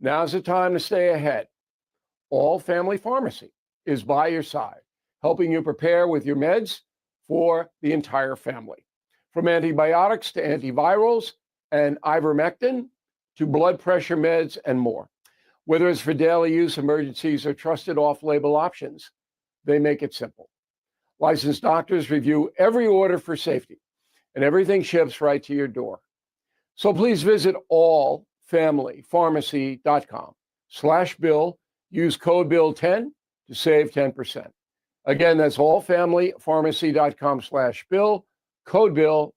Now's the time to stay ahead. All Family Pharmacy is by your side, helping you prepare with your meds for the entire family. From antibiotics to antivirals and ivermectin to blood pressure meds and more. Whether it's for daily use, emergencies, or trusted off-label options, they make it simple. Licensed doctors review every order for safety, and everything ships right to your door. So please visit allfamilypharmacy.com/bill. Use code BILL10 to save 10%. Again, that's allfamilypharmacy.com/bill, code BILL10.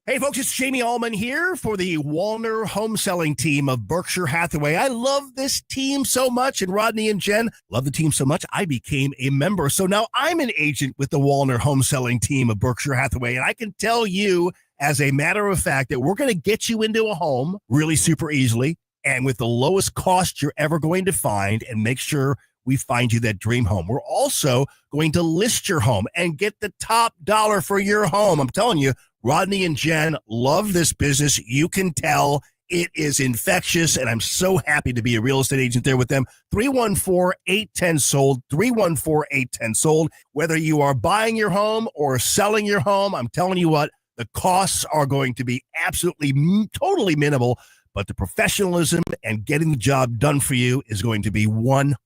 Hey, folks, it's Jamie Allman here for the Walner home selling team of Berkshire Hathaway. I love this team so much, and Rodney and Jen love the team so much, I became a member. So now I'm an agent with the Walner home selling team of Berkshire Hathaway, and I can tell you, as a matter of fact, that we're going to get you into a home really super easily and with the lowest cost you're ever going to find, and make sure we find you that dream home. We're also going to list your home and get the top dollar for your home. I'm telling you, Rodney and Jen love this business. You can tell it is infectious, and I'm so happy to be a real estate agent there with them. 314-810-SOLD, 314-810-SOLD. Whether you are buying your home or selling your home, I'm telling you what, the costs are going to be absolutely totally minimal, but the professionalism and getting the job done for you is going to be 100%.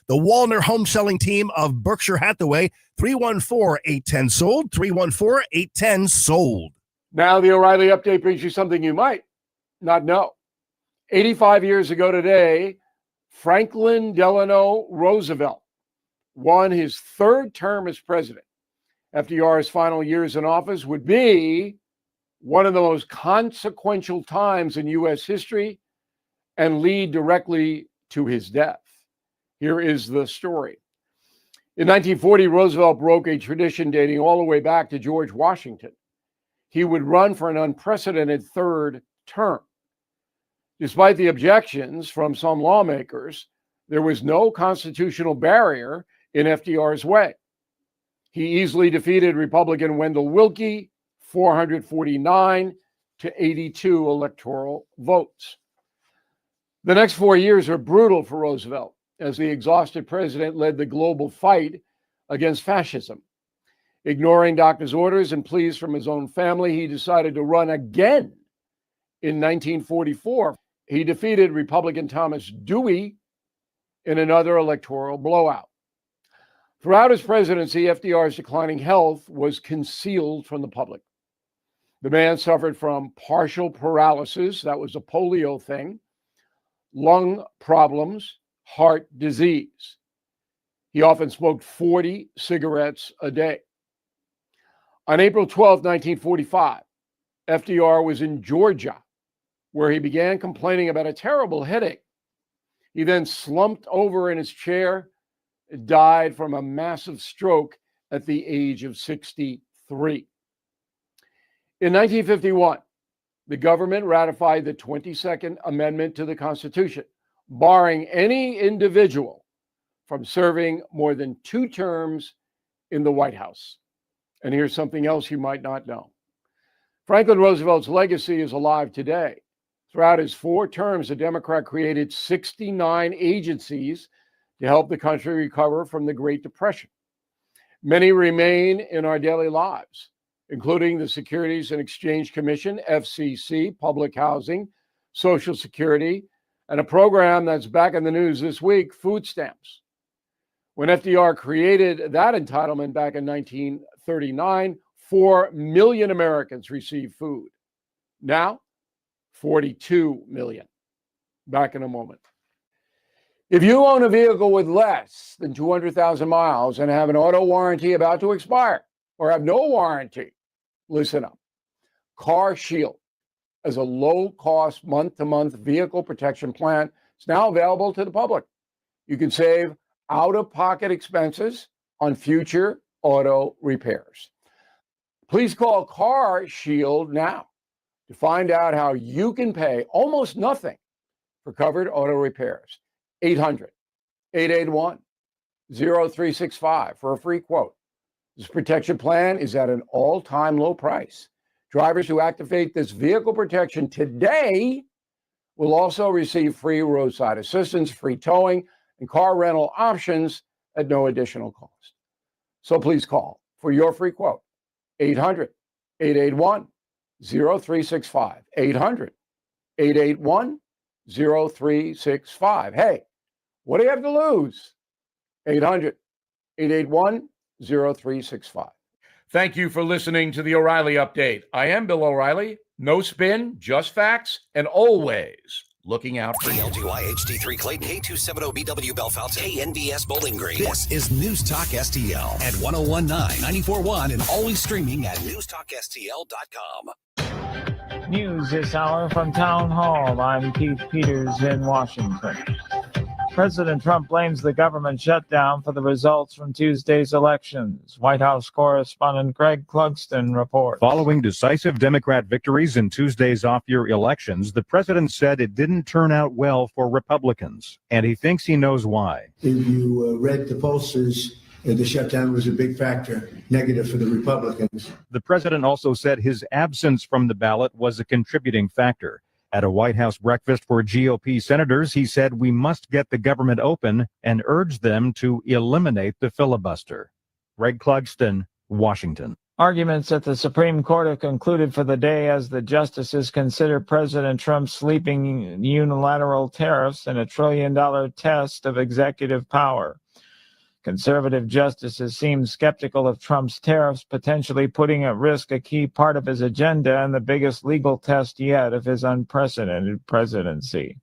The Walner home selling team of Berkshire Hathaway, 314-810-SOLD, 314-810-SOLD. Now the O'Reilly update brings you something you might not know. 85 years ago today, Franklin Delano Roosevelt won his third term as president. FDR's final years in office would be one of the most consequential times in U.S. history and lead directly to his death. Here is the story. In 1940, Roosevelt broke a tradition dating all the way back to George Washington. He would run for an unprecedented third term. Despite the objections from some lawmakers, there was no constitutional barrier in FDR's way. He easily defeated Republican Wendell Willkie, 449 to 82 electoral votes. The next 4 years are brutal for Roosevelt as the exhausted president led the global fight against fascism. Ignoring doctor's orders and pleas from his own family, he decided to run again. In 1944, he defeated Republican Thomas Dewey in another electoral blowout. Throughout his presidency, FDR's declining health was concealed from the public. The man suffered from partial paralysis, that was a polio thing, lung problems, heart disease. He often smoked 40 cigarettes a day. On April 12, 1945, FDR was in Georgia, where he began complaining about a terrible headache. He then slumped over in his chair, died from a massive stroke at the age of 63. In 1951, the government ratified the 22nd Amendment to the Constitution, barring any individual from serving more than 2 terms in the White House. And here's something else you might not know. Franklin Roosevelt's legacy is alive today. Throughout his 4 terms, the Democrat created 69 agencies to help the country recover from the Great Depression. Many remain in our daily lives, including the Securities and Exchange Commission, FCC, public housing, Social Security, and a program that's back in the news this week, food stamps. When FDR created that entitlement back in 1939, 4 million Americans received food. Now, 42 million. Back in a moment. If you own a vehicle with less than 200,000 miles and have an auto warranty about to expire or have no warranty, listen up. Car Shield is a low-cost month-to-month vehicle protection plan. It's now available to the public. You can save out-of-pocket expenses on future auto repairs. Please call Car Shield now to find out how you can pay almost nothing for covered auto repairs. 800-881-0365 for a free quote. This protection plan is at an all-time low price. Drivers who activate this vehicle protection today will also receive free roadside assistance, free towing, and car rental options at no additional cost. So please call for your free quote, 800-881-0365, 800-881-0365. Hey, what do you have to lose? 800-881-0365. Thank you for listening to the O'Reilly Update. I am Bill O'Reilly. No spin, just facts, and always looking out for you. KLGY HD3 Clayton, K270BW Bellefonte, KNBS Bowling Green. This is News Talk STL at 1019, 94.1, and always streaming at newstalkstl.com. News this hour from Town Hall. I'm Keith Peters in Washington. President Trump blames the government shutdown for the results from Tuesday's elections. White House correspondent Greg Clugston reports. Following decisive Democrat victories in Tuesday's off-year elections, the president said it didn't turn out well for Republicans, and he thinks he knows why. If you read the pollsters, the shutdown was a big factor, negative for the Republicans. The president also said his absence from the ballot was a contributing factor. At a White House breakfast for GOP senators, he said we must get the government open and urged them to eliminate the filibuster. Greg Clugston, Washington. Arguments at the Supreme Court have concluded for the day as the justices consider President Trump's sweeping unilateral tariffs and $1 trillion test of executive power. Conservative justices seem skeptical of Trump's tariffs, potentially putting at risk a key part of his agenda and the biggest legal test yet of his unprecedented presidency.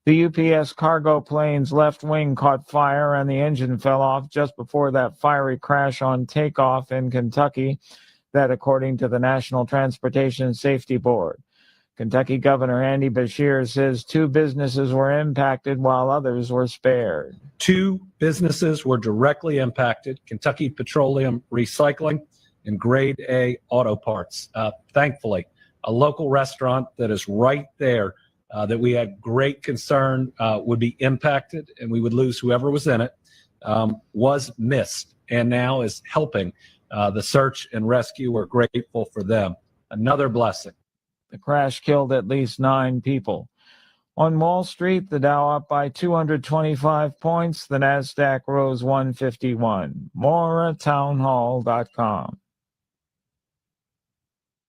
The UPS cargo plane's left wing caught fire and the engine fell off just before that fiery crash on takeoff in Kentucky, that according to the National Transportation Safety Board. Kentucky Governor Andy Beshear says 2 businesses were impacted while others were spared. 2 businesses were directly impacted: Kentucky Petroleum Recycling and Grade A Auto Parts. Thankfully, a local restaurant that is right there that we had great concern would be impacted and we would lose whoever was in it, was missed and now is helping the search and rescue. We're grateful for them. Another blessing. The crash killed at least 9 people. On Wall Street, the Dow up by 225 points. The Nasdaq rose 151. More at townhall.com.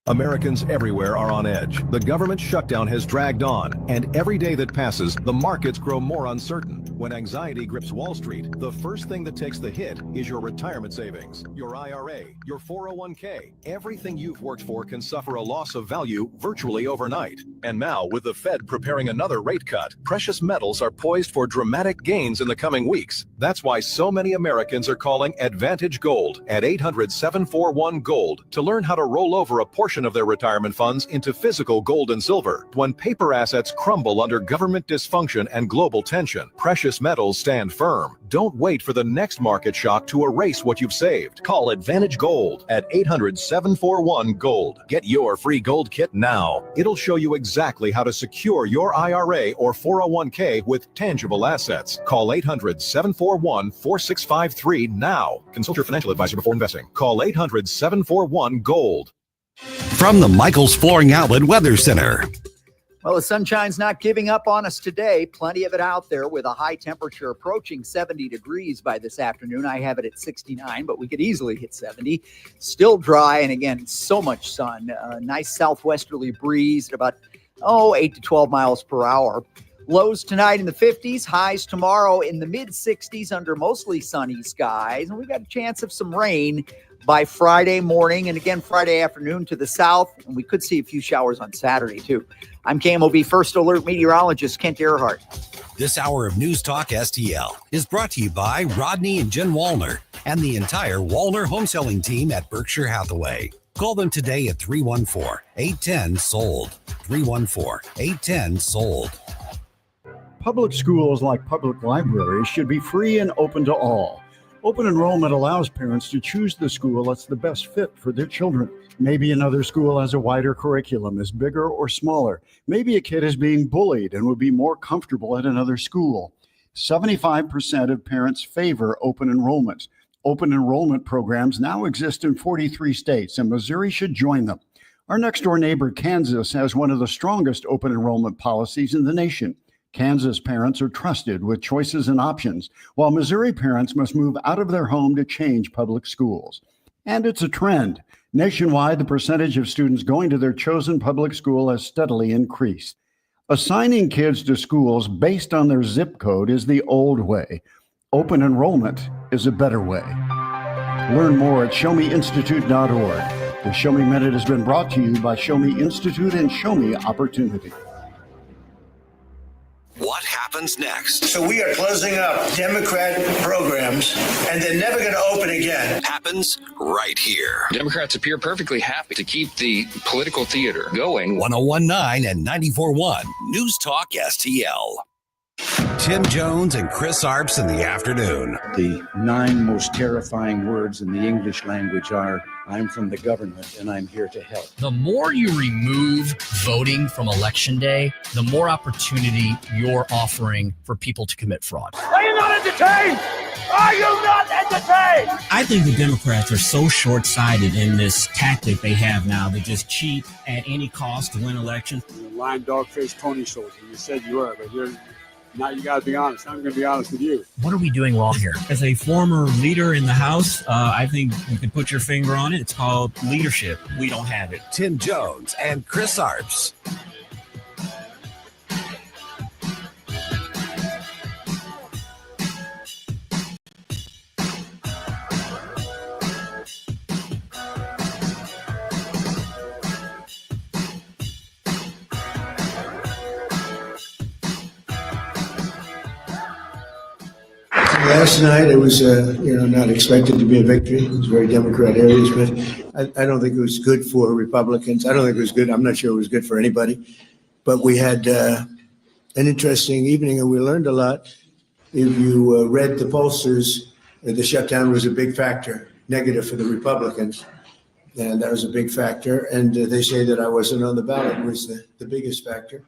Americans everywhere are on edge. The government shutdown has dragged on, and every day that passes, the markets grow more uncertain. When anxiety grips Wall Street, the first thing that takes the hit is your retirement savings, your IRA, your 401k. Everything you've worked for can suffer a loss of value virtually overnight. And now, with the Fed preparing another rate cut, precious metals are poised for dramatic gains in the coming weeks. That's why so many Americans are calling Advantage Gold at 800-741-GOLD to learn how to roll over a portion of their retirement funds into physical gold and silver. When paper assets crumble under government dysfunction and global tension, precious metals stand firm. Don't wait for the next market shock to erase what you've saved. Call Advantage Gold at 800-741-GOLD. Get your free gold kit now. It'll show you exactly how to secure your IRA or 401k with tangible assets. Call 800-741-4653 now. Consult your financial advisor before investing. Call 800-741-GOLD. From the Michaels Flooring Outlet Weather Center. Well, the sunshine's not giving up on us today. Plenty of it out there with a high temperature approaching 70 degrees by this afternoon. I have it at 69, but we could easily hit 70. Still dry, and again, so much sun. Nice southwesterly breeze at about 8 to 12 miles per hour. Lows tonight in the 50s, highs tomorrow in the mid-60s under mostly sunny skies. And we got a chance of some rain by Friday morning and again Friday afternoon to the south. And we could see a few showers on Saturday, too. I'm KMOV First Alert meteorologist Kent Earhart. This hour of News Talk STL is brought to you by Rodney and Jen Wallner and the entire Wallner home selling team at Berkshire Hathaway. Call them today at 314-810-SOLD. 314-810-SOLD. Public schools, like public libraries, should be free and open to all. Open enrollment allows parents to choose the school that's the best fit for their children. Maybe another school has a wider curriculum, is bigger or smaller. Maybe a kid is being bullied and would be more comfortable at another school. 75% of parents favor open enrollment. Open enrollment programs now exist in 43 states, and Missouri should join them. Our next door neighbor, Kansas, has one of the strongest open enrollment policies in the nation. Kansas parents are trusted with choices and options, while Missouri parents must move out of their home to change public schools. And it's a trend. Nationwide, the percentage of students going to their chosen public school has steadily increased. Assigning kids to schools based on their zip code is the old way. Open enrollment is a better way. Learn more at showmeinstitute.org. The Show Me Minute has been brought to you by Show Me Institute and Show Me Opportunity. What happens next? So we are closing up Democrat programs, and they're never going to open again. Happens right here. Democrats appear perfectly happy to keep the political theater going. 1019 and 94.1 News Talk STL. Tim Jones and Chris Arps in the afternoon. The 9 most terrifying words in the English language are, I'm from the government and I'm here to help. The more you remove voting from Election Day, the more opportunity you're offering for people to commit fraud. Are you not entertained? Are you not entertained? I think the Democrats are so short-sighted in this tactic they have now. They just cheat at any cost to win elections. You're a lying dog-faced pony soldier. You said you were, but now you got to be honest. I'm going to be honest with you. What are we doing wrong here? As a former leader in the House, I think you can put your finger on it. It's called leadership. We don't have it. Tim Jones and Chris Arps. Last night, it was, not expected to be a victory. It was very Democrat areas, but I don't think it was good for Republicans. I don't think it was good. I'm not sure it was good for anybody. But we had an interesting evening, and we learned a lot. If you read the pollsters, the shutdown was a big factor, negative for the Republicans. And that was a big factor. And they say that I wasn't on the ballot was the biggest factor.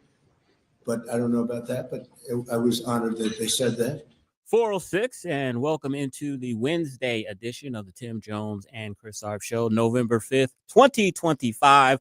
But I don't know about that, but I was honored that they said that. 406, and welcome into the Wednesday edition of the Tim Jones and Chris Arps Show, November 5th, 2025.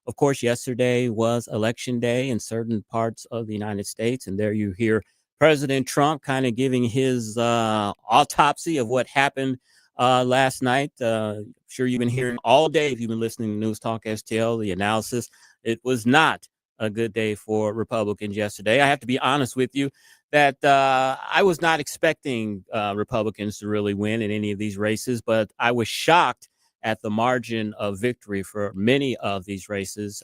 Of course, yesterday was Election Day in certain parts of the United States, and there you hear President Trump kind of giving his autopsy of what happened last night. Sure, you've been hearing all day if you've been listening to News Talk STL, the analysis. It was not a good day for Republicans yesterday. I have to be honest with you that I was not expecting Republicans to really win in any of these races, but I was shocked at the margin of victory for many of these races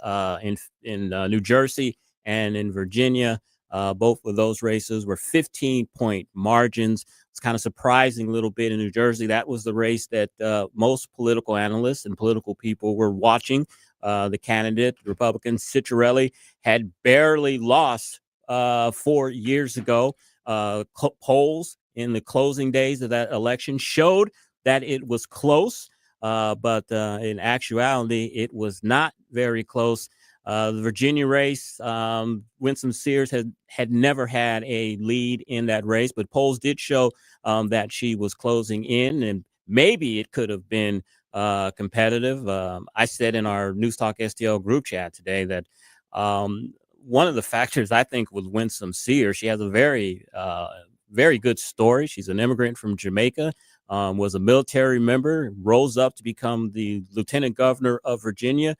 in New Jersey and in Virginia. Both of those races were 15-point margins. It's kind of surprising a little bit in New Jersey. That was the race that most political analysts and political people were watching. The candidate, Republican Ciccarelli, had barely lost 4 years ago. Polls in the closing days of that election showed that it was close, but in actuality, it was not very close. The Virginia race, Winsome Sears had never had a lead in that race, but polls did show that she was closing in, and maybe it could have been competitive. I said in our News Talk STL group chat today that one of the factors I think with Winsome Sears, she has a very, very good story. She's an immigrant from Jamaica, was a military member, rose up to become the lieutenant governor of Virginia.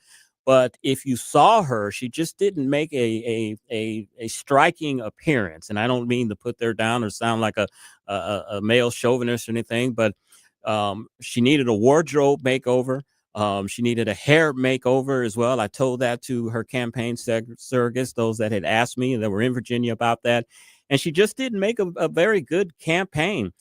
But if you saw her, she just didn't make a striking appearance. And I don't mean to put her down or sound like a male chauvinist or anything, but she needed a wardrobe makeover. She needed a hair makeover as well. I told that to her campaign surrogates, those that had asked me that were in Virginia about that. And she just didn't make a very good campaign.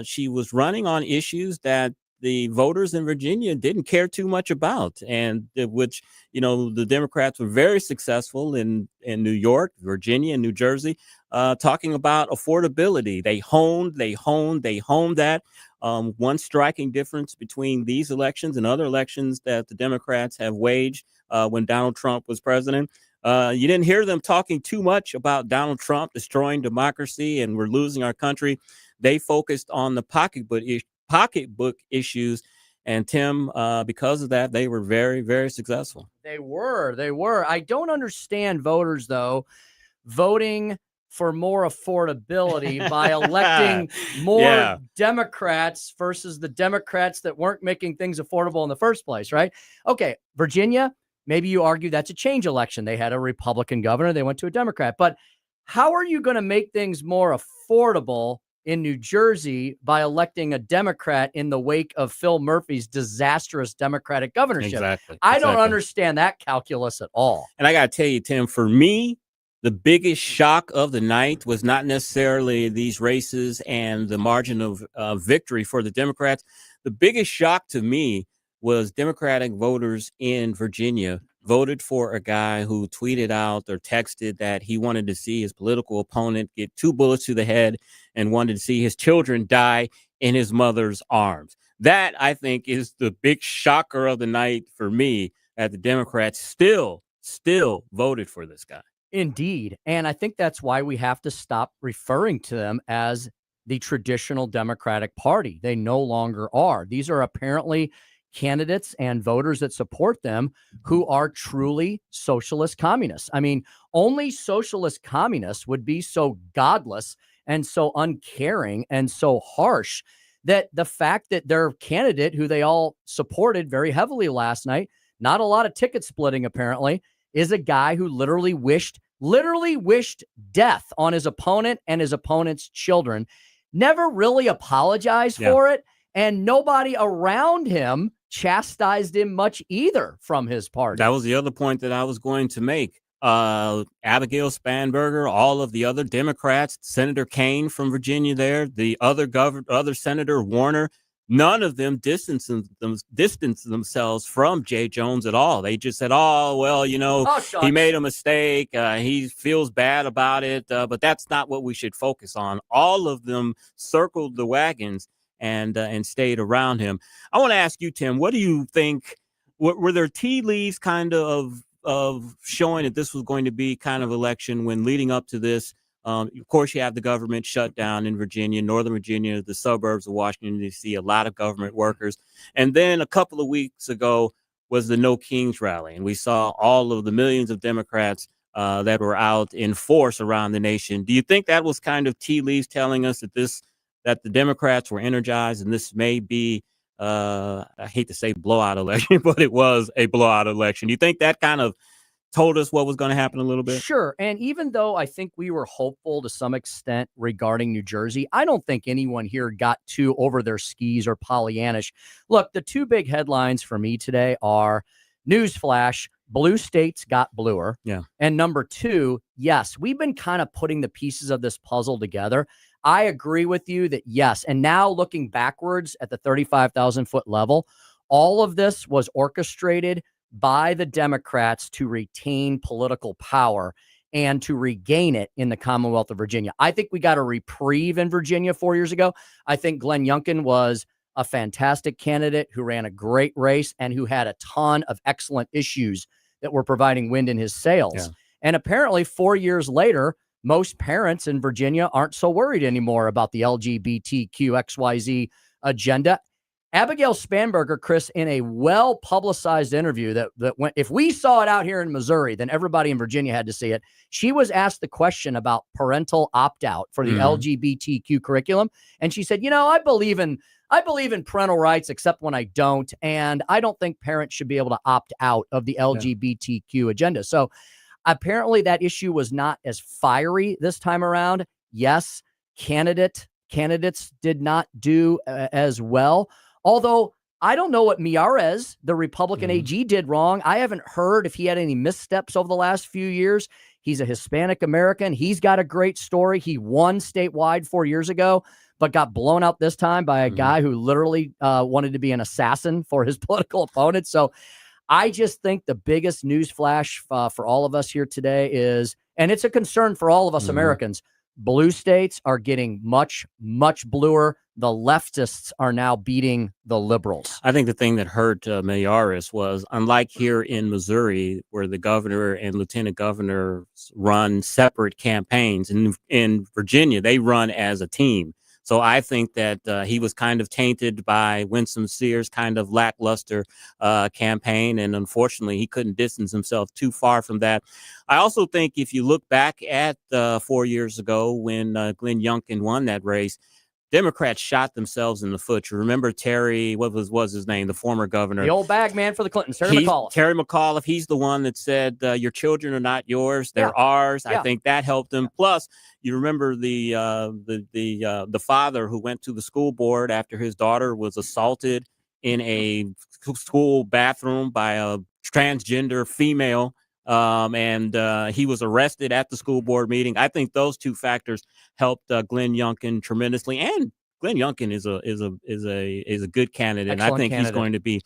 She was running on issues that the voters in Virginia didn't care too much about, and which, the Democrats were very successful in New York, Virginia, and New Jersey, talking about affordability. They honed that. One striking difference between these elections and other elections that the Democrats have waged when Donald Trump was president, you didn't hear them talking too much about Donald Trump destroying democracy and we're losing our country. They focused on the pocketbook issues And Tim, because of that, they were very, very successful. They were. I don't understand voters, though, voting for more affordability by electing more Democrats versus the Democrats that weren't making things affordable in the first place, right? Okay, Virginia, maybe you argue that's a change election. They had a Republican governor. They went to a Democrat. But how are you going to make things more affordable in New Jersey by electing a Democrat in the wake of Phil Murphy's disastrous Democratic governorship? Exactly. I don't understand that calculus at all. And I got to tell you, Tim, for me, the biggest shock of the night was not necessarily these races and the margin of victory for the Democrats. The biggest shock to me was Democratic voters in Virginia voted for a guy who tweeted out or texted that he wanted to see his political opponent get 2 bullets to the head and wanted to see his children die in his mother's arms. That, I think, is the big shocker of the night for me, that the Democrats still voted for this guy. Indeed. And I think that's why we have to stop referring to them as the traditional Democratic Party. They no longer are. These are apparently candidates and voters that support them who are truly socialist communists. I mean, only socialist communists would be so godless and so uncaring and so harsh that the fact that their candidate, who they all supported very heavily last night, not a lot of ticket splitting apparently, is a guy who literally wished death on his opponent and his opponent's children, never really apologized for it, and nobody around him chastised him much either from his party. That was the other point that I was going to make. Abigail Spanberger, all of the other Democrats, Senator Kaine from Virginia there, the other Senator Warner, none of them distanced themselves from Jay Jones at all. They just said, oh, well, he made a mistake. He feels bad about it, but that's not what we should focus on. All of them circled the wagons and stayed around him. I want to ask you, Tim, what do you think? Were there tea leaves kind of showing that this was going to be kind of election when leading up to this? Of course, you have the government shut down in Virginia, Northern Virginia, the suburbs of Washington, D.C., a lot of government workers. And then a couple of weeks ago was the No Kings rally. And we saw all of the millions of Democrats that were out in force around the nation. Do you think that was kind of tea leaves telling us that the Democrats were energized and this may be, I hate to say blowout election, but it was a blowout election? Do you think that kind of told us what was going to happen a little bit? Sure. And even though I think we were hopeful to some extent regarding New Jersey, I don't think anyone here got too over their skis or Pollyannish. Look, the two big headlines for me today are, newsflash, blue states got bluer. Yeah. And number two, yes, we've been kind of putting the pieces of this puzzle together. I agree with you that yes. And now looking backwards at the 35,000 foot level, all of this was orchestrated by the Democrats to retain political power and to regain it in the Commonwealth of Virginia. I think we got a reprieve in Virginia 4 years ago. I think Glenn Youngkin was a fantastic candidate who ran a great race and who had a ton of excellent issues that were providing wind in his sails. Yeah. And apparently 4 years later, most parents in Virginia aren't so worried anymore about the LGBTQXYZ agenda. Abigail Spanberger, Chris, in a well-publicized interview that went, if we saw it out here in Missouri, then everybody in Virginia had to see it. She was asked the question about parental opt-out for the LGBTQ curriculum. And she said, I believe in parental rights, except when I don't. And I don't think parents should be able to opt out of the LGBTQ agenda. So apparently that issue was not as fiery this time around. Yes, candidates did not do as well. Although I don't know what Miyares, the Republican AG, did wrong. I haven't heard if he had any missteps over the last few years. He's a Hispanic American. He's got a great story. He won statewide 4 years ago, but got blown out this time by a guy who literally wanted to be an assassin for his political opponent. So I just think the biggest news flash for all of us here today is, and it's a concern for all of us Americans, blue states are getting much, much bluer. The leftists are now beating the liberals. I think the thing that hurt Miyares was, unlike here in Missouri, where the governor and lieutenant governor run separate campaigns, in Virginia, they run as a team. So I think that he was kind of tainted by Winsome Sears' kind of lackluster campaign. And unfortunately, he couldn't distance himself too far from that. I also think if you look back at 4 years ago when Glenn Youngkin won that race, Democrats shot themselves in the foot. You remember Terry, what was his name, the former governor? The old bag man for the Clintons, Terry McAuliffe. Terry McAuliffe, he's the one that said, your children are not yours, they're ours. I think that helped him. Plus, you remember the father who went to the school board after his daughter was assaulted in a school bathroom by a transgender female. And he was arrested at the school board meeting. I think those two factors helped Glenn Youngkin tremendously. And Glenn Youngkin is a good candidate. Excellent and I think candidate. he's going to be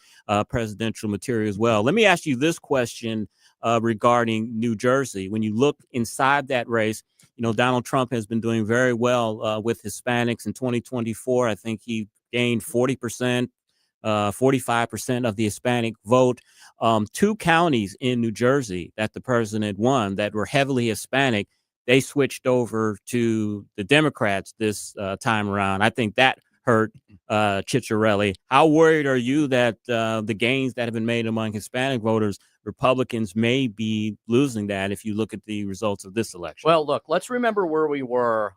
presidential material as well. Let me ask you this question regarding New Jersey. When you look inside that race, Donald Trump has been doing very well with Hispanics in 2024. I think he gained 40%. 45% of the Hispanic vote. 2 counties in New Jersey that the president won that were heavily Hispanic, they switched over to the Democrats this time around. I think that hurt Ciccarelli. How worried are you that the gains that have been made among Hispanic voters, Republicans may be losing that if you look at the results of this election? Well, look, let's remember where we were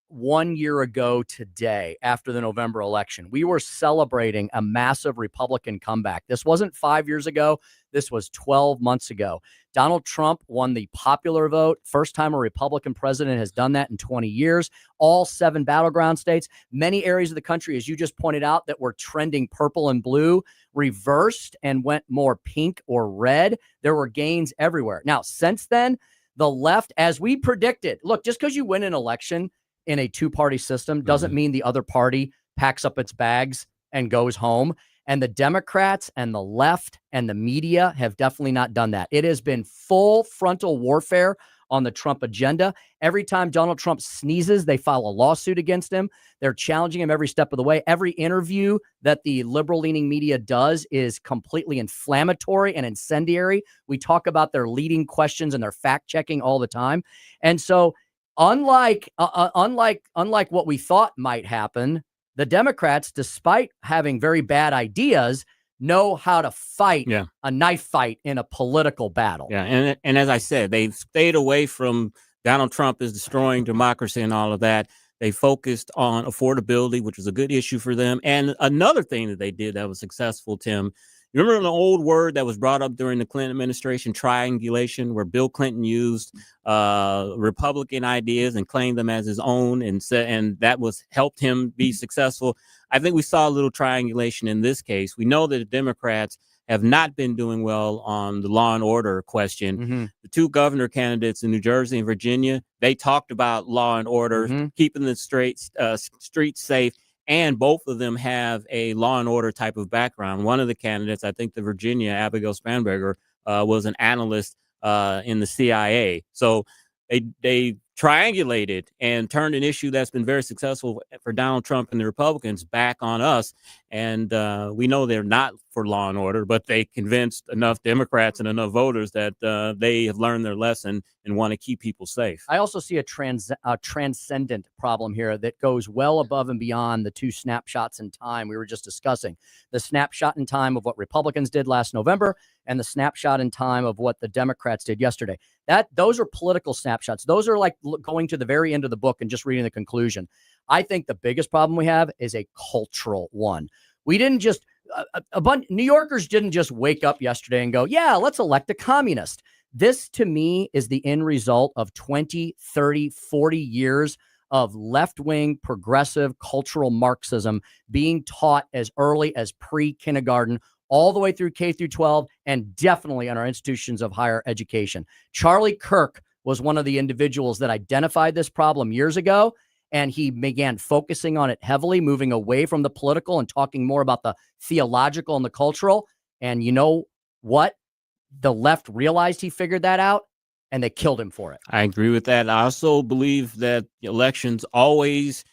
1 year ago today after the November election. We were celebrating a massive Republican comeback. This wasn't 5 years ago. This was 12 months ago. Donald Trump won the popular vote. First time a Republican president has done that in 20 years. All 7 battleground states, many areas of the country, as you just pointed out, that were trending purple and blue, reversed and went more pink or red. There were gains everywhere. Now, since then, the left, as we predicted, look, just because you win an election in a 2-party system doesn't mean the other party packs up its bags and goes home. And the Democrats and the left and the media have definitely not done that. It has been full frontal warfare on the Trump agenda. Every time Donald Trump sneezes, they file a lawsuit against him. They're challenging him every step of the way. Every interview that the liberal-leaning media does is completely inflammatory and incendiary. We talk about their leading questions and their fact-checking all the time. And so Unlike what we thought might happen, the Democrats, despite having very bad ideas, know how to fight a knife fight in a political battle. Yeah, and as I said, they've stayed away from Donald Trump is destroying democracy and all of that. They focused on affordability, which was a good issue for them. And another thing that they did that was successful, Tim, you remember an old word that was brought up during the Clinton administration, triangulation, where Bill Clinton used Republican ideas and claimed them as his own, and that was helped him be successful. I think we saw a little triangulation in this case. We know that the Democrats have not been doing well on the law and order question. The 2 governor candidates in New Jersey and Virginia, they talked about law and order, keeping the streets safe. And both of them have a law and order type of background. One of the candidates, I think the Virginia, Abigail Spanberger, was an analyst in the CIA. So they triangulated and turned an issue that's been very successful for Donald Trump and the Republicans back on us. And we know they're not for law and order, but they convinced enough Democrats and enough voters that they have learned their lesson and want to keep people safe. I also see a transcendent problem here that goes well above and beyond the 2 snapshots in time we were just discussing. The snapshot in time of what Republicans did last November and the snapshot in time of what the Democrats did yesterday. Those are political snapshots. Those are like going to the very end of the book and just reading the conclusion. I think the biggest problem we have is a cultural one. We didn't just a bunch New Yorkers didn't just wake up yesterday and go, yeah, let's elect a communist. This to me is the end result of 20, 30, 40 years of left-wing progressive cultural Marxism being taught as early as pre-kindergarten all the way through K through 12 and definitely in our institutions of higher education. Charlie Kirk was one of the individuals that identified this problem years ago, and he began focusing on it heavily, moving away from the political and talking more about the theological and the cultural. And you know what? The left realized he figured that out, and they killed him for it. I agree with that. I also believe that elections always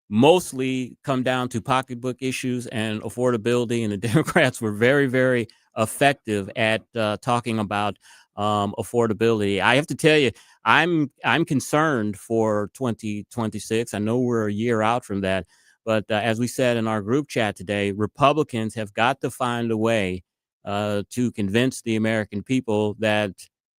mostly come down to pocketbook issues and affordability, and the Democrats were very, very effective at talking about affordability. I have to tell you, I'm concerned for 2026. I know we're a year out from that, but as we said in our group chat today, Republicans have got to find a way to convince the American people that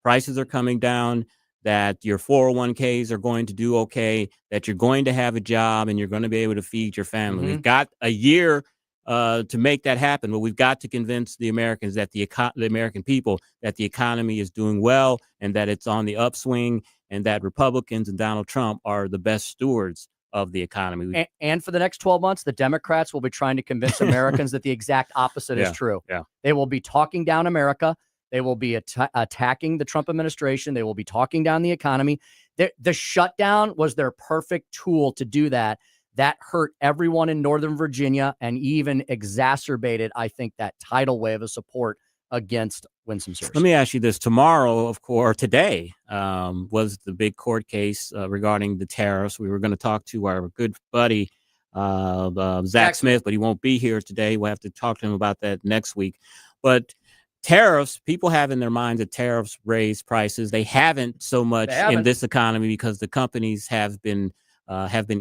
prices are coming down, that your 401ks are going to do okay, that you're going to have a job and you're going to be able to feed your family. We've got a year to make that happen, but we've got to convince the Americans that the American people that the economy is doing well and that it's on the upswing, and that Republicans and Donald Trump are the best stewards of the economy. And for the next 12 months, the Democrats will be trying to convince Americans that the exact opposite is true. Yeah. They will be talking down America. They will be attacking the Trump administration. They will be talking down the economy. The shutdown was their perfect tool to do that. That hurt everyone in Northern Virginia and even exacerbated, I think, that tidal wave of support against Winsome Sears. Let me ask you this. Tomorrow, of course, today was the big court case regarding the tariffs. We were going to talk to our good buddy, Zach Smith, but he won't be here today. We'll have to talk to him about that next week. But tariffs, people have in their minds that tariffs raise prices. They haven't so much in this economy because the companies have been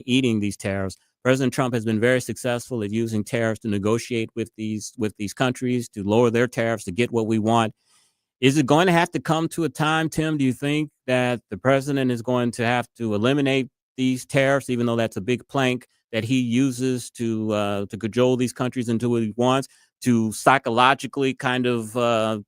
eating these tariffs. President Trump has been very successful at using tariffs to negotiate with these countries to lower their tariffs to get what we want. Is it going to have to come to a time, Tim, do you think, that the president is going to have to eliminate these tariffs, even though that's a big plank that he uses to cajole these countries into what he wants, to psychologically kind of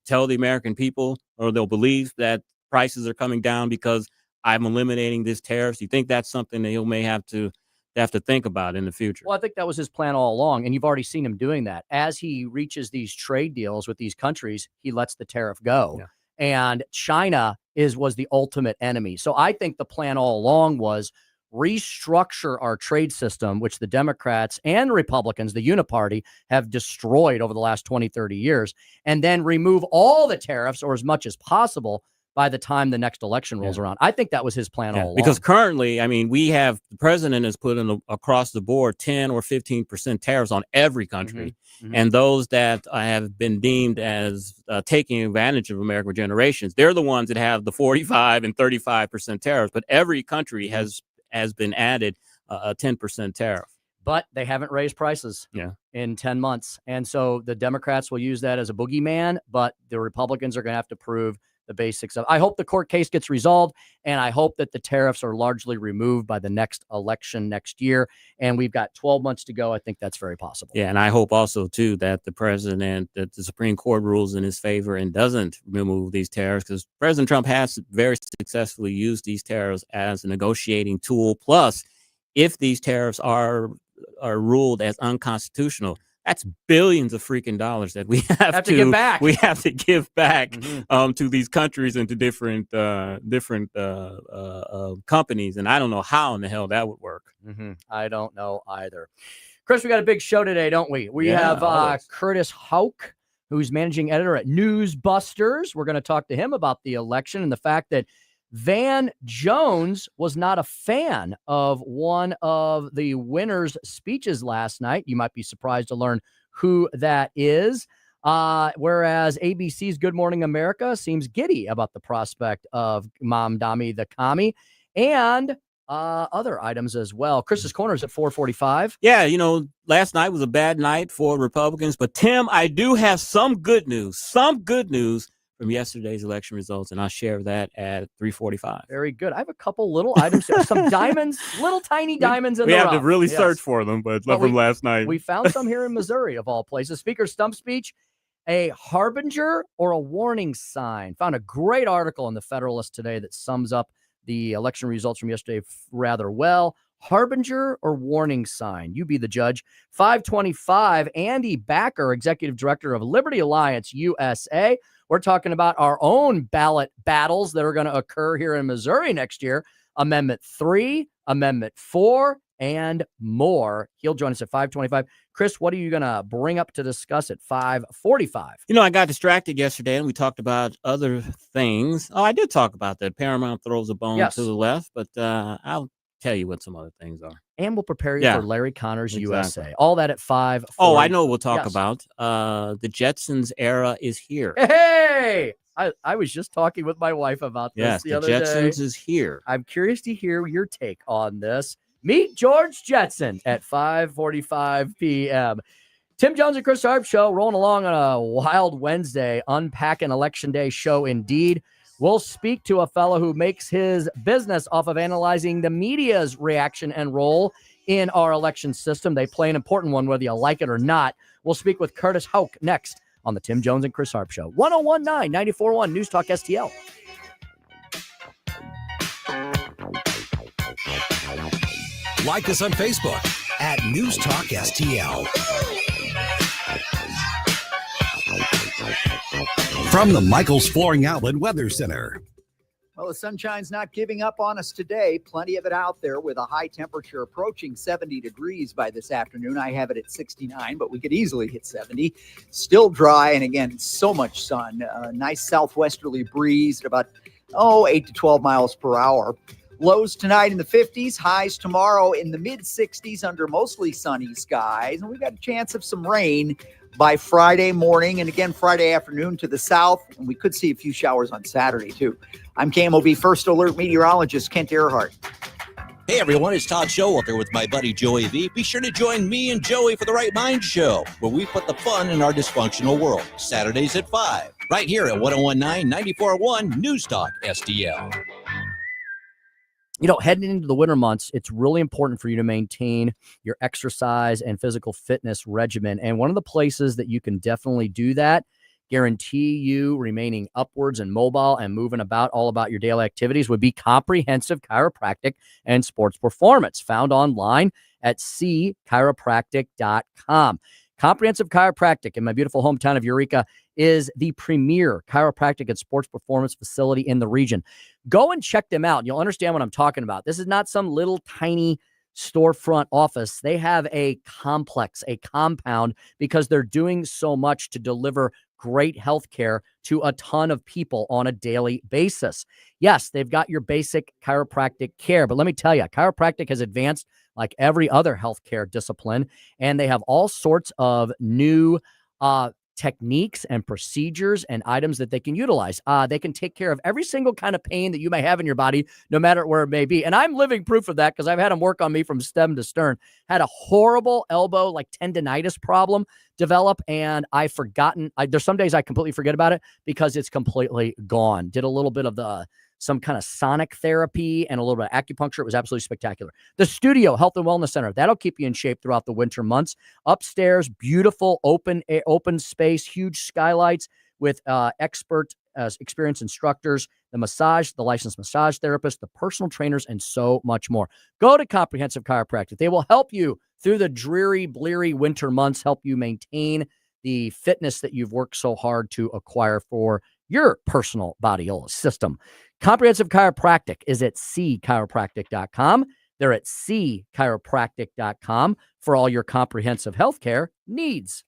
tell the American people, or they'll believe that prices are coming down because I'm eliminating this tariffs? Do you think that's something that he may have to think about in the future? Well, I think that was his plan all along, and you've already seen him doing that. As he reaches these trade deals with these countries, he lets the tariff go. Yeah. And China was the ultimate enemy. So I think the plan all along was restructure our trade system, which the Democrats and Republicans, the uniparty, have destroyed over the last 20, 30 years, and then remove all the tariffs, or as much as possible, by the time the next election rolls around. I think that was his plan all along. Because currently, I mean, the president has put in across the board 10 or 15% tariffs on every country. And those that have been deemed as taking advantage of American generations, they're the ones that have the 45 and 35% tariffs. But every country has been added a 10% tariff. But they haven't raised prices in 10 months. And so the Democrats will use that as a boogeyman, but the Republicans are going to have to prove the basics of. I hope the court case gets resolved, and I hope that the tariffs are largely removed by the next election next year. And we've got 12 months to go. I think that's very possible. Yeah, and I hope also, too, that the Supreme Court rules in his favor and doesn't remove these tariffs, because President Trump has very successfully used these tariffs as a negotiating tool. Plus, if these tariffs are ruled as unconstitutional, that's billions of freaking dollars that we have to give back. We have to give back to these countries and to different companies, and I don't know how in the hell that would work. I don't know either. Chris, we got a big show today, don't we? We have Curtis Houck, who's managing editor at Newsbusters. We're going to talk to him about the election and the fact that Van Jones was not a fan of one of the winners' speeches last night. You might be surprised to learn who that is. Whereas ABC's Good Morning America seems giddy about the prospect of Mamdani the Commie, and other items as well. Chris's Corner is at 4:45. Yeah, last night was a bad night for Republicans, but Tim, I do have some good news from yesterday's election results, and I'll share that at 3:45. Very good. I have a couple little items, some diamonds, little tiny diamonds in the rough. We have to really search for them, but from last night. We found some here in Missouri, of all places. Speaker's stump speech, a harbinger or a warning sign. Found a great article in the Federalist today that sums up the election results from yesterday rather well. Harbinger or warning sign? You be the judge. 5:25, Andy Bakker, Executive Director of Liberty Alliance USA. We're talking about our own ballot battles that are going to occur here in Missouri next year. Amendment 3, Amendment 4, and more. He'll join us at 5:25. Chris, what are you going to bring up to discuss at 5:45? I got distracted yesterday and we talked about other things. Oh, I did talk about that. Paramount throws a bone to the left, but I'll tell you what some other things are. And we'll prepare you for Larry Connor's USA. All that at 5:40. Oh, I know what we'll talk about. The Jetsons era is here. Hey! I was just talking with my wife about this Yes, the the other Jetsons day. is here. I'm curious to hear your take on this. Meet George Jetson at 5:45 p.m. Tim Jones and Chris Arps show rolling along on a wild Wednesday, unpacking Election Day show indeed. We'll speak to a fellow who makes his business off of analyzing the media's reaction and role in our election system. They play an important one, whether you like it or not. We'll speak with Curtis Houck next on the Tim Jones and Chris Arps show. 1019 94.1 News Talk STL. Like us on Facebook at News Talk STL. From the Michaels Flooring Outlet Weather Center. Well, the sunshine's not giving up on us today. Plenty of it out there with a high temperature approaching 70 degrees by this afternoon. I have it at 69, but we could easily hit 70. Still dry, and again, so much sun. Nice southwesterly breeze at about 8 to 12 miles per hour. Lows tonight in the 50s, highs tomorrow in the mid-60s under mostly sunny skies. And we've got a chance of some rain by Friday morning and again Friday afternoon to the south. And we could see a few showers on Saturday, too. I'm KMOV First Alert meteorologist Kent Earhart. Hey, everyone, it's Todd Showalter with my buddy Joey V. Be sure to join me and Joey for the Right Mind Show, where we put the fun in our dysfunctional world. Saturdays at 5, right here at 1019 94.1 News Talk STL. You know, heading into the winter months, it's really important for you to maintain your exercise and physical fitness regimen. And one of the places that you can definitely do that, guarantee you remaining upwards and mobile and moving about, all about your daily activities, would be Comprehensive Chiropractic and Sports Performance, found online at cchiropractic.com. Comprehensive Chiropractic in my beautiful hometown of Eureka is the premier chiropractic and sports performance facility in the region. Go and check them out. You'll understand what I'm talking about. This is not some little tiny storefront office. They have a complex, a compound, because they're doing so much to deliver great health care to a ton of people on a daily basis. Yes, they've got your basic chiropractic care, but let me tell you, chiropractic has advanced like every other healthcare discipline, and they have all sorts of new techniques and procedures and items that they can utilize. They can take care of every single kind of pain that you may have in your body, no matter where it may be. And I'm living proof of that because I've had them work on me from stem to stern. Had a horrible elbow, like tendonitis problem develop, and I've forgotten. There's some days I completely forget about it because it's completely gone. Did a little bit of some kind of sonic therapy and a little bit of acupuncture. It was absolutely spectacular. The Studio Health and Wellness Center, that'll keep you in shape throughout the winter months. Upstairs, beautiful open space, huge skylights with expert experienced instructors, the massage, the licensed massage therapist, the personal trainers, and so much more. Go to Comprehensive Chiropractic. They will help you through the dreary, bleary winter months, help you maintain the fitness that you've worked so hard to acquire for your personal body system. Comprehensive Chiropractic is at cchiropractic.com. They're at cchiropractic.com for all your comprehensive healthcare needs.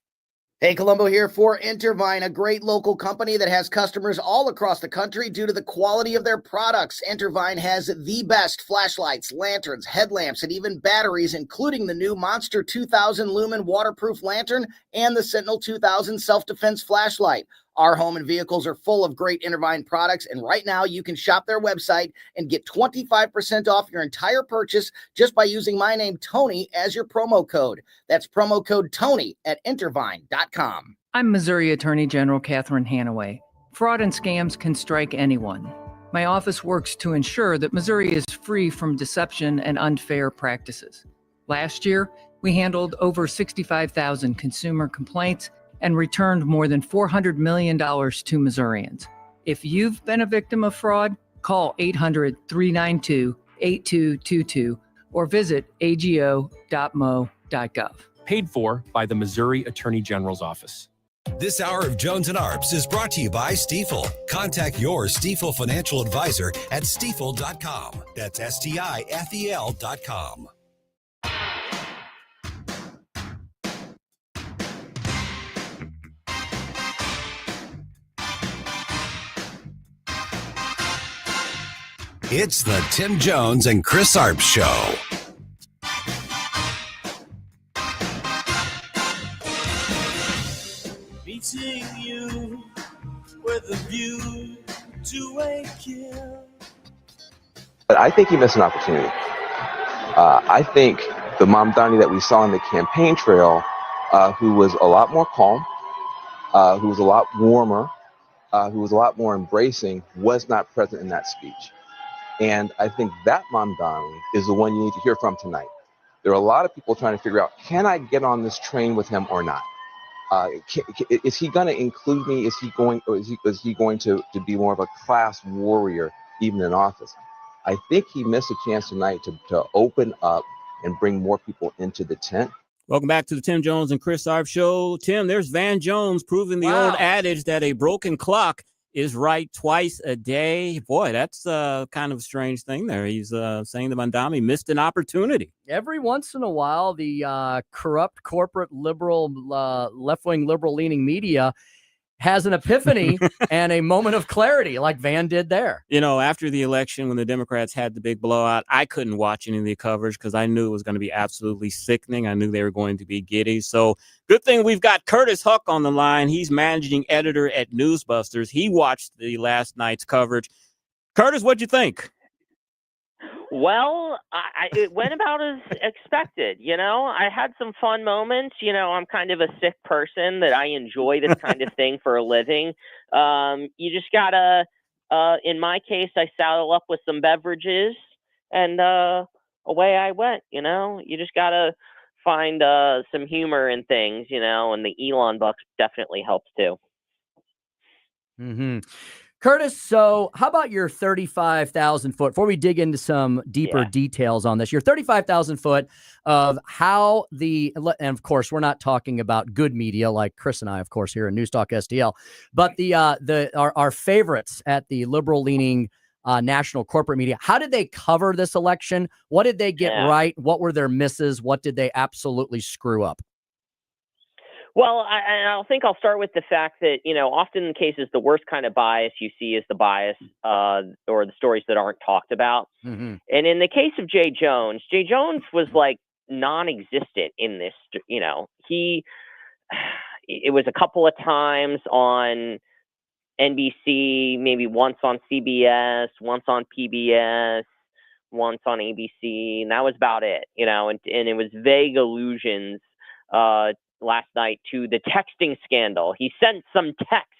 Hey, Colombo here for Intervine, a great local company that has customers all across the country due to the quality of their products. Intervine has the best flashlights, lanterns, headlamps, and even batteries, including the new Monster 2000 Lumen waterproof lantern and the Sentinel 2000 self-defense flashlight. Our home and vehicles are full of great Intervine products, and right now you can shop their website and get 25% off your entire purchase just by using my name, Tony, as your promo code. That's promo code Tony at Intervine.com. I'm Missouri Attorney General Catherine Hanaway. Fraud and scams can strike anyone. My office works to ensure that Missouri is free from deception and unfair practices. Last year, we handled over 65,000 consumer complaints and returned more than $400 million to Missourians. If you've been a victim of fraud, call 800-392-8222 or visit ago.mo.gov. Paid for by the Missouri Attorney General's Office. This hour of Jones and Arps is brought to you by Stifel. Contact your Stifel financial advisor at stifel.com. That's STIFEL.com. It's the Tim Jones and Chris Arps Show. Meeting you with a view But I think he missed an opportunity. I think the Mamdani that we saw on the campaign trail, who was a lot more calm, who was a lot warmer, who was a lot more embracing, was not present in that speech. And I think that Mamdani is the one you need to hear from tonight. There are a lot of people trying to figure out, can I get on this train with him or not? Is he going to include me? Is he going to be more of a class warrior even in office? I think he missed a chance tonight to open up and bring more people into the tent. Welcome back to the Tim Jones and Chris Arps show. Tim, there's Van Jones proving the old adage that a broken clock is right twice a day. Boy, that's kind of a strange thing there. He's saying that Mamdani missed an opportunity. Every once in a while, the corrupt corporate liberal, left-wing liberal-leaning media has an epiphany and a moment of clarity like Van did there. You know, after the election, when the Democrats had the big blowout, I couldn't watch any of the coverage because I knew it was going to be absolutely sickening. I knew they were going to be giddy. So good thing we've got Curtis Houck on the line. He's managing editor at Newsbusters. He watched the last night's coverage. Curtis, what'd you think? Well, it went about as expected. You know, I had some fun moments. You know, I'm kind of a sick person that I enjoy this kind of thing for a living. You just gotta, in my case, I saddle up with some beverages and away I went. You know, you just gotta find some humor in things. You know, and the Elon bucks definitely helps too. Mm-hmm. Curtis, so how about your 35,000 foot, before we dig into some deeper details on this, your 35,000 foot of how and of course, we're not talking about good media like Chris and I, of course, here in News Talk STL, but our favorites at the liberal leaning national corporate media, how did they cover this election? What did they get right? What were their misses? What did they absolutely screw up? Well, I think I'll start with the fact that, you know, often in cases, the worst kind of bias you see is the bias or the stories that aren't talked about. Mm-hmm. And in the case of Jay Jones was like non-existent in this, you know, it was a couple of times on NBC, maybe once on CBS, once on PBS, once on ABC, and that was about it, you know, and it was vague allusions last night to the texting scandal. He sent some text.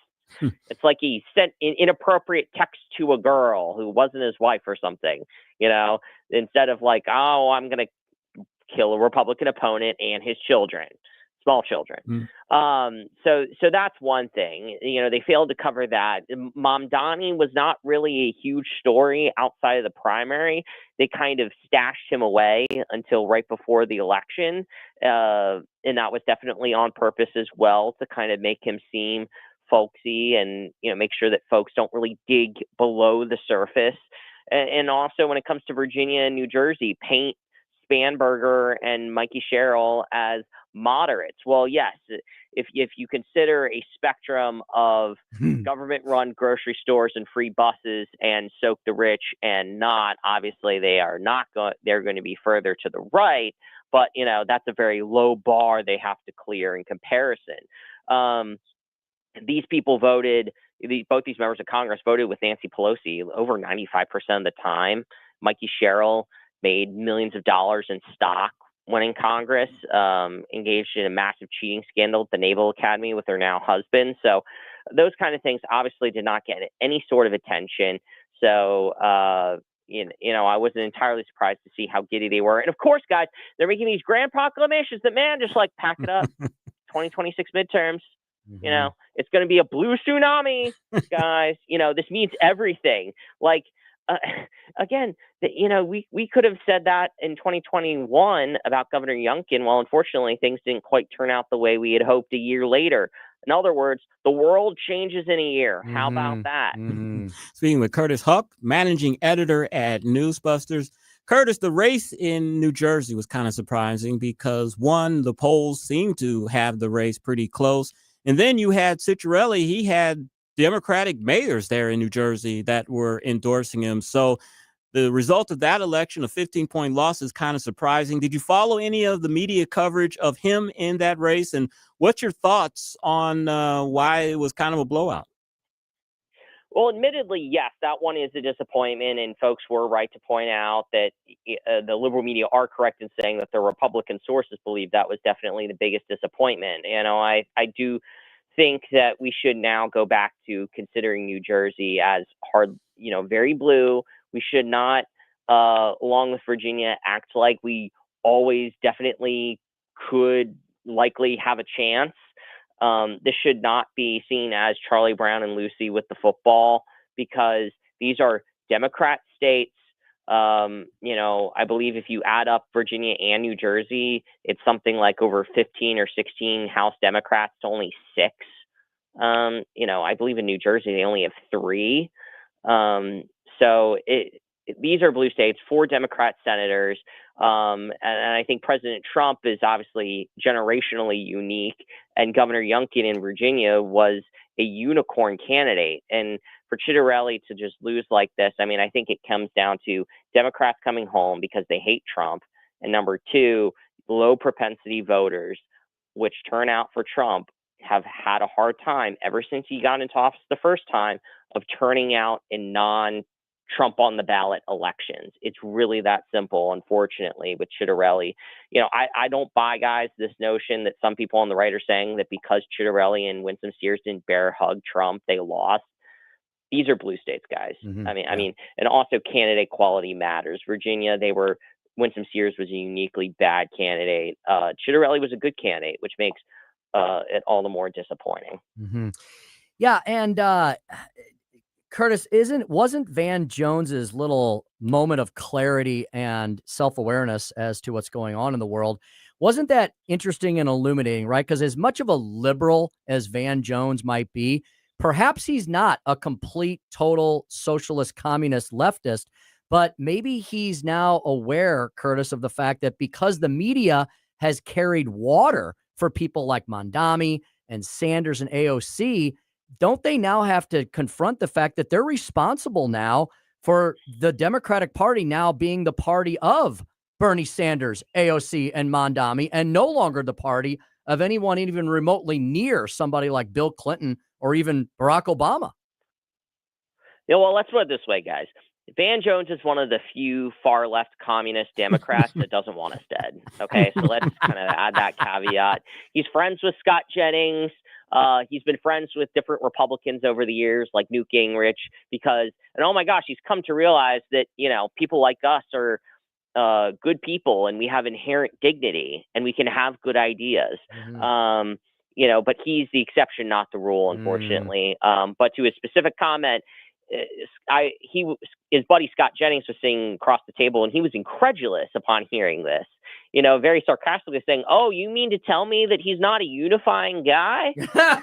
It's like he sent an inappropriate text to a girl who wasn't his wife or something, you know, instead of like, oh, I'm going to kill a Republican opponent and his children, small children. So that's one thing. You know, they failed to cover that. Mamdani was not really a huge story outside of the primary. They kind of stashed him away until right before the election. And that was definitely on purpose as well, to kind of make him seem folksy and, you know, make sure that folks don't really dig below the surface. And also when it comes to Virginia and New Jersey, paint Spanberger and Mikey Sherrill as moderates. Well, yes, if you consider a spectrum of government-run grocery stores and free buses and soak the rich and not, obviously they are not going. They're going to be further to the right. But you know, that's a very low bar they have to clear in comparison. These people voted. Both these members of Congress voted with Nancy Pelosi over 95% of the time. Mikey Sherrill made millions of dollars in stock when in Congress, engaged in a massive cheating scandal at the Naval Academy with her now husband. So those kind of things obviously did not get any sort of attention. So, you know, I wasn't entirely surprised to see how giddy they were. And of course, guys, they're making these grand proclamations that, man, just like pack it up. 2026 midterms. You know, it's going to be a blue tsunami, guys. You know, this means everything. Like, again, you know, we could have said that in 2021 about Governor Youngkin. Well, unfortunately, things didn't quite turn out the way we had hoped a year later. In other words, the world changes in a year. How about that? Speaking with Curtis Houck, managing editor at Newsbusters. Curtis, the race in New Jersey was kind of surprising because, one, the polls seemed to have the race pretty close. And then you had Ciccarelli. He had Democratic mayors there in New Jersey that were endorsing him. So the result of that election, a 15-point loss, is kind of surprising. Did you follow any of the media coverage of him in that race? And what's your thoughts on why it was kind of a blowout? Well, admittedly, yes, that one is a disappointment, and folks were right to point out that the liberal media are correct in saying that the Republican sources believe that was definitely the biggest disappointment. I do think that we should now go back to considering New Jersey as hard, very blue. We should not, along with Virginia, act like we always definitely could likely have a chance. This should not be seen as Charlie Brown and Lucy with the football, because these are Democrat states. I believe if you add up Virginia and New Jersey, it's something like over 15 or 16 House Democrats to only 6. I believe in New Jersey they only have 3. These are blue states, 4 Democrat senators. And I think President Trump is obviously generationally unique, and Governor Youngkin in Virginia was a unicorn candidate. And for Chitterelli to just lose like this, I think it comes down to Democrats coming home because they hate Trump, and number 2, low propensity voters, which turn out for Trump, have had a hard time ever since he got into office the first time of turning out in non-Trump on the ballot elections. It's really that simple, unfortunately, with Chitterelli. I don't buy, guys, this notion that some people on the right are saying that because Chitterelli and Winsome Sears didn't bear hug Trump, they lost. These are blue states, guys. And also candidate quality matters. Virginia, Winsome Sears was a uniquely bad candidate. Chitterelli was a good candidate, which makes it all the more disappointing. Yeah, and Curtis, wasn't Van Jones's little moment of clarity and self-awareness as to what's going on in the world, wasn't that interesting and illuminating, right? Because as much of a liberal as Van Jones might be, perhaps he's not a complete, total socialist, communist, leftist, but maybe he's now aware, Curtis, of the fact that because the media has carried water for people like Mondami and Sanders and AOC, don't they now have to confront the fact that they're responsible now for the Democratic Party now being the party of Bernie Sanders, AOC, and Mondami, and no longer the party of anyone even remotely near somebody like Bill Clinton or even Barack Obama? Yeah, well, let's put it this way, guys. Van Jones is one of the few far left communist Democrats that doesn't want us dead. Okay, so let's kind of add that caveat. He's friends with Scott Jennings. He's been friends with different Republicans over the years, like Newt Gingrich, and oh my gosh, he's come to realize that, people like us are good people, and we have inherent dignity, and we can have good ideas. But he's the exception, not the rule, unfortunately. But to his specific comment, his buddy Scott Jennings was sitting across the table, and he was incredulous upon hearing this. Very sarcastically saying, "Oh, you mean to tell me that he's not a unifying guy?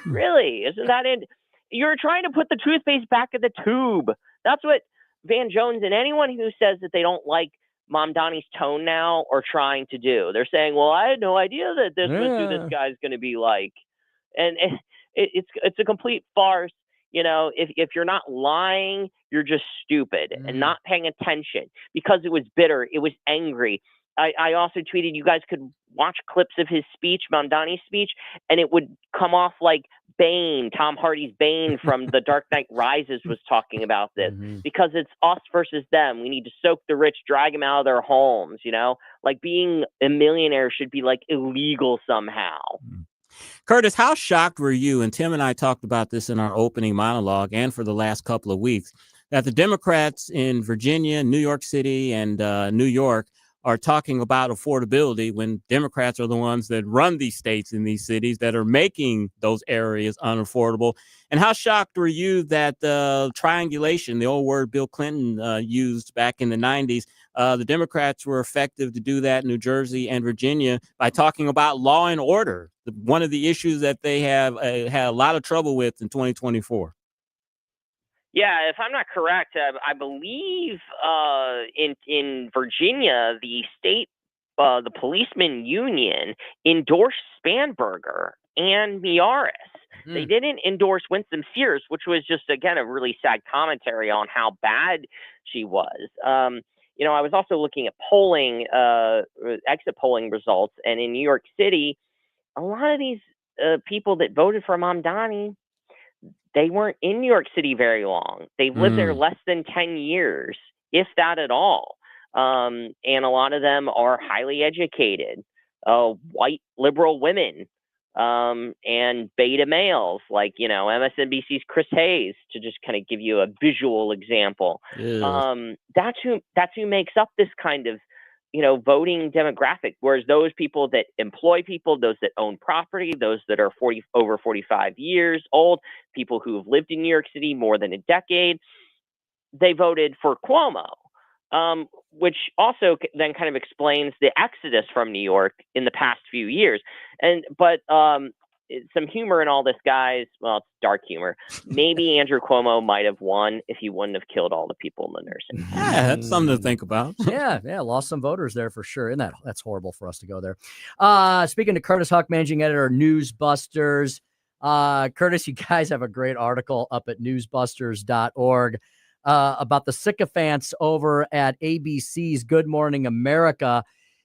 Really? Isn't that it? You're trying to put the toothpaste back in the tube." That's what Van Jones and anyone who says that they don't like Mamdani's tone now are trying to do. They're saying, "Well, I had no idea that this was who this guy's going to be like," and it's a complete farce. If you're not lying, you're just stupid and not paying attention, because it was bitter. It was angry. I also tweeted, you guys could watch clips of his speech, Mamdani's speech, and it would come off like Bane, Tom Hardy's Bane from The Dark Knight Rises was talking about this, because it's us versus them. We need to soak the rich, drag them out of their homes, like being a millionaire should be like illegal somehow. Curtis, how shocked were you? And Tim and I talked about this in our opening monologue and for the last couple of weeks, that the Democrats in Virginia, New York City, and New York are talking about affordability when Democrats are the ones that run these states and these cities that are making those areas unaffordable. And how shocked were you that triangulation, the old word Bill Clinton used back in the 90s, the Democrats were effective to do that in New Jersey and Virginia by talking about law and order, one of the issues that they have had a lot of trouble with in 2024. Yeah, if I'm not correct, I believe in Virginia, the state, the policeman union endorsed Spanberger and Miaris. They didn't endorse Winsome Sears, which was just, again, a really sad commentary on how bad she was. I was also looking at polling, exit polling results, and in New York City, a lot of these people that voted for Mamdani, they weren't in New York City very long. They've lived there less than 10 years, if that at all. And a lot of them are highly educated, white liberal women, and beta males, like, MSNBC's Chris Hayes, to just kind of give you a visual example. That's who makes up this kind of, voting demographic. Whereas those people that employ people, those that own property, those that are over 45 years old, people who have lived in New York City more than a decade, they voted for Cuomo. Which also then kind of explains the exodus from New York in the past few years. But some humor in all this, guys. Well, it's dark humor. Maybe Andrew Cuomo might have won if he wouldn't have killed all the people in the nursing home. Yeah, that's something to think about. Yeah, lost some voters there for sure. And that's horrible for us to go there. Speaking to Curtis Houck, managing editor, Newsbusters. Curtis, you guys have a great article up at newsbusters.org. About the sycophants over at ABC's Good Morning America.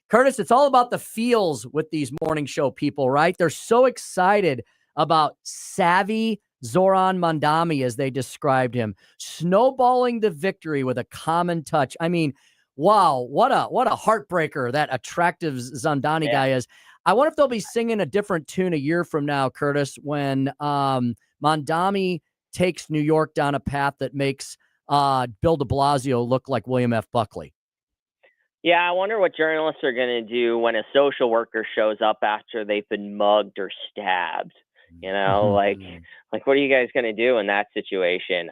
Curtis, it's all about the feels with these morning show people, right? They're so excited about savvy Zoran Mandami, as they described him, snowballing the victory with a common touch. I mean, wow, what a heartbreaker that attractive Zandani guy is. I wonder if they'll be singing a different tune a year from now, Curtis, when Mandami takes New York down a path that makes Bill de Blasio look like William F. Buckley. Yeah, I wonder what journalists are going to do when a social worker shows up after they've been mugged or stabbed. Like what are you guys going to do in that situation?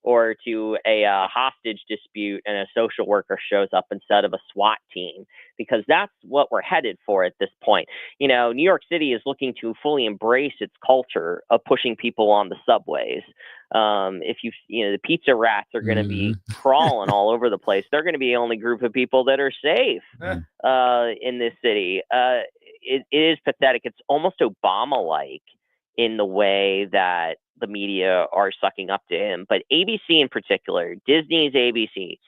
Or to a hostage dispute and a social worker shows up instead of a SWAT team, because that's what we're headed for at this point. New York City is looking to fully embrace its culture of pushing people on the subways. If the pizza rats are going to be crawling all over the place. They're going to be the only group of people that are safe in this city. It is pathetic. It's almost Obama-like in the way that the media are sucking up to him. But ABC in particular, Disney's ABC,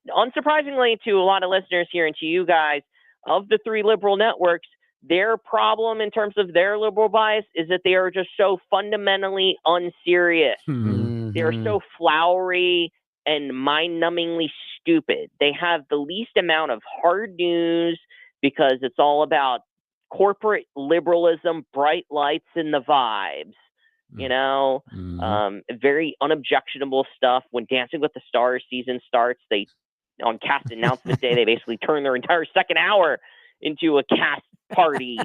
unsurprisingly to a lot of listeners here and to you guys, of the three liberal networks, their problem in terms of their liberal bias is that they are just so fundamentally unserious. They're so flowery and mind-numbingly stupid. They have the least amount of hard news because it's all about corporate liberalism, bright lights, and the vibes. Very unobjectionable stuff. When Dancing with the Stars season starts, on cast announcement day, they basically turn their entire second hour into a cast party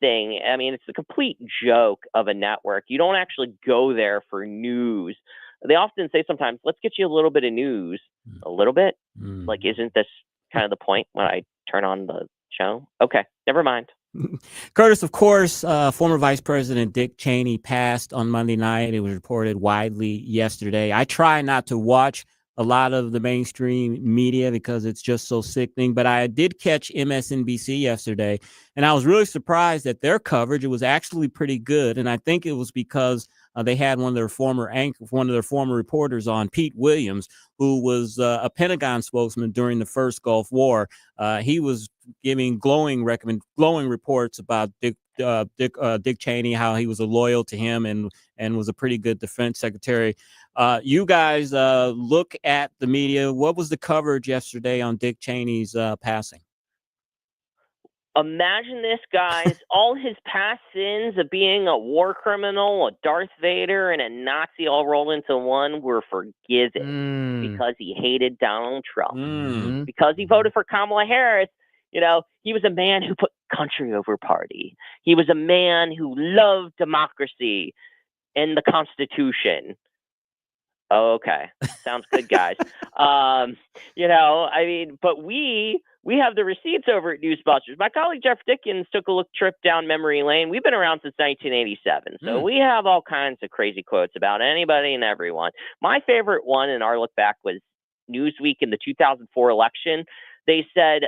thing. I mean, it's a complete joke of a network. You don't actually go there for news. They often say sometimes, let's get you a little bit of news. A little bit? Like, isn't this kind of the point when I turn on the show? Okay, never mind. Curtis, of course, former Vice President Dick Cheney passed on Monday night. It was reported widely yesterday. I try not to watch a lot of the mainstream media because it's just so sickening, but I did catch MSNBC yesterday, and I was really surprised at their coverage. It was actually pretty good, and I think it was because they had one of their former reporters on, Pete Williams, who was a Pentagon spokesman during the first Gulf War. He was giving glowing reports about Dick Cheney, how he was loyal to him and was a pretty good defense secretary. You guys look at the media. What was the coverage yesterday on Dick Cheney's passing? Imagine this, guys. All his past sins of being a war criminal, a Darth Vader, and a Nazi all rolled into one were forgiven because he hated Donald Trump. Because he voted for Kamala Harris, he was a man who put country over party. He was a man who loved democracy and the Constitution. Oh, okay. Sounds good, guys. But we have the receipts over at Newsbusters. My colleague Jeff Dickens took a trip down memory lane. We've been around since 1987, so we have all kinds of crazy quotes about anybody and everyone. My favorite one in our look back was Newsweek in the 2004 election. They said,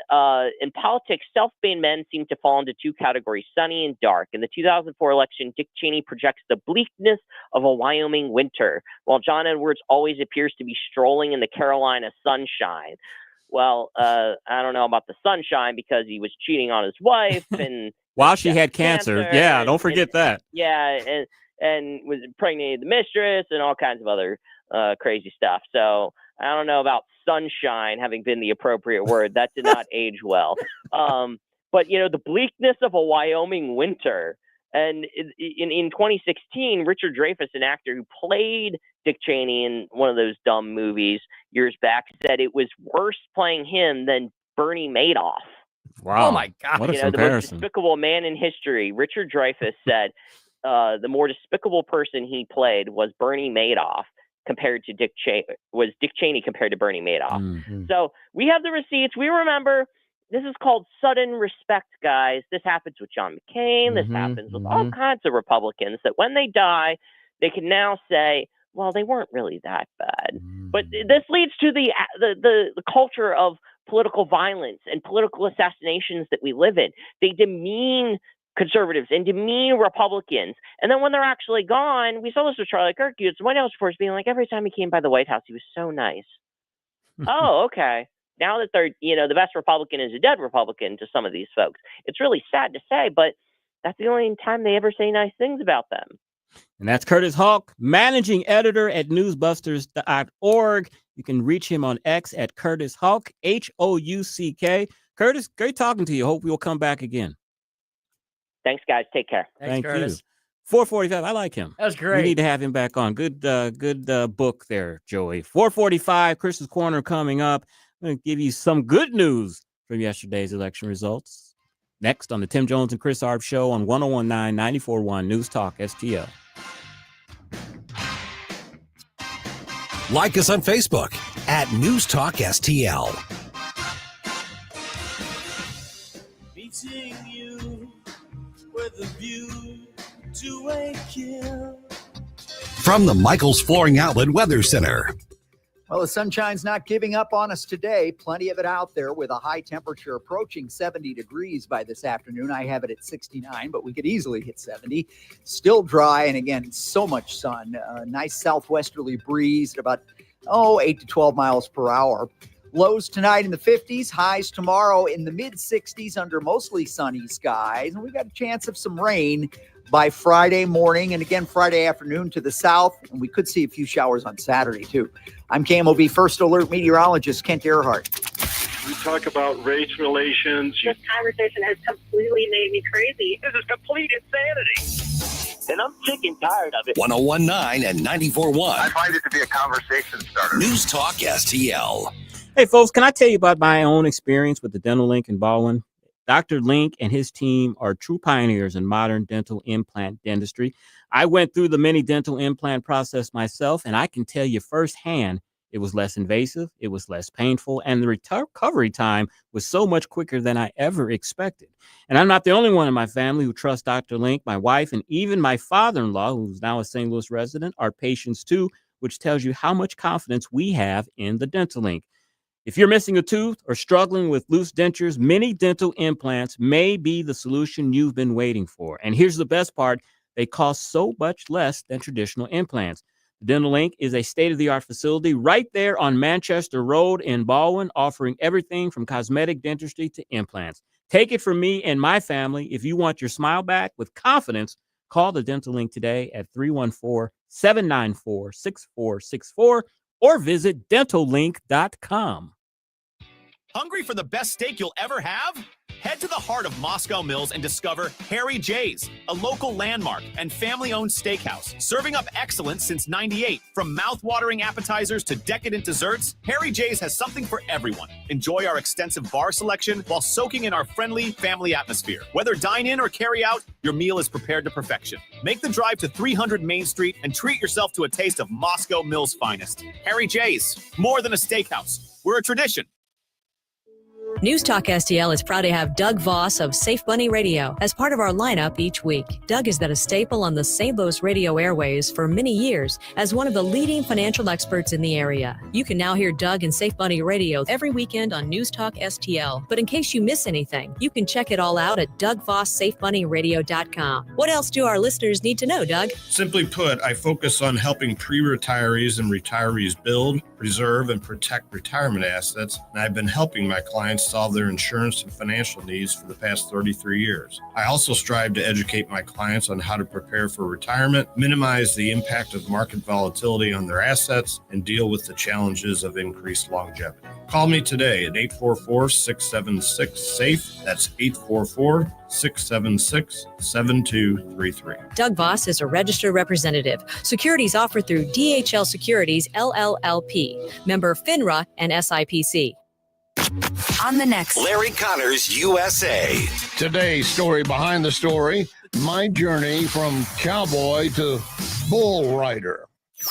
in politics, self-made men seem to fall into two categories, sunny and dark. In the 2004 election, Dick Cheney projects the bleakness of a Wyoming winter, while John Edwards always appears to be strolling in the Carolina sunshine. Well, I don't know about the sunshine because he was cheating on his wife and while she had cancer. Yeah, don't forget that. Yeah, and and was impregnated the mistress and all kinds of other crazy stuff. So I don't know about sunshine having been the appropriate word. That did not age well. But, the bleakness of a Wyoming winter. And in 2016, Richard Dreyfuss, an actor who played Dick Cheney in one of those dumb movies years back, said it was worse playing him than Bernie Madoff. Wow. Oh, my God. What a The most comparison. despicable man in history. Richard Dreyfuss said the more despicable person he played was Bernie Madoff compared to Dick Cheney compared to Bernie Madoff. Mm-hmm. So we have the receipts. We remember. This is called sudden respect, guys. This happens with John McCain. This happens with all kinds of Republicans, that when they die, they can now say, well, they weren't really that bad. But this leads to the culture of political violence and political assassinations that we live in. They demean conservatives and demean Republicans. And then when they're actually gone, we saw this with Charlie Kirk. The White House reports being like, every time he came by the White House, he was so nice. Oh, okay. Now that they're, the best Republican is a dead Republican to some of these folks. It's really sad to say, but that's the only time they ever say nice things about them. And that's Curtis Houck, managing editor at newsbusters.org. You can reach him on X at Curtis Houck, Houck. Curtis, great talking to you. Hope you'll come back again. Thanks, guys. Take care. Thanks, Curtis. you. 445. I like him. That's great. We need to have him back on. Good book there, Joey. 445, Chris's Corner coming up. I'm going to give you some good news from yesterday's election results. Next on the Tim Jones and Chris Arps Show on 1019 94.1 News Talk STL. Like us on Facebook at News Talk STL. Meeting you with a view to a kill. From the Michaels Flooring Outlet Weather Center. Well, the sunshine's not giving up on us today. Plenty of it out there with a high temperature approaching 70 degrees by this afternoon. I have it at 69, but we could easily hit 70. Still dry, and again, so much sun. Nice southwesterly breeze at about, 8 to 12 miles per hour. Lows tonight in the 50s, highs tomorrow in the mid-60s under mostly sunny skies. And we got a chance of some rain by Friday morning and again Friday afternoon to the south. And we could see a few showers on Saturday, too. I'm KMOV First Alert meteorologist Kent Earhart. We talk about race relations. This conversation has completely made me crazy. This is complete insanity. And I'm sick and tired of it. 1019 and 94.1. I find it to be a conversation starter. News Talk STL. Hey, folks, can I tell you about my own experience with the Dental Link in Baldwin? Dr. Link and his team are true pioneers in modern dental implant dentistry. I went through the mini dental implant process myself, and I can tell you firsthand, it was less invasive, it was less painful, and the recovery time was so much quicker than I ever expected. And I'm not the only one in my family who trusts Dr. Link. My wife and even my father-in-law, who's now a St. Louis resident, are patients too, which tells you how much confidence we have in the Dental Link. If you're missing a tooth or struggling with loose dentures, mini dental implants may be the solution you've been waiting for. And here's the best part. They cost so much less than traditional implants. The Dental Link is a state-of-the-art facility right there on Manchester Road in Baldwin, offering everything from cosmetic dentistry to implants. Take it from me and my family. If you want your smile back with confidence, call the Dental Link today at 314-794-6464 or visit dentallink.com. Hungry for the best steak you'll ever have? Head to the heart of Moscow Mills and discover Harry J's, a local landmark and family-owned steakhouse, serving up excellence since '98. From mouth-watering appetizers to decadent desserts, Harry J's has something for everyone. Enjoy our extensive bar selection while soaking in our friendly family atmosphere. Whether dine-in or carry-out, your meal is prepared to perfection. Make the drive to 300 Main Street and treat yourself to a taste of Moscow Mills' finest. Harry J's, more than a steakhouse. We're a tradition. News Talk STL is proud to have Doug Voss of Safe Bunny Radio as part of our lineup each week. Doug has been a staple on the St. Louis radio airways for many years as one of the leading financial experts in the area. You can now hear Doug and Safe Bunny Radio every weekend on News Talk STL. But in case you miss anything, you can check it all out at DougVossSafeBunnyRadio.com. What else do our listeners need to know, Doug? Simply put, I focus on helping pre-retirees and retirees build, preserve, and protect retirement assets, and I've been helping my clients solve their insurance and financial needs for the past 33 years. I also strive to educate my clients on how to prepare for retirement, minimize the impact of market volatility on their assets, and deal with the challenges of increased longevity. Call me today at 844-676-SAFE. That's 844-676-7233. Doug Voss is a registered representative. Securities offered through DHL Securities, LLLP. Member FINRA and SIPC. On the next Larry Connors USA. Today's story behind the story, my journey from cowboy to bull rider.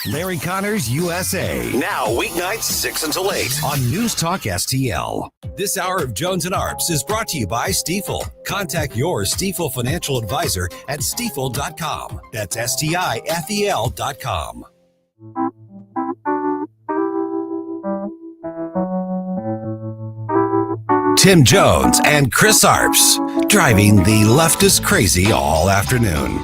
Larry Connors USA. Now weeknights 6 until 8 on News Talk STL. This hour of Jones and Arps is brought to you by Stifel. Contact your Stifel financial advisor at stifel.com. That's STIFEL.com. Tim Jones and Chris Arps, driving the leftist crazy all afternoon.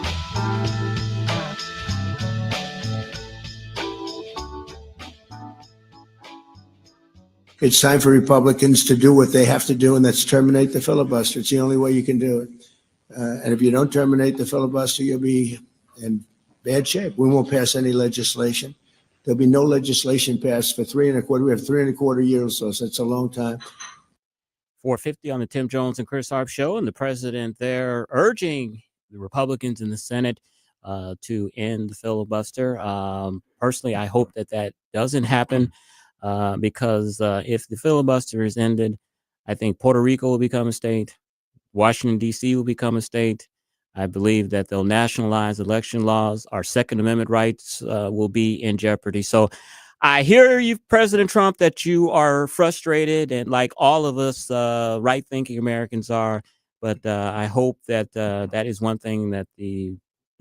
It's time for Republicans to do what they have to do, and that's terminate the filibuster. It's the only way you can do it. And if you don't terminate the filibuster, you'll be in bad shape. We won't pass any legislation. There'll be no legislation passed for 3.25. We have 3.25 years, so that's a long time. 450 on the Tim Jones and Chris Arps show, and the president there urging the Republicans in the Senate to end the filibuster. Personally, I hope that doesn't happen. Because if the filibuster is ended, I think Puerto Rico will become a state. Washington, D.C. will become a state. I believe that they'll nationalize election laws. Our Second Amendment rights will be in jeopardy. So I hear you, President Trump, that you are frustrated, and like all of us right-thinking Americans are. But I hope that that is one thing that the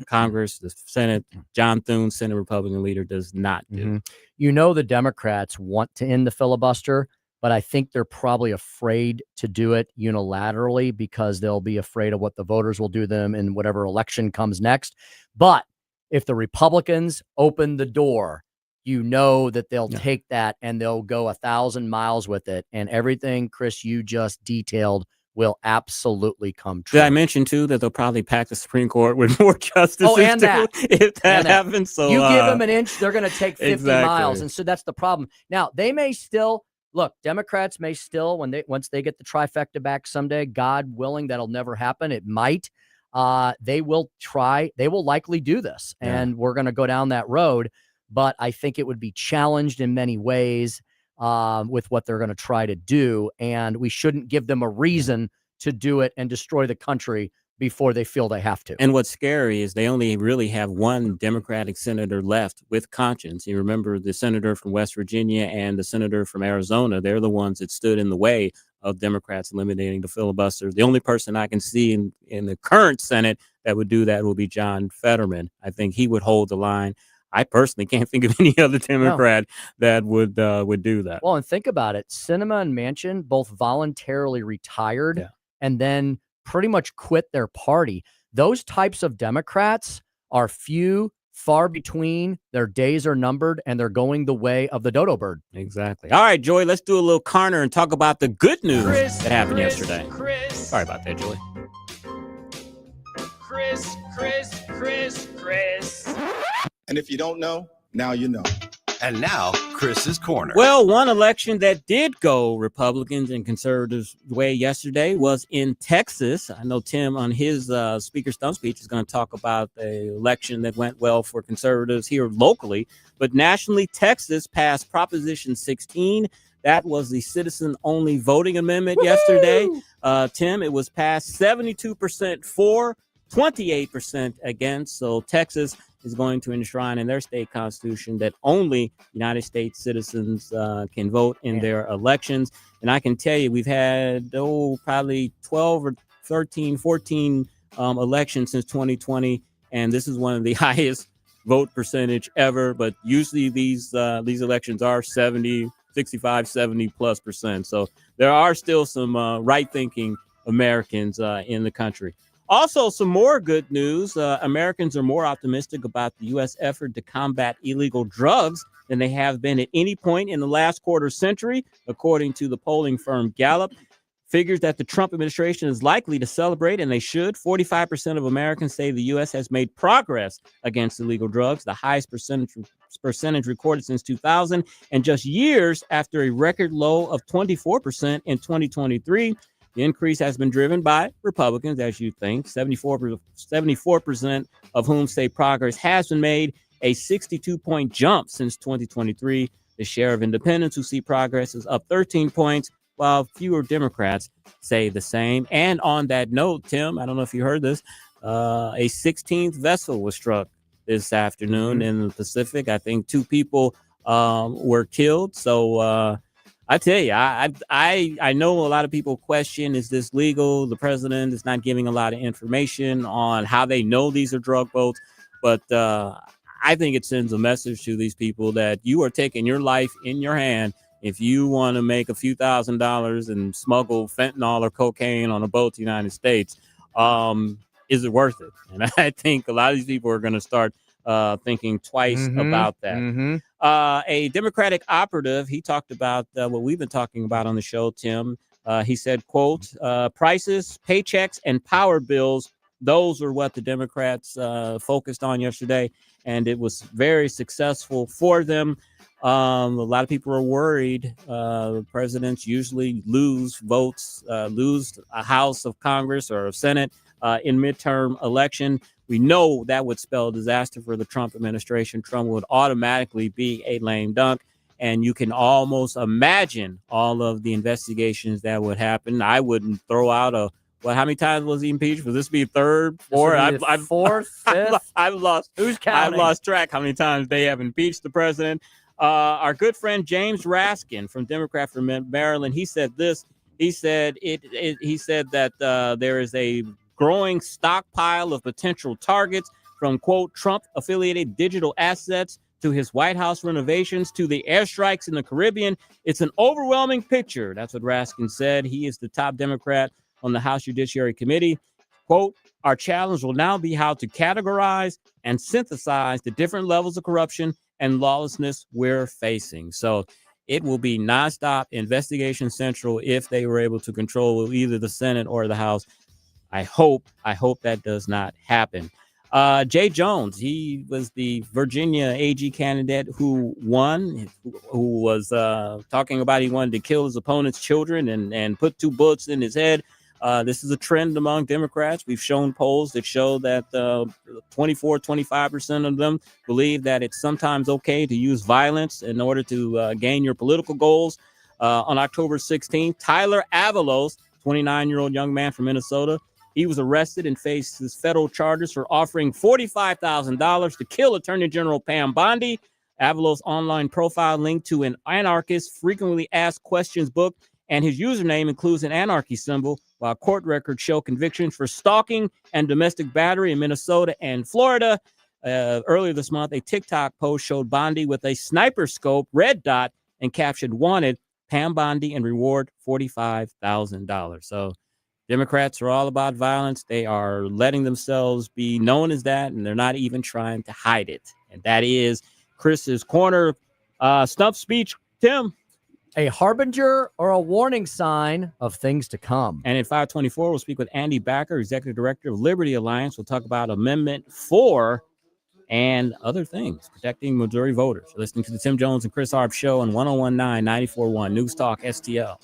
Congress, the Senate, John Thune, Senate Republican leader, does not do. Mm-hmm. You know, the Democrats want to end the filibuster, but I think they're probably afraid to do it unilaterally because they'll be afraid of what the voters will do to them in whatever election comes next. But if the Republicans open the door, you know that they'll take that and they'll go 1,000 miles with it. And everything, Chris, you just detailed will absolutely come true. Did I mention, too, that they'll probably pack the Supreme Court with more justices, Oh, and that. if that happens? So you give them an inch, they're going to take 50 exactly. miles. And so that's the problem. Now, they may still, look, Democrats may still, once they get the trifecta back someday, God willing, that'll never happen. It might. They will try. They will likely do this. Yeah. And we're going to go down that road. But I think it would be challenged in many ways with what they're going to try to do. And we shouldn't give them a reason to do it and destroy the country before they feel they have to. And what's scary is they only really have one Democratic senator left with conscience. You remember the senator from West Virginia and the senator from Arizona. They're the ones that stood in the way of Democrats eliminating the filibuster. The only person I can see in the current Senate that would do that will be John Fetterman. I think he would hold the line. I personally can't think of any other Democrat that would do that. Well, and think about it. Sinema and Manchin both voluntarily retired and then pretty much quit their party. Those types of Democrats are few, far between. Their days are numbered, and they're going the way of the dodo bird. Exactly. All right, Joy, let's do a little corner and talk about the good news that happened yesterday. Sorry about that, Joy. Chris. And if you don't know, now you know. And now, Chris's Corner. Well, one election that did go Republicans and conservatives' way yesterday was in Texas. I know Tim on his Speaker Stump speech is going to talk about the election that went well for conservatives here locally. But nationally, Texas passed Proposition 16. That was the citizen-only voting amendment yesterday. Tim, it was passed 72% for, 28% against. So Texas is going to enshrine in their state constitution that only United States citizens can vote in their elections. And I can tell you, we've had, probably 12 or 13, 14 elections since 2020. And this is one of the highest vote percentage ever. But usually these elections are 70, 65, 70+%. So there are still some right-thinking Americans in the country. Also, some more good news. Americans are more optimistic about the U.S. effort to combat illegal drugs than they have been at any point in the last quarter century, according to the polling firm Gallup. figures that the Trump administration is likely to celebrate, and they should. 45% of Americans say the U.S. has made progress against illegal drugs, the highest percentage recorded since 2000, and just years after a record low of 24% in 2023. The increase has been driven by Republicans, as you think, 74% of whom say progress has been made, a 62-point jump since 2023. The share of independents who see progress is up 13 points, while fewer Democrats say the same. And on that note, Tim, I don't know if you heard this, a 16th vessel was struck this afternoon in the Pacific. I think 2 people were killed. So I tell you, I know a lot of people question, is this legal? The president is not giving a lot of information on how they know these are drug boats. But I think it sends a message to these people that you are taking your life in your hand if you want to make a few $1,000s and smuggle fentanyl or cocaine on a boat to the United States. Is it worth it? And I think a lot of these people are going to start thinking twice about that. A Democratic operative, he talked about what we've been talking about on the show, Tim. He said, quote, prices, paychecks, and power bills, those are what the Democrats focused on yesterday, and it was very successful for them. A lot of people are worried. Presidents usually lose votes, lose a House of Congress or a Senate in midterm election. We know that would spell disaster for the Trump administration. Trump would automatically be a lame dunk. And you can almost imagine all of the investigations that would happen. I wouldn't throw out how many times was he impeached? Will this be third, fourth? I've fourth, fifth. I've lost. Who's counting? I've lost track how many times they have impeached the president. Our good friend James Raskin from Democrat from Maryland, he said this. He said that there is a growing stockpile of potential targets, from quote Trump-affiliated digital assets to his White House renovations to the airstrikes in the Caribbean. It's an overwhelming picture. That's what Raskin said. He is the top Democrat on the House Judiciary Committee. Quote, our challenge will now be how to categorize and synthesize the different levels of corruption and lawlessness we're facing. So it will be nonstop investigation central if they were able to control either the Senate or the House. I hope that does not happen. Jay Jones, he was the Virginia AG candidate who won, who was talking about he wanted to kill his opponent's children and put 2 bullets in his head. This is a trend among Democrats. We've shown polls that show that 25% of them believe that it's sometimes okay to use violence in order to gain your political goals. On October 16th, Tyler Avalos, 29-year-old young man from Minnesota, he was arrested and faces federal charges for offering $45,000 to kill Attorney General Pam Bondi. Avalos' online profile linked to an anarchist frequently asked questions book, and his username includes an anarchy symbol, while court records show convictions for stalking and domestic battery in Minnesota and Florida. Earlier this month, a TikTok post showed Bondi with a sniper scope red dot and captioned, wanted Pam Bondi and reward $45,000. So Democrats are all about violence. They are letting themselves be known as that, and they're not even trying to hide it. And that is Chris's Corner stump speech. Tim? A harbinger or a warning sign of things to come. And in 524, we'll speak with Andy Bakker, Executive Director of Liberty Alliance. We'll talk about Amendment 4 and other things, protecting Missouri voters. You're listening to the Tim Jones and Chris Arps Show on 101.9 94.1 News Talk STL.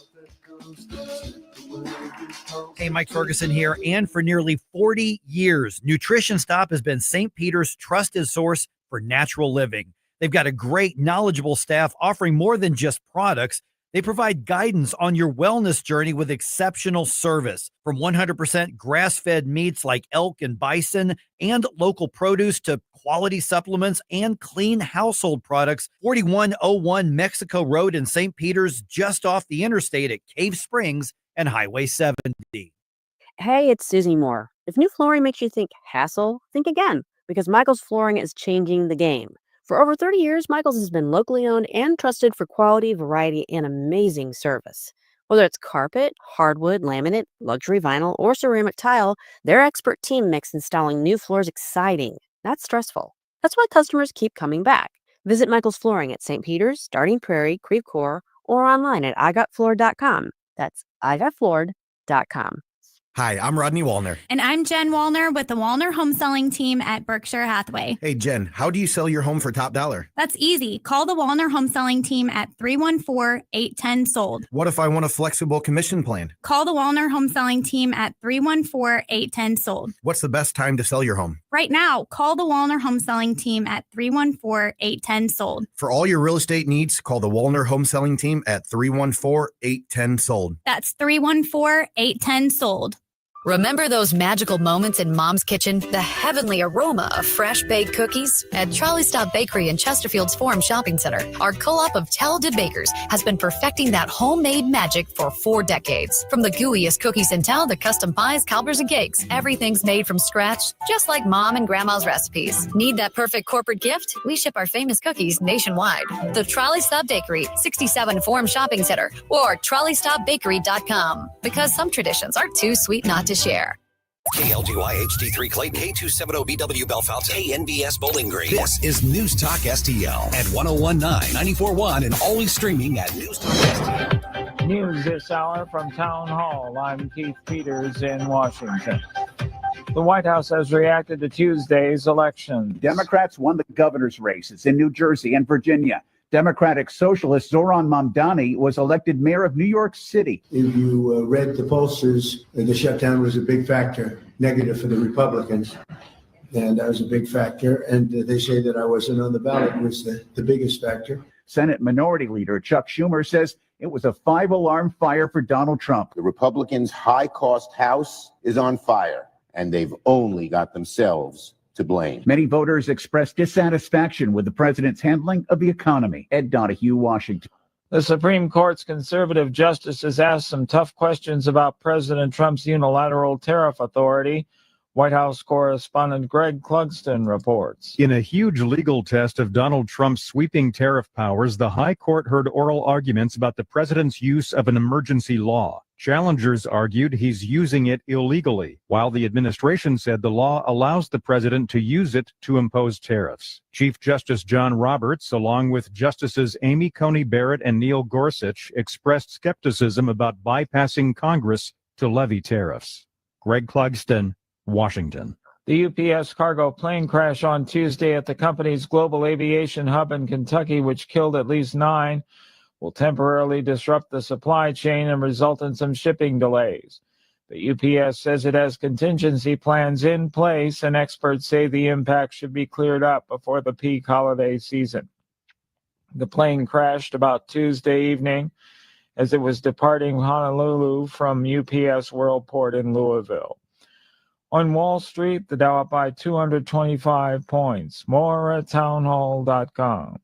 Hey, Mike Ferguson here. And for nearly 40 years, Nutrition Stop has been St. Peter's trusted source for natural living. They've got a great, knowledgeable staff offering more than just products. They provide guidance on your wellness journey with exceptional service. From 100% grass-fed meats like elk and bison and local produce to quality supplements and clean household products. 4101 Mexico Road in St. Peter's, just off the interstate at Cave Springs and Highway 70. Hey, it's Susie Moore. If new flooring makes you think hassle, think again, because Michael's Flooring is changing the game. For over 30 years, Michael's has been locally owned and trusted for quality, variety, and amazing service. Whether it's carpet, hardwood, laminate, luxury vinyl, or ceramic tile, their expert team makes installing new floors exciting, not stressful. That's why customers keep coming back. Visit Michael's Flooring at St. Peter's, Starting Prairie, Creve Coeur, or online at igotfloor.com. That's ivfloored.com. Hi, I'm Rodney Wallner. And I'm Jen Wallner with the Wallner Home Selling Team at Berkshire Hathaway. Hey, Jen, how do you sell your home for top dollar? That's easy. Call the Wallner Home Selling Team at 314-810-SOLD. What if I want a flexible commission plan? Call the Wallner Home Selling Team at 314-810-SOLD. What's the best time to sell your home? Right now, call the Wallner Home Selling Team at 314-810-SOLD. For all your real estate needs, call the Wallner Home Selling Team at 314-810-SOLD. That's 314-810-SOLD. Remember those magical moments in Mom's kitchen? The heavenly aroma of fresh baked cookies? At Trolley Stop Bakery in Chesterfield's Forum Shopping Center, our co-op of talented bakers has been perfecting that homemade magic for 4 decades. From the gooeyest cookies in town to custom pies, cobblers, and cakes, everything's made from scratch, just like Mom and Grandma's recipes. Need that perfect corporate gift? We ship our famous cookies nationwide. The Trolley Stop Bakery, 67 Forum Shopping Center, or TrolleyStopBakery.com. Because some traditions are too sweet not to share. KLGY HD3 Clayton, K270BW Belfast, KNBS Bowling Green. This is News Talk STL at 1019, 94.1, and always streaming at News Talk STL. News this hour from Town Hall. I'm Keith Peters in Washington. The White House has reacted to Tuesday's election. Democrats won the governor's races in New Jersey and Virginia. Democratic Socialist Zoran Mamdani was elected mayor of New York City. If you read the pollsters, the shutdown was a big factor, negative for the Republicans. And that was a big factor. And they say that I wasn't on the ballot was the biggest factor. Senate Minority Leader Chuck Schumer says it was a 5-alarm fire for Donald Trump. The Republicans' high-cost House is on fire, and they've only got themselves to blame. Many voters expressed dissatisfaction with the president's handling of the economy. Ed Donahue, Washington. The Supreme Court's conservative justices asked some tough questions about President Trump's unilateral tariff authority. White House correspondent Greg Clugston reports. In a huge legal test of Donald Trump's sweeping tariff powers, the High Court heard oral arguments about the president's use of an emergency law. Challengers argued he's using it illegally, while the administration said the law allows the president to use it to impose tariffs. Chief Justice John Roberts, along with Justices Amy Coney Barrett and Neil Gorsuch, expressed skepticism about bypassing Congress to levy tariffs. Greg Clugston, Washington. The UPS cargo plane crash on Tuesday at the company's global aviation hub in Kentucky, which killed at least 9, will temporarily disrupt the supply chain and result in some shipping delays. The UPS says it has contingency plans in place, and experts say the impact should be cleared up before the peak holiday season. The plane crashed about Tuesday evening as it was departing Honolulu from UPS Worldport in Louisville. On Wall Street, the Dow up by 225 points. More at townhall.com.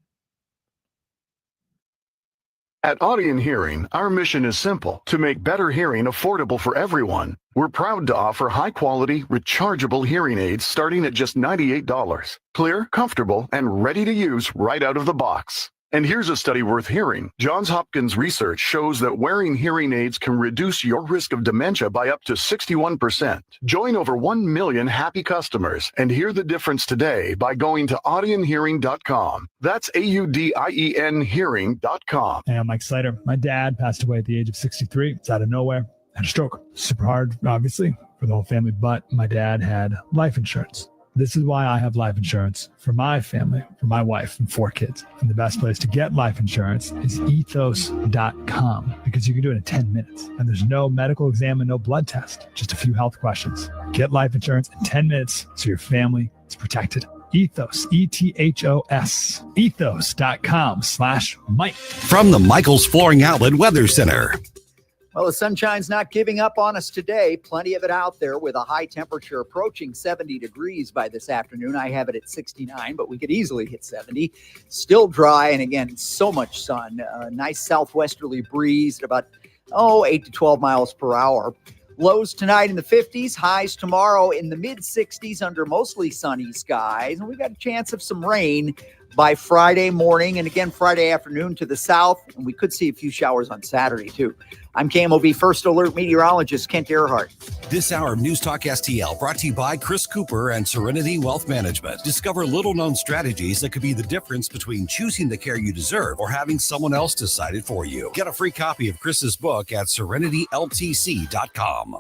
At Audion Hearing, our mission is simple: to make better hearing affordable for everyone. We're proud to offer high-quality, rechargeable hearing aids starting at just $98. Clear, comfortable, and ready to use right out of the box. And here's a study worth hearing. Johns Hopkins research shows that wearing hearing aids can reduce your risk of dementia by up to 61%. Join over 1 million happy customers and hear the difference today by going to audionhearing.com. That's AUDIEN hearing.com. Hey, I'm Mike Slater. My dad passed away at the age of 63. It's out of nowhere. Had a stroke. Super hard, obviously, for the whole family, but my dad had life insurance. This is why I have life insurance for my family, for my wife and 4 kids. And the best place to get life insurance is ethos.com, because you can do it in 10 minutes. And there's no medical exam and no blood test, just a few health questions. Get life insurance in 10 minutes so your family is protected. Ethos, ETHOS, ethos.com/Mike. From the Michaels Flooring Outlet Weather Center. Well, the sunshine's not giving up on us today. Plenty of it out there with a high temperature approaching 70 degrees by this afternoon. I have it at 69, but we could easily hit 70. Still dry, and again, so much sun. Nice southwesterly breeze at about, 8 to 12 miles per hour. Lows tonight in the 50s, highs tomorrow in the mid-60s under mostly sunny skies. And we got a chance of some rain by Friday morning and again Friday afternoon to the south. And we could see a few showers on Saturday, too. I'm KMOV First Alert meteorologist Kent Earhart. This hour of News Talk STL brought to you by Chris Cooper and Serenity Wealth Management. Discover little-known strategies that could be the difference between choosing the care you deserve or having someone else decide it for you. Get a free copy of Chris's book at serenityltc.com.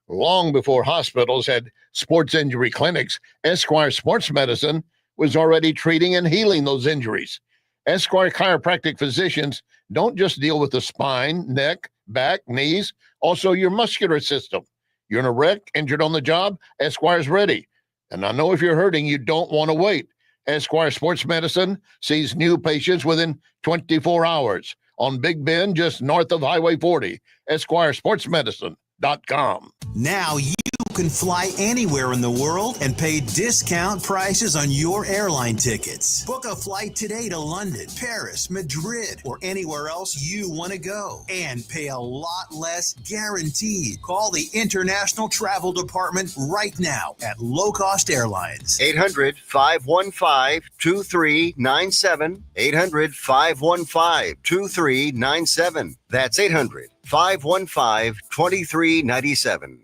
Long before hospitals had sports injury clinics, Esquire Sports Medicine was already treating and healing those injuries. Esquire chiropractic physicians don't just deal with the spine, neck, back, knees, also your muscular system. You're in a wreck, injured on the job, Esquire's ready. And I know if you're hurting, you don't want to wait. Esquire Sports Medicine sees new patients within 24 hours on Big Bend, just north of Highway 40. EsquireSportsMedicine.com. Now you can fly anywhere in the world and pay discount prices on your airline tickets. Book a flight today to London, Paris, Madrid, or anywhere else you want to go and pay a lot less guaranteed. Call the International Travel Department right now at Low Cost Airlines. 800-515-2397. 800-515-2397. That's 800-515-2397.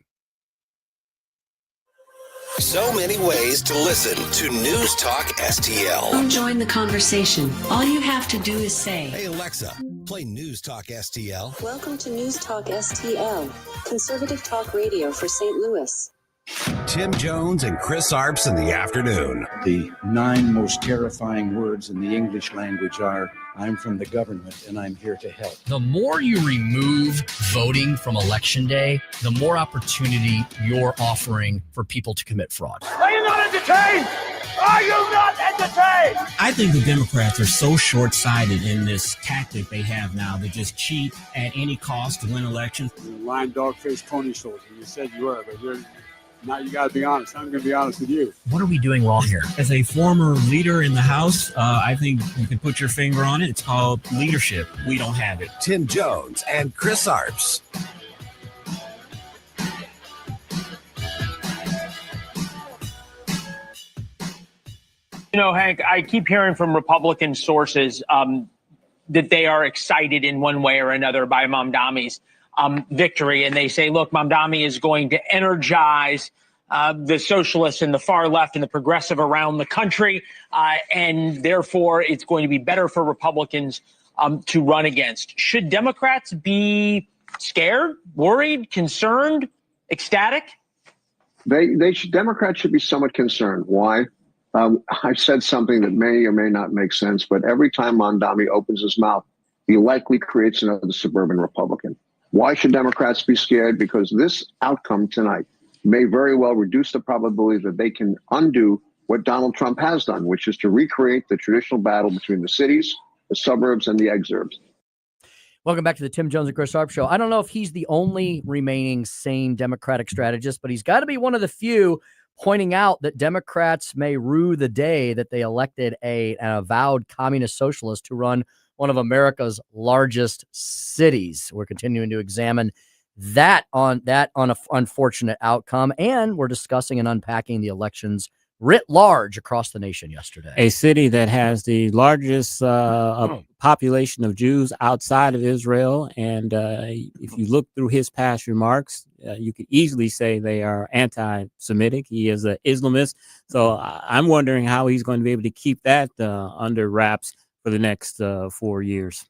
So many ways to listen to News Talk STL. Join the conversation. All you have to do is say, Hey Alexa, play News Talk STL. Welcome to News Talk STL, conservative talk radio for St. Louis. Tim Jones and Chris Arps in the afternoon. The 9 most terrifying words in the English language are, I'm from the government and I'm here to help. The more you remove voting from Election Day, the more opportunity you're offering for people to commit fraud. Are you not entertained? Are you not entertained? I think the Democrats are so short-sighted in this tactic they have now to just cheat at any cost to win elections. You're a lying dog-faced pony soldier. You said you were, but you're now you got to be honest. I'm going to be honest with you. What are we doing wrong here? As a former leader in the House, I think you can put your finger on it. It's called leadership. We don't have it. Tim Jones and Chris Arps. You know, Hank, I keep hearing from Republican sources that they are excited in one way or another by Mamdani's victory. And they say, look, Mamdani is going to energize the socialists and the far left and the progressive around the country. And therefore, it's going to be better for Republicans to run against. Should Democrats be scared, worried, concerned, ecstatic? Democrats should be somewhat concerned. Why? I've said something that may or may not make sense, but every time Mamdani opens his mouth, he likely creates another suburban Republican. Why should Democrats be scared? Because this outcome tonight may very well reduce the probability that they can undo what Donald Trump has done, which is to recreate the traditional battle between the cities, the suburbs, and the exurbs. Welcome back to the Tim Jones and Chris Arps Show. I don't know if he's the only remaining sane Democratic strategist, but he's got to be one of the few pointing out that Democrats may rue the day that they elected an avowed communist socialist to run one of America's largest cities. We're continuing to examine that on an unfortunate outcome, and we're discussing and unpacking the elections writ large across the nation yesterday. A city that has the largest population of Jews outside of Israel. And if you look through his past remarks, you could easily say they are anti-Semitic. He is an Islamist. So I'm wondering how he's going to be able to keep that under wraps for the next 4 years.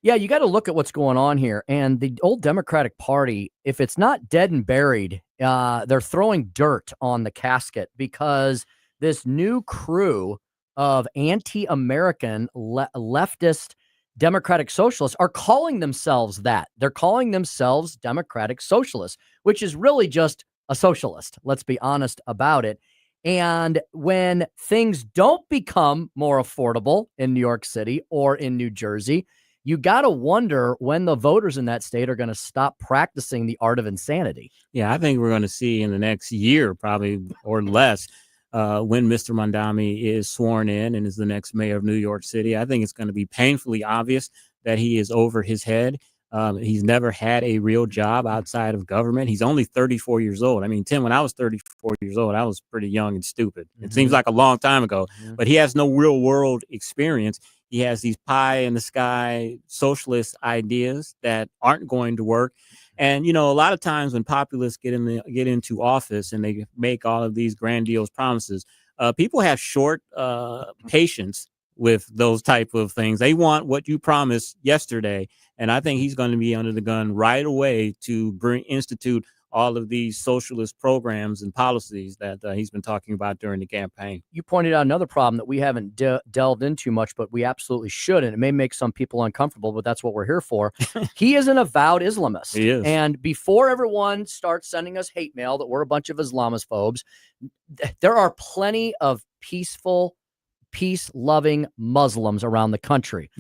Yeah, you got to look at what's going on here. And the old Democratic Party, if it's not dead and buried, they're throwing dirt on the casket because this new crew of anti-American leftist Democratic Socialists are calling themselves that. They're calling themselves Democratic Socialists, which is really just a socialist. Let's be honest about it. And when things don't become more affordable in New York City or in New Jersey, you got to wonder when the voters in that state are going to stop practicing the art of insanity. Yeah, I think we're going to see in the next year, probably or less, when Mr. Mamdani is sworn in and is the next mayor of New York City. I think it's going to be painfully obvious that he is over his head. He's never had a real job outside of government. He's only 34 years old. I mean, Tim, when I was 34 years old, I was pretty young and stupid. It seems like a long time ago, but he has no real world experience. He has these pie in the sky socialist ideas that aren't going to work. And, a lot of times when populists get into office and they make all of these grandiose promises, people have short patience with those type of things. They want what you promised yesterday. And I think he's going to be under the gun right away to institute all of these socialist programs and policies that he's been talking about during the campaign. You pointed out another problem that we haven't delved into much, but we absolutely should. And it may make some people uncomfortable, but that's what we're here for. He is an avowed Islamist. He is. And before everyone starts sending us hate mail that we're a bunch of Islamophobes, there are plenty of peaceful, peace-loving Muslims around the country,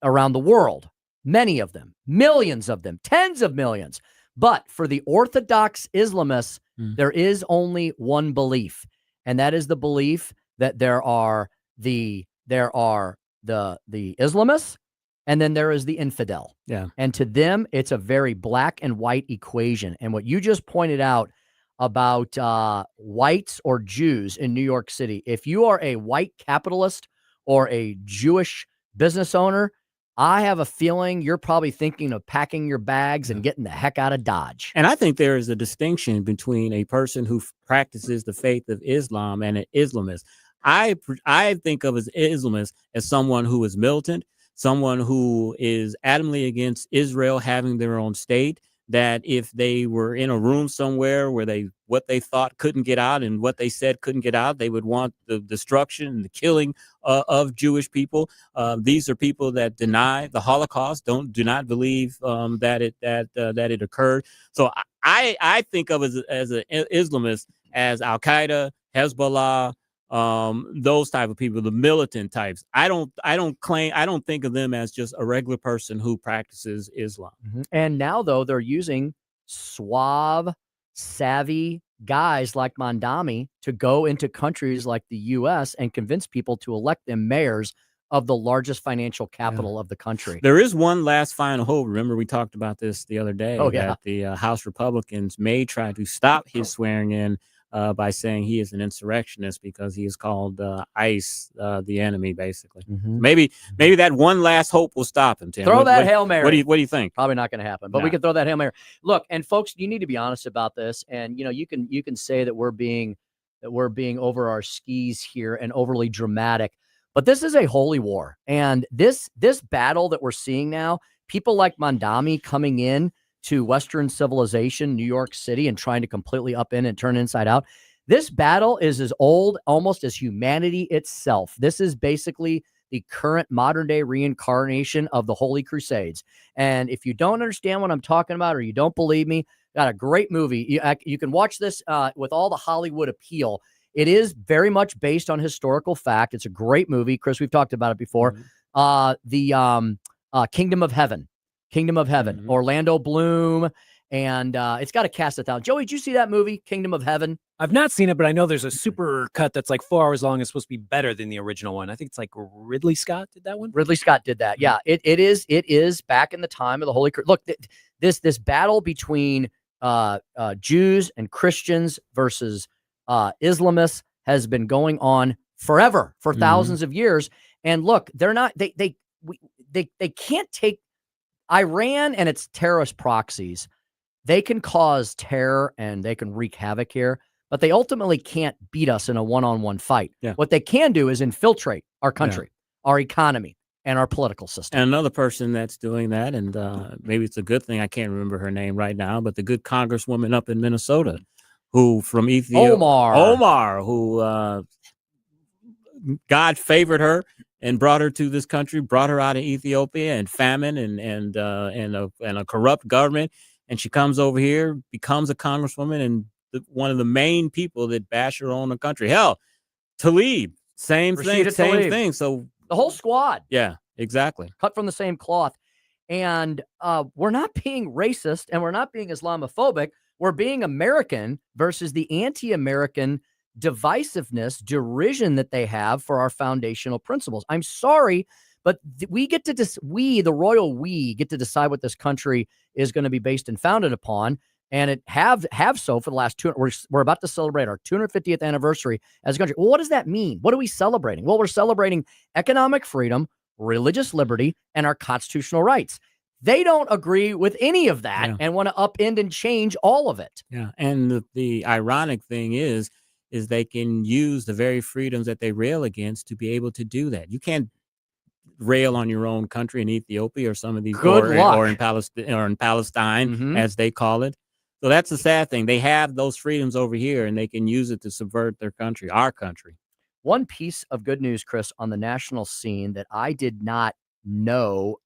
around the world. Many of them, millions of them, tens of millions. But for the Orthodox Islamists, there is only one belief, and that is the belief that there are the Islamists, and then there is the infidel. Yeah. And to them, it's a very black and white equation. And what you just pointed out about whites or Jews in New York City, if you are a white capitalist or a Jewish business owner, I have a feeling you're probably thinking of packing your bags and getting the heck out of Dodge. And I think there is a distinction between a person who practices the faith of Islam and an Islamist. I think of as Islamist as someone who is militant, someone who is adamantly against Israel having their own state, that if they were in a room somewhere where what they thought couldn't get out and what they said couldn't get out, they would want the destruction and the killing of Jewish people. These are people that deny the Holocaust, do not believe that it occurred. So I think of as an Islamist as Al Qaeda, Hezbollah, those type of people, the militant types. I don't think of them as just a regular person who practices Islam. And now, though, they're using suave, savvy guys like Mondami to go into countries like the U.S. and convince people to elect them mayors of the largest financial capital of the country. There is one last final hope. Remember, we talked about this the other day. Oh, yeah. That the House Republicans may try to stop his swearing in by saying he is an insurrectionist because he is called ICE, the enemy, basically. Maybe that one last hope will stop him, Tim. Throw that Hail Mary. What do you think? Probably not going to happen, but we can throw that Hail Mary. Look, and folks, you need to be honest about this. And you can say that we're being over our skis here and overly dramatic, but this is a holy war. And this battle that we're seeing now, people like Mondami coming in to Western civilization, New York City, and trying to completely upend and turn inside out. This battle is as old almost as humanity itself. This is basically the current modern day reincarnation of the Holy Crusades. And if you don't understand what I'm talking about, or you don't believe me, got a great movie. You can watch this with all the Hollywood appeal. It is very much based on historical fact. It's a great movie. Chris, we've talked about it before. The Kingdom of Heaven. Orlando Bloom, and it's got a cast of talent. Joey, did you see that movie, Kingdom of Heaven? I've not seen it, but I know there's a super cut that's like 4 hours long. It's supposed to be better than the original one. I think it's like Ridley Scott did that one. Ridley Scott did that. Yeah, it is back in the time of the Holy. Look, this battle between Jews and Christians versus Islamists has been going on forever, for thousands of years. And look, they're not. They can't take Iran and its terrorist proxies. They can cause terror and they can wreak havoc here, but they ultimately can't beat us in a one-on-one fight. Yeah. What they can do is infiltrate our country, our economy, and our political system. And another person that's doing that, and maybe it's a good thing, I can't remember her name right now, but the good congresswoman up in Minnesota, who from Ethiopia, Omar, who God favored her and brought her to this country, brought her out of Ethiopia and famine and a corrupt government. And she comes over here, becomes a congresswoman, and one of the main people that bash her own country. Hell, Tlaib, same thing. So the whole squad. Yeah, exactly. Cut from the same cloth. And we're not being racist and we're not being Islamophobic. We're being American versus the anti-American divisiveness, derision that they have for our foundational principles. I'm sorry, but we get to the royal we get to decide what this country is going to be based and founded upon, and it have so for the last we're about to celebrate our 250th anniversary as a country. Well, what does that mean? What are we celebrating? Well, we're celebrating economic freedom, religious liberty, and our constitutional rights. They don't agree with any of that and want to upend and change all of it. Yeah. And the ironic thing is they can use the very freedoms that they rail against to be able to do that. You can't rail on your own country in Ethiopia or some of these or in Palestine as they call it. So that's the sad thing. They have those freedoms over here and they can use it to subvert their country, our country. One piece of good news, Chris, on the national scene that I did not know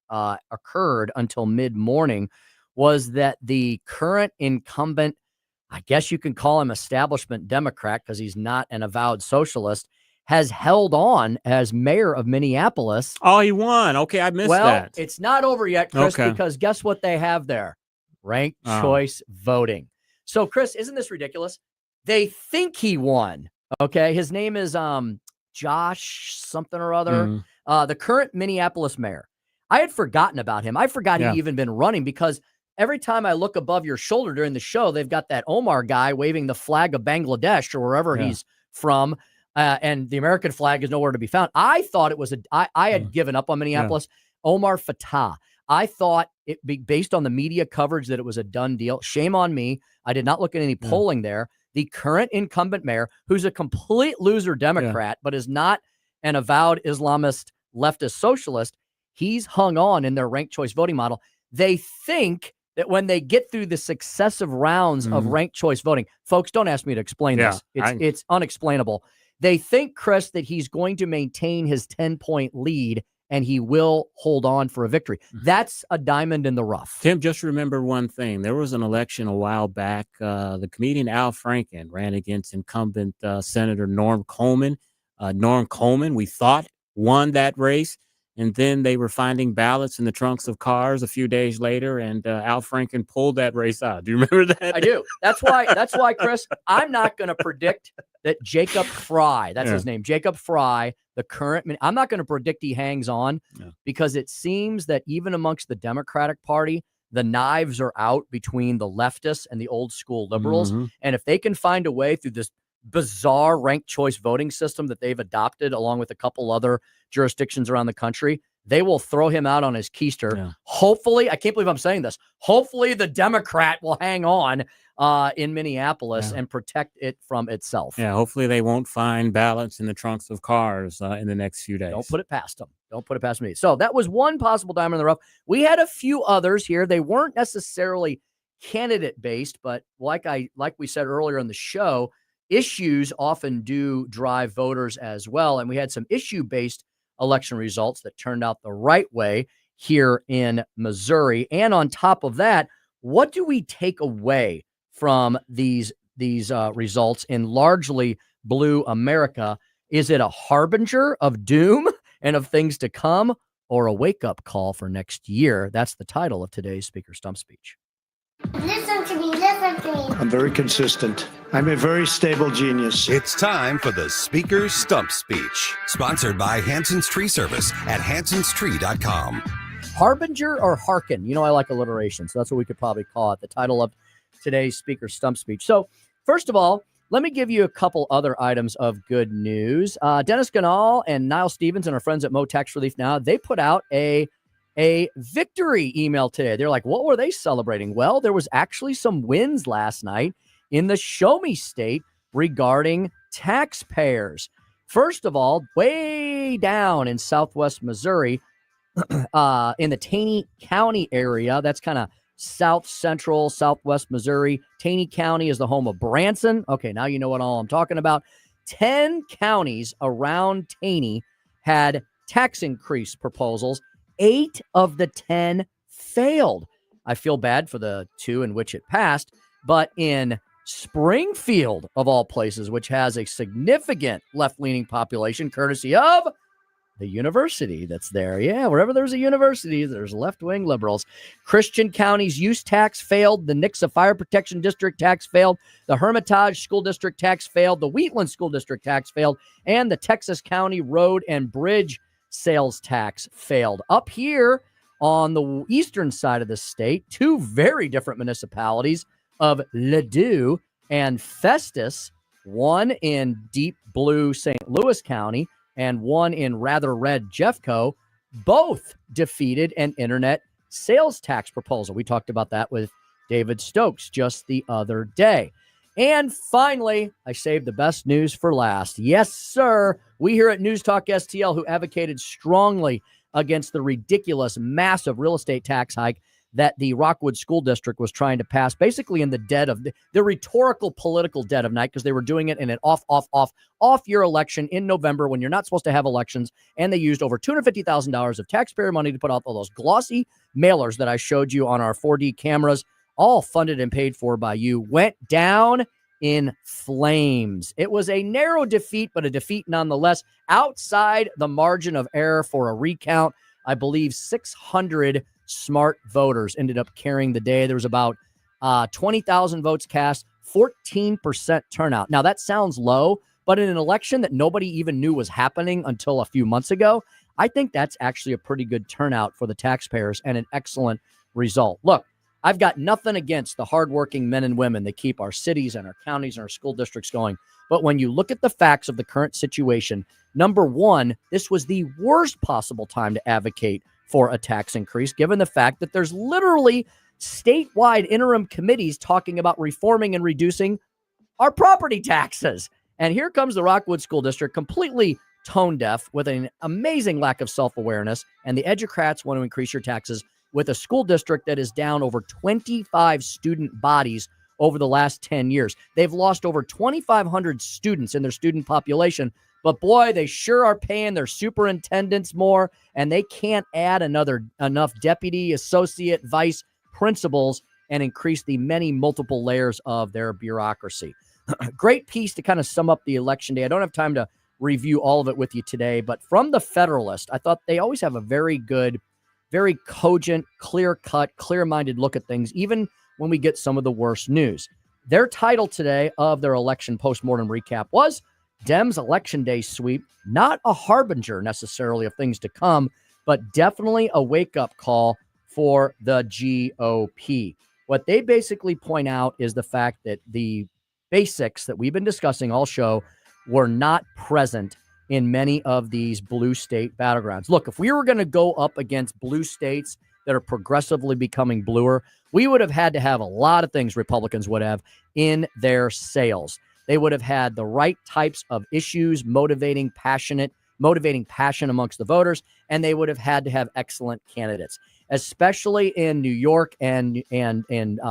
occurred until mid-morning was that the current incumbent, I guess you can call him establishment Democrat because he's not an avowed socialist, has held on as mayor of Minneapolis. Oh, he won. Okay, I missed that. Well, it's not over yet, Chris, Okay. because guess what they have there? Ranked choice voting. So, Chris, isn't this ridiculous? They think he won. Okay, his name is Josh something or other, the current Minneapolis mayor. I had forgotten about him. I forgot he'd even been running because every time I look above your shoulder during the show, they've got that Omar guy waving the flag of Bangladesh or wherever he's from, and the American flag is nowhere to be found. I thought it was I had given up on Minneapolis. Omar Fatah. I thought it based on the media coverage that it was a done deal. Shame on me. I did not look at any polling there. The current incumbent mayor, who's a complete loser Democrat, but is not an avowed Islamist leftist socialist, he's hung on in their ranked choice voting model. They think that when they get through the successive rounds of ranked choice voting, folks, don't ask me to explain this. It's unexplainable. They think, Chris, that he's going to maintain his 10-point lead and he will hold on for a victory. That's a diamond in the rough. Tim, just remember one thing. There was an election a while back. The comedian Al Franken ran against incumbent Senator Norm Coleman. Norm Coleman, we thought, won that race. And then they were finding ballots in the trunks of cars a few days later, and Al Franken pulled that race out. Do you remember that? I do. That's why, Chris, I'm not going to predict that Jacob Fry, that's his name, Jacob Fry, the current, I'm not going to predict he hangs on because it seems that even amongst the Democratic Party, the knives are out between the leftists and the old school liberals. And if they can find a way through this bizarre ranked choice voting system that they've adopted along with a couple other jurisdictions around the country, they will throw him out on his keister. Hopefully, I can't believe I'm saying this. Hopefully the Democrat will hang on in Minneapolis and protect it from itself. Yeah, hopefully they won't find ballots in the trunks of cars in the next few days. Don't put it past them. Don't put it past me. So that was one possible diamond in the rough. We had a few others here. They weren't necessarily candidate based, but like we said earlier in the show, issues often do drive voters as well. And we had some issue-based election results that turned out the right way here in Missouri. And on top of that, what do we take away from these results in largely blue America? Is it a harbinger of doom and of things to come, or a wake-up call for next year? That's the title of today's Speaker Stump Speech. Listen to me, listen to me. I'm very consistent. I'm a very stable genius. It's time for the Speaker Stump Speech, sponsored by Hanson's Tree Service at hansonstree.com. Harbinger or hearken? You know, I like alliteration, so that's what we could probably call it, the title of today's Speaker Stump Speech. So, first of all, let me give you a couple other items of good news. Dennis Ganal and Niall Stevens and our friends at Mo Tax Relief Now, they put out a victory email today. They're like, what were they celebrating? Well, there was actually some wins last night in the Show Me State regarding taxpayers. First of all, way down in southwest Missouri, in the Taney County area, that's kind of south central, southwest Missouri. Taney County is the home of Branson. Okay, now you know what all I'm talking about. 10 counties around Taney had tax increase proposals. 8 of the 10 failed. I feel bad for the 2 in which it passed, but in Springfield, of all places, which has a significant left-leaning population, courtesy of the university that's there. Yeah, wherever there's a university, there's left-wing liberals. Christian County's use tax failed. The Nixa Fire Protection District tax failed. The Hermitage School District tax failed. The Wheatland School District tax failed. And the Texas County Road and Bridge sales tax failed. Up here on the eastern side of the state, 2 very different municipalities of Ladue and Festus, one in deep blue St. Louis County and one in rather red Jeffco, both defeated an internet sales tax proposal. We talked about that with David Stokes just the other day. And finally, I saved the best news for last. Yes, sir. We here at News Talk STL, who advocated strongly against the ridiculous, massive real estate tax hike that the Rockwood School District was trying to pass, basically in the dead of the rhetorical political dead of night, because they were doing it in an off-year election in November when you're not supposed to have elections. And they used over $250,000 of taxpayer money to put out all those glossy mailers that I showed you on our 4D cameras, all funded and paid for by you, went down in flames. It was a narrow defeat, but a defeat nonetheless, outside the margin of error for a recount. I believe 600 smart voters ended up carrying the day. There was about 20,000 votes cast, 14% turnout. Now, that sounds low, but in an election that nobody even knew was happening until a few months ago, I think that's actually a pretty good turnout for the taxpayers and an excellent result. Look, I've got nothing against the hardworking men and women that keep our cities and our counties and our school districts going. But when you look at the facts of the current situation, number one, this was the worst possible time to advocate for a tax increase, given the fact that there's literally statewide interim committees talking about reforming and reducing our property taxes. And here comes the Rockwood School District, completely tone deaf, with an amazing lack of self-awareness. And the educrats want to increase your taxes with a school district that is down over 25 student bodies over the last 10 years. They've lost over 2,500 students in their student population, but boy, they sure are paying their superintendents more, and they can't add enough deputy, associate, vice principals and increase the many multiple layers of their bureaucracy. Great piece to kind of sum up the election day. I don't have time to review all of it with you today, but from the Federalist, I thought they always have a very good, very cogent, clear-cut, clear-minded look at things, even when we get some of the worst news. Their title today of their election postmortem recap was Dems Election Day Sweep, not a harbinger necessarily of things to come, but definitely a wake-up call for the GOP. What they basically point out is the fact that the basics that we've been discussing all show were not present in many of these blue state battlegrounds. Look, if we were going to go up against blue states that are progressively becoming bluer, we would have had to have a lot of things Republicans would have in their sails. They would have had the right types of issues, motivating passion amongst the voters, and they would have had to have excellent candidates, especially in New York and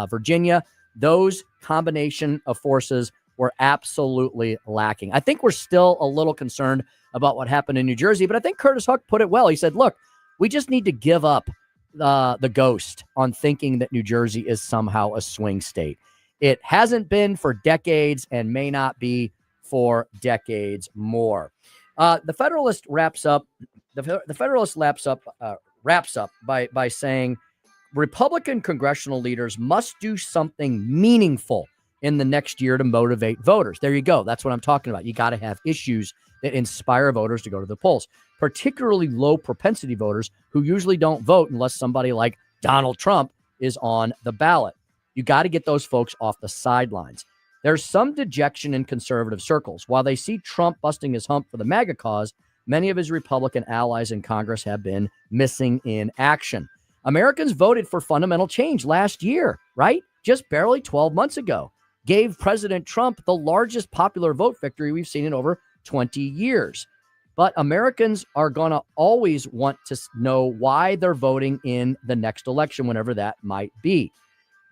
Virginia. Those combination of forces were absolutely lacking. I think we're still a little concerned about what happened in New Jersey, but I think Curtis Houck put it well. He said, look, we just need to give up the ghost on thinking that New Jersey is somehow a swing state. It hasn't been for decades and may not be for decades more. The Federalist wraps up by saying Republican congressional leaders must do something meaningful in the next year to motivate voters. There you go. That's what I'm talking about. You got to have issues that inspire voters to go to the polls, particularly low propensity voters who usually don't vote unless somebody like Donald Trump is on the ballot. You got to get those folks off the sidelines. There's some dejection in conservative circles. While they see Trump busting his hump for the MAGA cause, many of his Republican allies in Congress have been missing in action. Americans voted for fundamental change last year, right? Just barely 12 months ago. Gave President Trump the largest popular vote victory we've seen in over 20 years. But Americans are going to always want to know why they're voting in the next election, whenever that might be.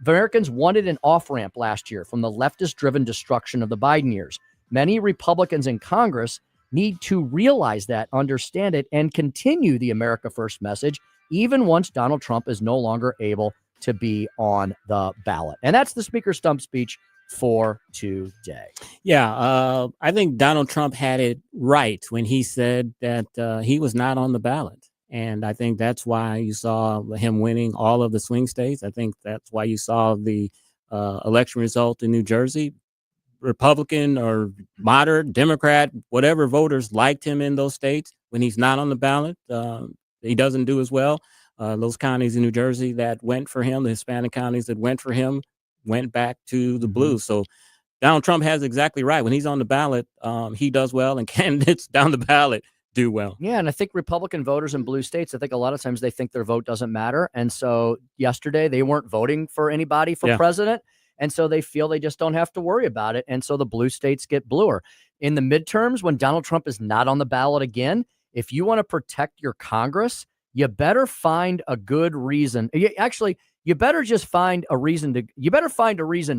Americans wanted an off-ramp last year from the leftist-driven destruction of the Biden years. Many Republicans in Congress need to realize that, understand it, and continue the America First message, even once Donald Trump is no longer able to be on the ballot. And that's the Speaker Stump speech for today. Yeah, I think Donald Trump had it right when he said that he was not on the ballot. And I think that's why you saw him winning all of the swing states. I think that's why you saw the election result in New Jersey. Republican or moderate, Democrat, whatever voters liked him in those states. When he's not on the ballot, he doesn't do as well. Those counties in New Jersey that went for him, the Hispanic counties that went for him, went back to the blue. So Donald Trump has exactly right. When he's on the ballot, he does well, and candidates down the ballot do well. Yeah, and I think Republican voters in blue states, I think a lot of times they think their vote doesn't matter. And so yesterday they weren't voting for anybody for president. And so they feel they just don't have to worry about it. And so the blue states get bluer. In the midterms, when Donald Trump is not on the ballot again, if you want to protect your Congress, you better find a good reason. Actually, you better just find a reason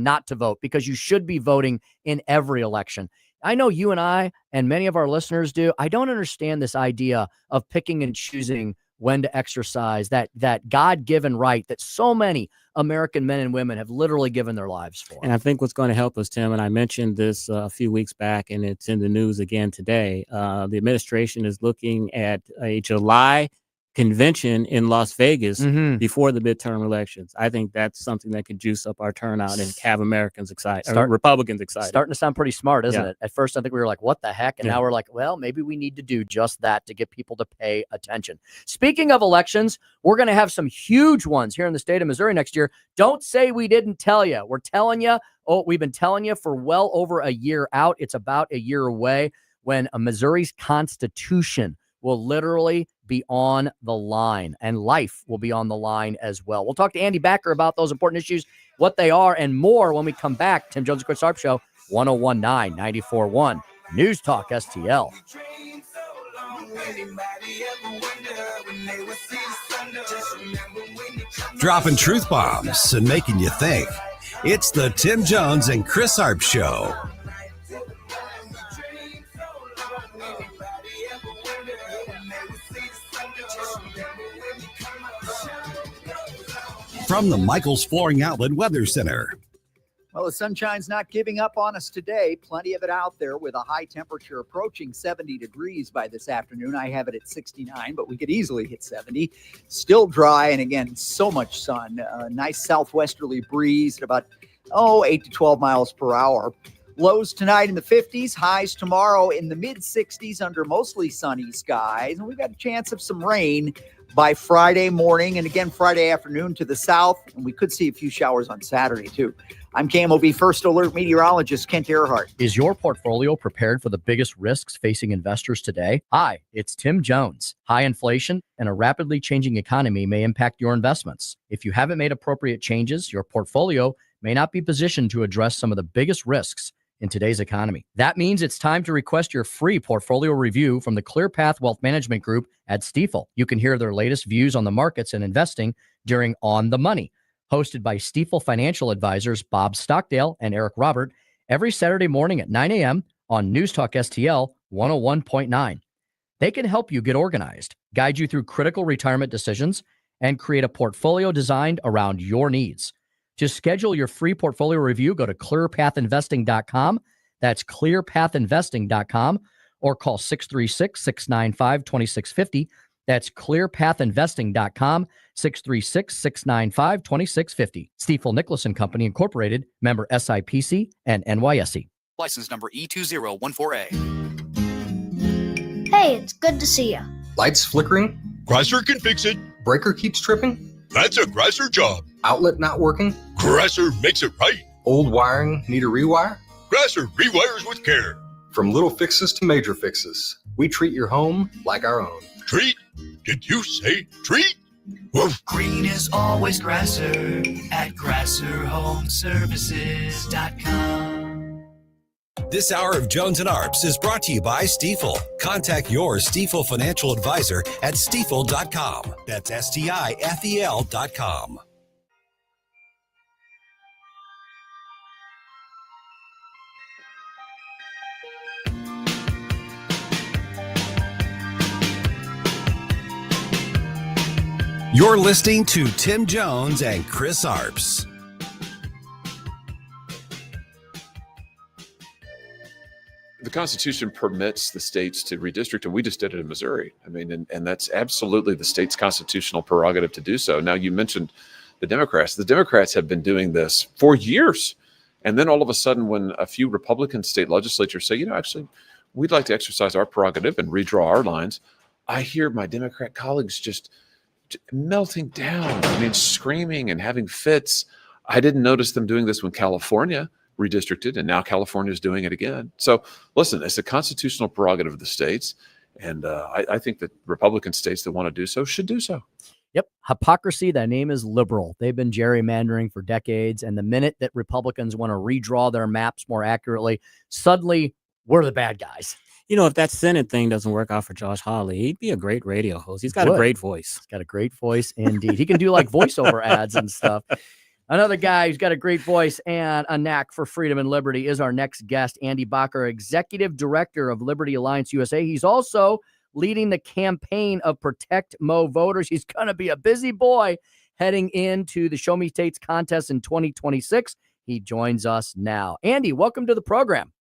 not to vote, because you should be voting in every election. I know you and I and many of our listeners do. I don't understand this idea of picking and choosing when to exercise that God-given right that so many American men and women have literally given their lives for. And I think what's going to help us, Tim, and I mentioned this a few weeks back, and it's in the news again today, the administration is looking at a July convention in Las Vegas before the midterm elections. I think that's something that could juice up our turnout and have Americans excited, Republicans excited. Starting to sound pretty smart, isn't it? At first, I think we were like, what the heck? And now we're like, well, maybe we need to do just that to get people to pay attention. Speaking of elections, we're going to have some huge ones here in the state of Missouri next year. Don't say we didn't tell you. We're telling you. Oh, we've been telling you for well over a year out. It's about a year away when Missouri's Constitution will literally be on the line, and life will be on the line as well. We'll talk to Andy Bakker about those important issues, what they are, and more when we come back. Tim Jones and Chris Arps Show, 1019 94.1 News Talk STL. Dropping truth bombs and making you think. It's the Tim Jones and Chris Arps Show. From the Michaels Flooring Outlet Weather Center. Well, the sunshine's not giving up on us today. Plenty of it out there with a high temperature approaching 70 degrees by this afternoon. I have it at 69, but we could easily hit 70. Still dry, and again, so much sun. Nice southwesterly breeze at about 8 to 12 miles per hour. Lows tonight in the 50s, highs tomorrow in the mid-60s under mostly sunny skies. And we've got a chance of some rain by Friday morning and again Friday afternoon to the south. And we could see a few showers on Saturday, too. I'm KMOV First Alert meteorologist Kent Earhart. Is your portfolio prepared for the biggest risks facing investors today? Hi, it's Tim Jones. High inflation and a rapidly changing economy may impact your investments. If you haven't made appropriate changes, your portfolio may not be positioned to address some of the biggest risks in today's economy. That means it's time to request your free portfolio review from the ClearPath Wealth Management Group at Stifel. You can hear their latest views on the markets and investing during On the Money, hosted by Stifel financial advisors Bob Stockdale and Eric Robert, every Saturday morning at 9 a.m. on News Talk STL 101.9. They can help you get organized, guide you through critical retirement decisions, and create a portfolio designed around your needs. To schedule your free portfolio review, go to clearpathinvesting.com. That's clearpathinvesting.com, or call 636-695-2650. That's clearpathinvesting.com, 636-695-2650. Stifel Nicholas & Company Incorporated, member SIPC and NYSE. License number E2014A. Hey, it's good to see you. Lights flickering? Chrysler can fix it. Breaker keeps tripping? That's a Chrysler job. Outlet not working? Chrysler makes it right. Old wiring need a rewire? Chrysler rewires with care. From little fixes to major fixes, we treat your home like our own. Treat? Did you say treat? Woof. Green is always Grasser at GrasserHomeservices.com. This hour of Jones and Arps is brought to you by Stifel. Contact your Stifel financial advisor at stifel.com. That's STIFEL.com. You're listening to Tim Jones and Chris Arps. The Constitution permits the states to redistrict, and we just did it in Missouri. I mean, and that's absolutely the state's constitutional prerogative to do so. Now, you mentioned the Democrats. The Democrats have been doing this for years. And then all of a sudden, when a few Republican state legislatures say, actually, we'd like to exercise our prerogative and redraw our lines, I hear my Democrat colleagues just melting down. I mean, screaming and having fits. I didn't notice them doing this when California redistricted, and now California is doing it again. So listen, it's a constitutional prerogative of the states, And I think that Republican states that want to do so should do so. Yep. Hypocrisy. That name is liberal. They've been gerrymandering for decades. And the minute that Republicans want to redraw their maps more accurately, suddenly we're the bad guys. You know, if that Senate thing doesn't work out for Josh Hawley, he'd be a great radio host. He's got a great voice. He's got a great voice indeed. He can do like voiceover ads and stuff. Another guy who's got a great voice and a knack for freedom and liberty is our next guest, Andy Bakker, Executive Director of Liberty Alliance USA. He's also leading the campaign of Protect Mo Voters. He's going to be a busy boy heading into the Show Me States contest in 2026. He joins us now. Andy, welcome to the program.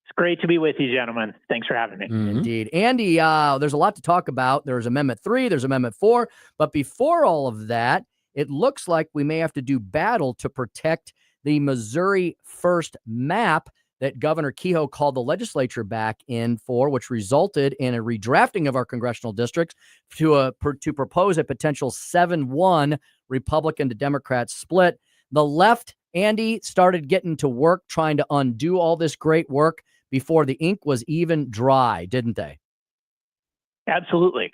It's great to be with you, gentlemen. Thanks for having me. Indeed. Andy, there's a lot to talk about. There's Amendment 3, there's Amendment 4. But before all of that, it looks like we may have to do battle to protect the Missouri First map that Governor Kehoe called the legislature back in for, which resulted in a redrafting of our congressional districts to propose a potential 7-1 Republican to Democrat split. The left, Andy, started getting to work trying to undo all this great work before the ink was even dry, didn't they? Absolutely.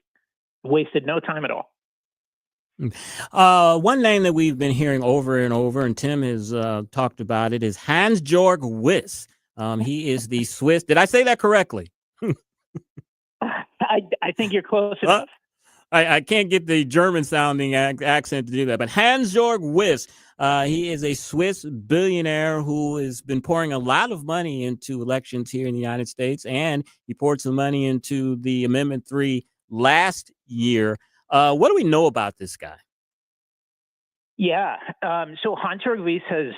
Wasted no time at all. One name that we've been hearing over and over, and Tim has talked about it, is Hans-Georg Wyss. He is the Swiss. Did I say that correctly? I think you're close enough. I can't get the German-sounding accent to do that, but Hans-Georg Wyss, he is a Swiss billionaire who has been pouring a lot of money into elections here in the United States, and he poured some money into the Amendment 3 last year. What do we know about this guy? Yeah. So Hans-Georg Wyss has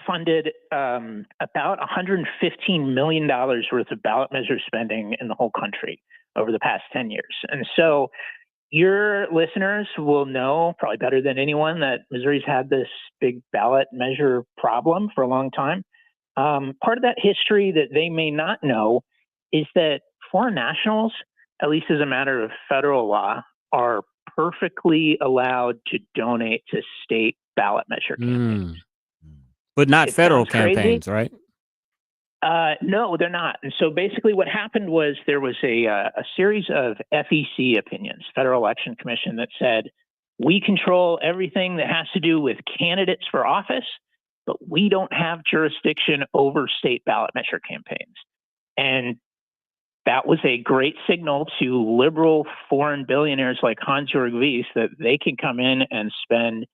funded about $115 million worth of ballot measure spending in the whole country over the past 10 years. And so your listeners will know probably better than anyone that Missouri's had this big ballot measure problem for a long time. Part of that history that they may not know is that foreign nationals, at least as a matter of federal law, are perfectly allowed to donate to state ballot measure campaigns. But not federal campaigns, right? No, they're not. And so basically what happened was there was a series of FEC opinions, Federal Election Commission, that said, we control everything that has to do with candidates for office, but we don't have jurisdiction over state ballot measure campaigns. And that was a great signal to liberal foreign billionaires like Hans-Georg Wyss that they can come in and spend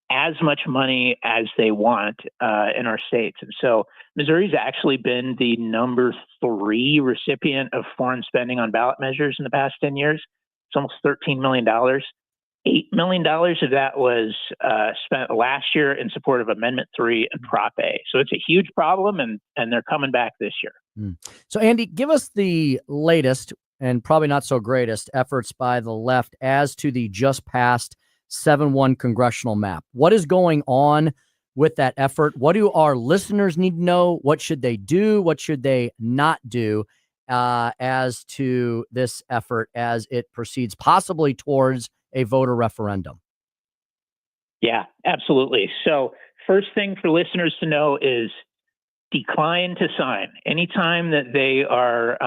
as much money as they want in our states. And so Missouri's actually been the number 3 recipient of foreign spending on ballot measures in the past 10 years. It's almost $13 million. $8 million of that was spent last year in support of Amendment 3 and Prop A. So it's a huge problem, and they're coming back this year. So, Andy, give us the latest and probably not so greatest efforts by the left as to the just passed 7-1 congressional map. What is going on with that effort? What do our listeners need to know? What should they do? What should they not do as to this effort as it proceeds possibly towards a voter referendum? Yeah, absolutely. So first thing for listeners to know is decline to sign. Anytime that they are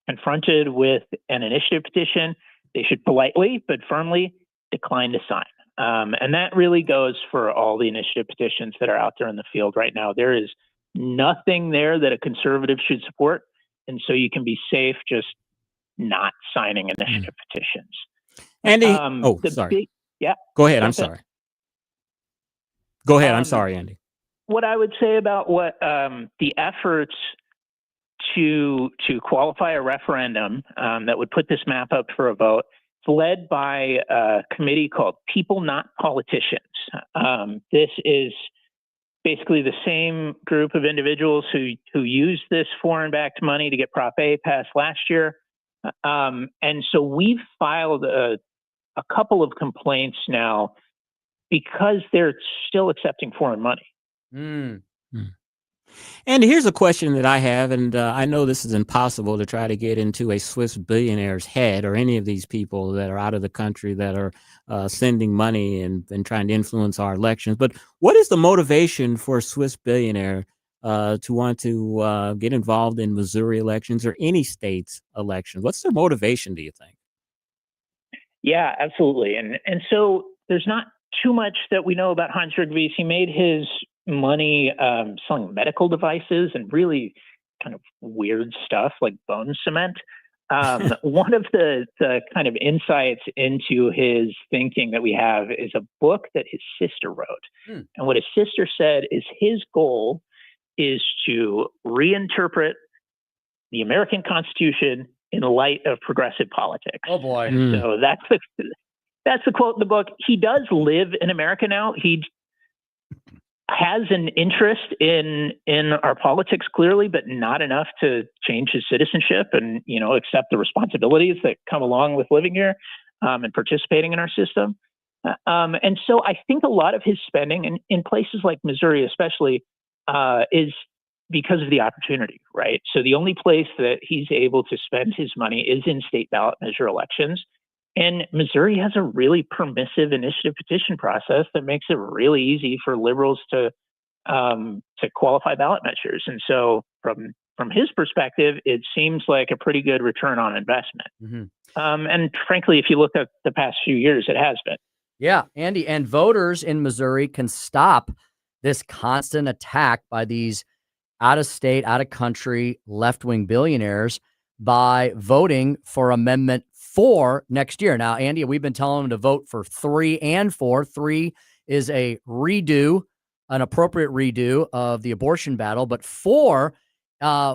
confronted with an initiative petition, they should politely but firmly decline to sign. And that really goes for all the initiative petitions that are out there in the field right now. There is nothing there that a conservative should support. And so you can be safe just not signing initiative petitions. Andy, sorry. Go ahead. I'm sorry. Go ahead. I'm sorry, Andy. What I would say about what the efforts to qualify a referendum that would put this map up for a vote, it's led by a committee called People Not Politicians. This is basically the same group of individuals who used this foreign-backed money to get Prop A passed last year. And so we've filed a couple of complaints now because they're still accepting foreign money. And here's a question that I have, and I know this is impossible to try to get into a Swiss billionaire's head or any of these people that are out of the country that are sending money and trying to influence our elections. But what is the motivation for a Swiss billionaire to want to get involved in Missouri elections or any state's elections? What's their motivation, do you think? Yeah, absolutely. And so there's not too much that we know about Hans Rugvist. He made his money selling medical devices and really kind of weird stuff like bone cement. One of the kind of insights into his thinking that we have is a book that his sister wrote. And what his sister said is his goal is to reinterpret the American Constitution in light of progressive politics. Oh boy! So that's the quote in the book. He does live in America now. He has an interest in our politics, clearly, but not enough to change his citizenship and accept the responsibilities that come along with living here and participating in our system. And so I think a lot of his spending in places like Missouri, especially, is because of the opportunity, right? So the only place that he's able to spend his money is in state ballot measure elections. And Missouri has a really permissive initiative petition process that makes it really easy for liberals to qualify ballot measures. And so from his perspective, it seems like a pretty good return on investment. And frankly, if you look at the past few years, it has been. Yeah, Andy, and voters in Missouri can stop this constant attack by these out-of-state, out-of-country, left-wing billionaires by voting for Amendment 4 next year. Now, Andy, we've been telling them to vote for 3 and 4. 3 is a redo, an appropriate redo of the abortion battle, but 4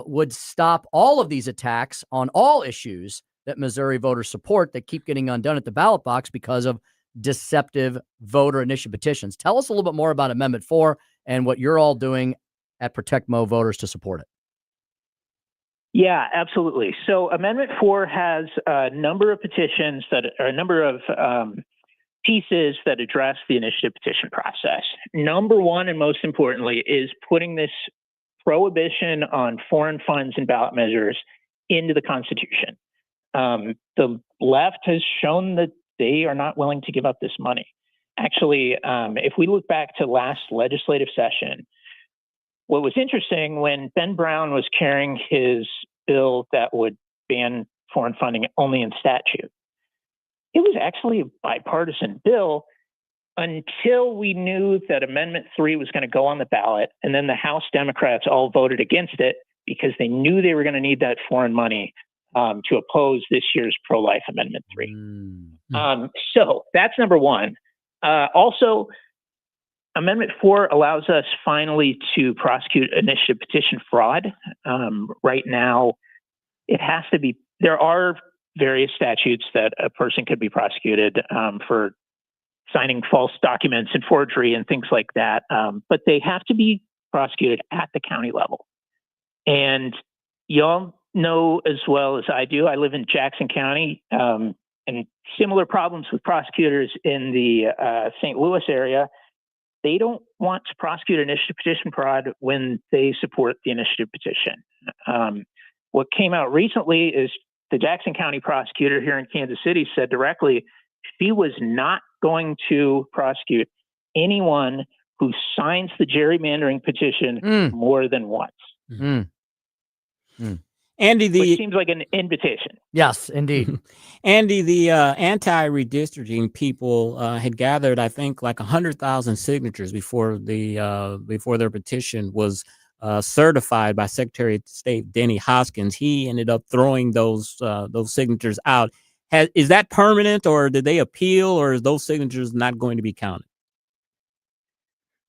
would stop all of these attacks on all issues that Missouri voters support that keep getting undone at the ballot box because of deceptive voter initiative petitions. Tell us a little bit more about Amendment 4 and what you're all doing at Protect Mo Voters to support it. Yeah, absolutely. So Amendment 4 has a number of petitions that are a number of pieces that address the initiative petition process. Number one, and most importantly, is putting this prohibition on foreign funds and ballot measures into the Constitution. The left has shown that they are not willing to give up this money. Actually, if we look back to last legislative session, what was interesting when Ben Brown was carrying his bill that would ban foreign funding only in statute, it was actually a bipartisan bill until we knew that Amendment 3 was going to go on the ballot. And then the House Democrats all voted against it because they knew they were going to need that foreign money to oppose this year's pro-life Amendment 3. So that's number one. Also, Amendment 4 allows us finally to prosecute initiative petition fraud. Right now, it has to be, there are various statutes that a person could be prosecuted for signing false documents and forgery and things like that, but they have to be prosecuted at the county level. And y'all know as well as I do, I live in Jackson County, and similar problems with prosecutors in the St. Louis area. They don't want to prosecute initiative petition fraud when they support the initiative petition. What came out recently is the Jackson County prosecutor here in Kansas City said directly she was not going to prosecute anyone who signs the gerrymandering petition more than once. Andy, which seems like an invitation. Yes, indeed. Andy, the anti-redistricting people had gathered, I think, like 100,000 signatures before their petition was certified by Secretary of State Denny Hoskins. He ended up throwing those signatures out. Is that permanent, or did they appeal, or is those signatures not going to be counted?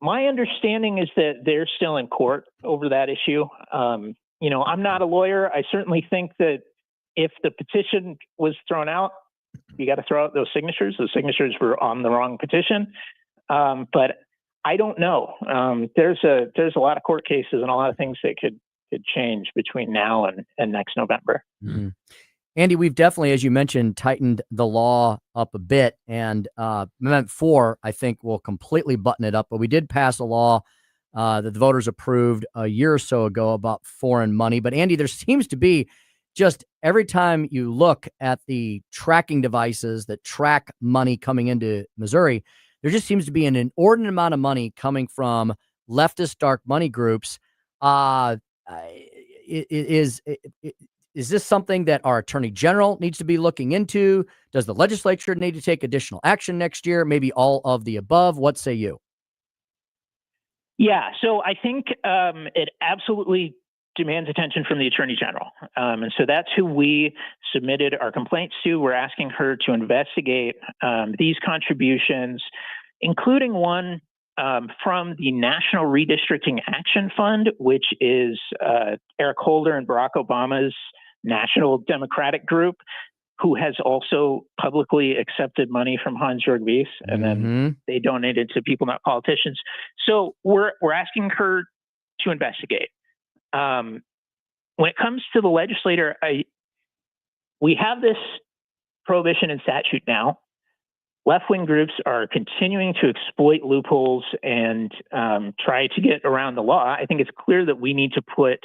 My understanding is that they're still in court over that issue. I'm not a lawyer. I certainly think that if the petition was thrown out, you got to throw out those signatures. Those signatures were on the wrong petition. But I don't know. There's a lot of court cases and a lot of things that could change between now and next November. Andy, we've definitely, as you mentioned, tightened the law up a bit, and Amendment 4, I think, will completely button it up. But we did pass a law that the voters approved a year or so ago about foreign money. But Andy, there seems to be just every time you look at the tracking devices that track money coming into Missouri, there just seems to be an inordinate amount of money coming from leftist dark money groups. Is this something that our attorney general needs to be looking into? Does the legislature need to take additional action next year? Maybe all of the above. What say you? Yeah, so I think it absolutely demands attention from the Attorney General. And so that's who we submitted our complaints to. We're asking her to investigate these contributions, including one from the National Redistricting Action Fund, which is Eric Holder and Barack Obama's national Democratic group, who has also publicly accepted money from Hans-Jörg Wyss, and then they donated to people, not politicians. So we're asking her to investigate. When it comes to the legislator, we have this prohibition in statute now. Left-wing groups are continuing to exploit loopholes and try to get around the law. I think it's clear that we need to put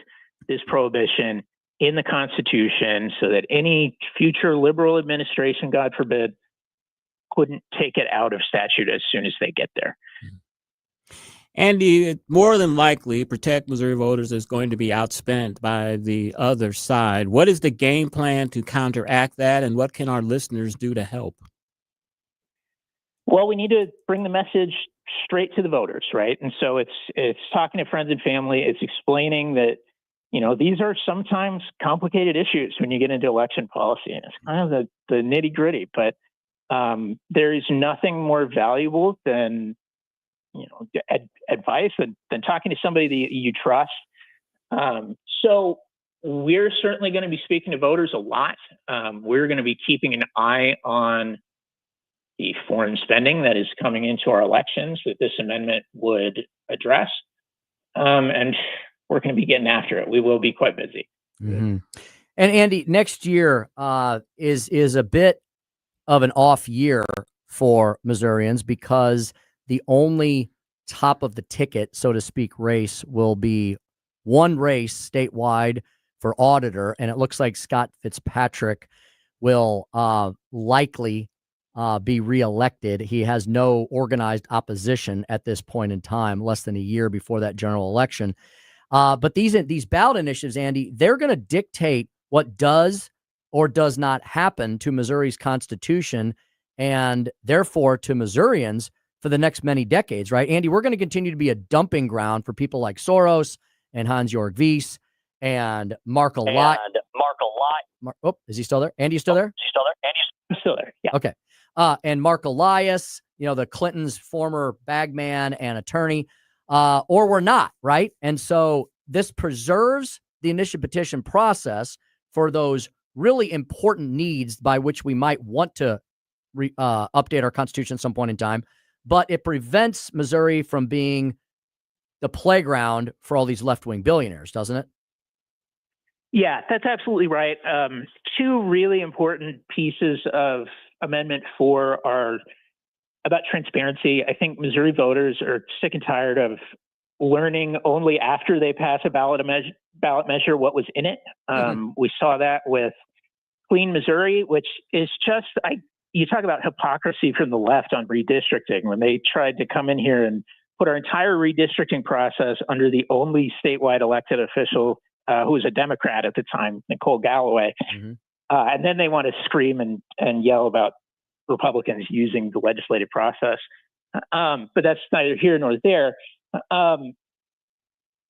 this prohibition in the Constitution so that any future liberal administration, God forbid, couldn't take it out of statute as soon as they get there. Andy, more than likely, Protect Missouri Voters is going to be outspent by the other side. What is the game plan to counteract that, and what can our listeners do to help? Well, we need to bring the message straight to the voters, right? And so it's talking to friends and family. It's explaining that, you know, these are sometimes complicated issues when you get into election policy, and it's kind of the nitty gritty. But there is nothing more valuable than, you know, advice than talking to somebody that you trust. So we're certainly going to be speaking to voters a lot. We're going to be keeping an eye on the foreign spending that is coming into our elections that this amendment would address. And we're going to be getting after it. We will be quite busy. And Andy, next year is a bit of an off year for Missourians because the only top of the ticket, so to speak, race will be one race statewide for auditor. And it looks like Scott Fitzpatrick will likely be reelected. He has no organized opposition at this point in time, less than a year before that general election. But these ballot initiatives, Andy, they're going to dictate what does or does not happen to Missouri's Constitution and therefore to Missourians for the next many decades, right? Andy, we're going to continue to be a dumping ground for people like Soros and Hans-Jörg Wyss and Mark Elias. Oh, is he still there? Andy, you still there? I'm still there. Yeah. Okay. And Mark Elias, you know, the Clintons' former bagman and attorney, or we're not, right? And so this preserves the initiative petition process for those really important needs by which we might want to update our Constitution at some point in time, but it prevents Missouri from being the playground for all these left-wing billionaires, doesn't it? Yeah, that's absolutely right. Two really important pieces of Amendment 4 are about transparency. I think Missouri voters are sick and tired of learning only after they pass a ballot measure what was in it. We saw that with Clean Missouri, which is just, you talk about hypocrisy from the left on redistricting when they tried to come in here and put our entire redistricting process under the only statewide elected official who was a Democrat at the time, Nicole Galloway. And then they want to scream and yell about Republicans using the legislative process. But that's neither here nor there.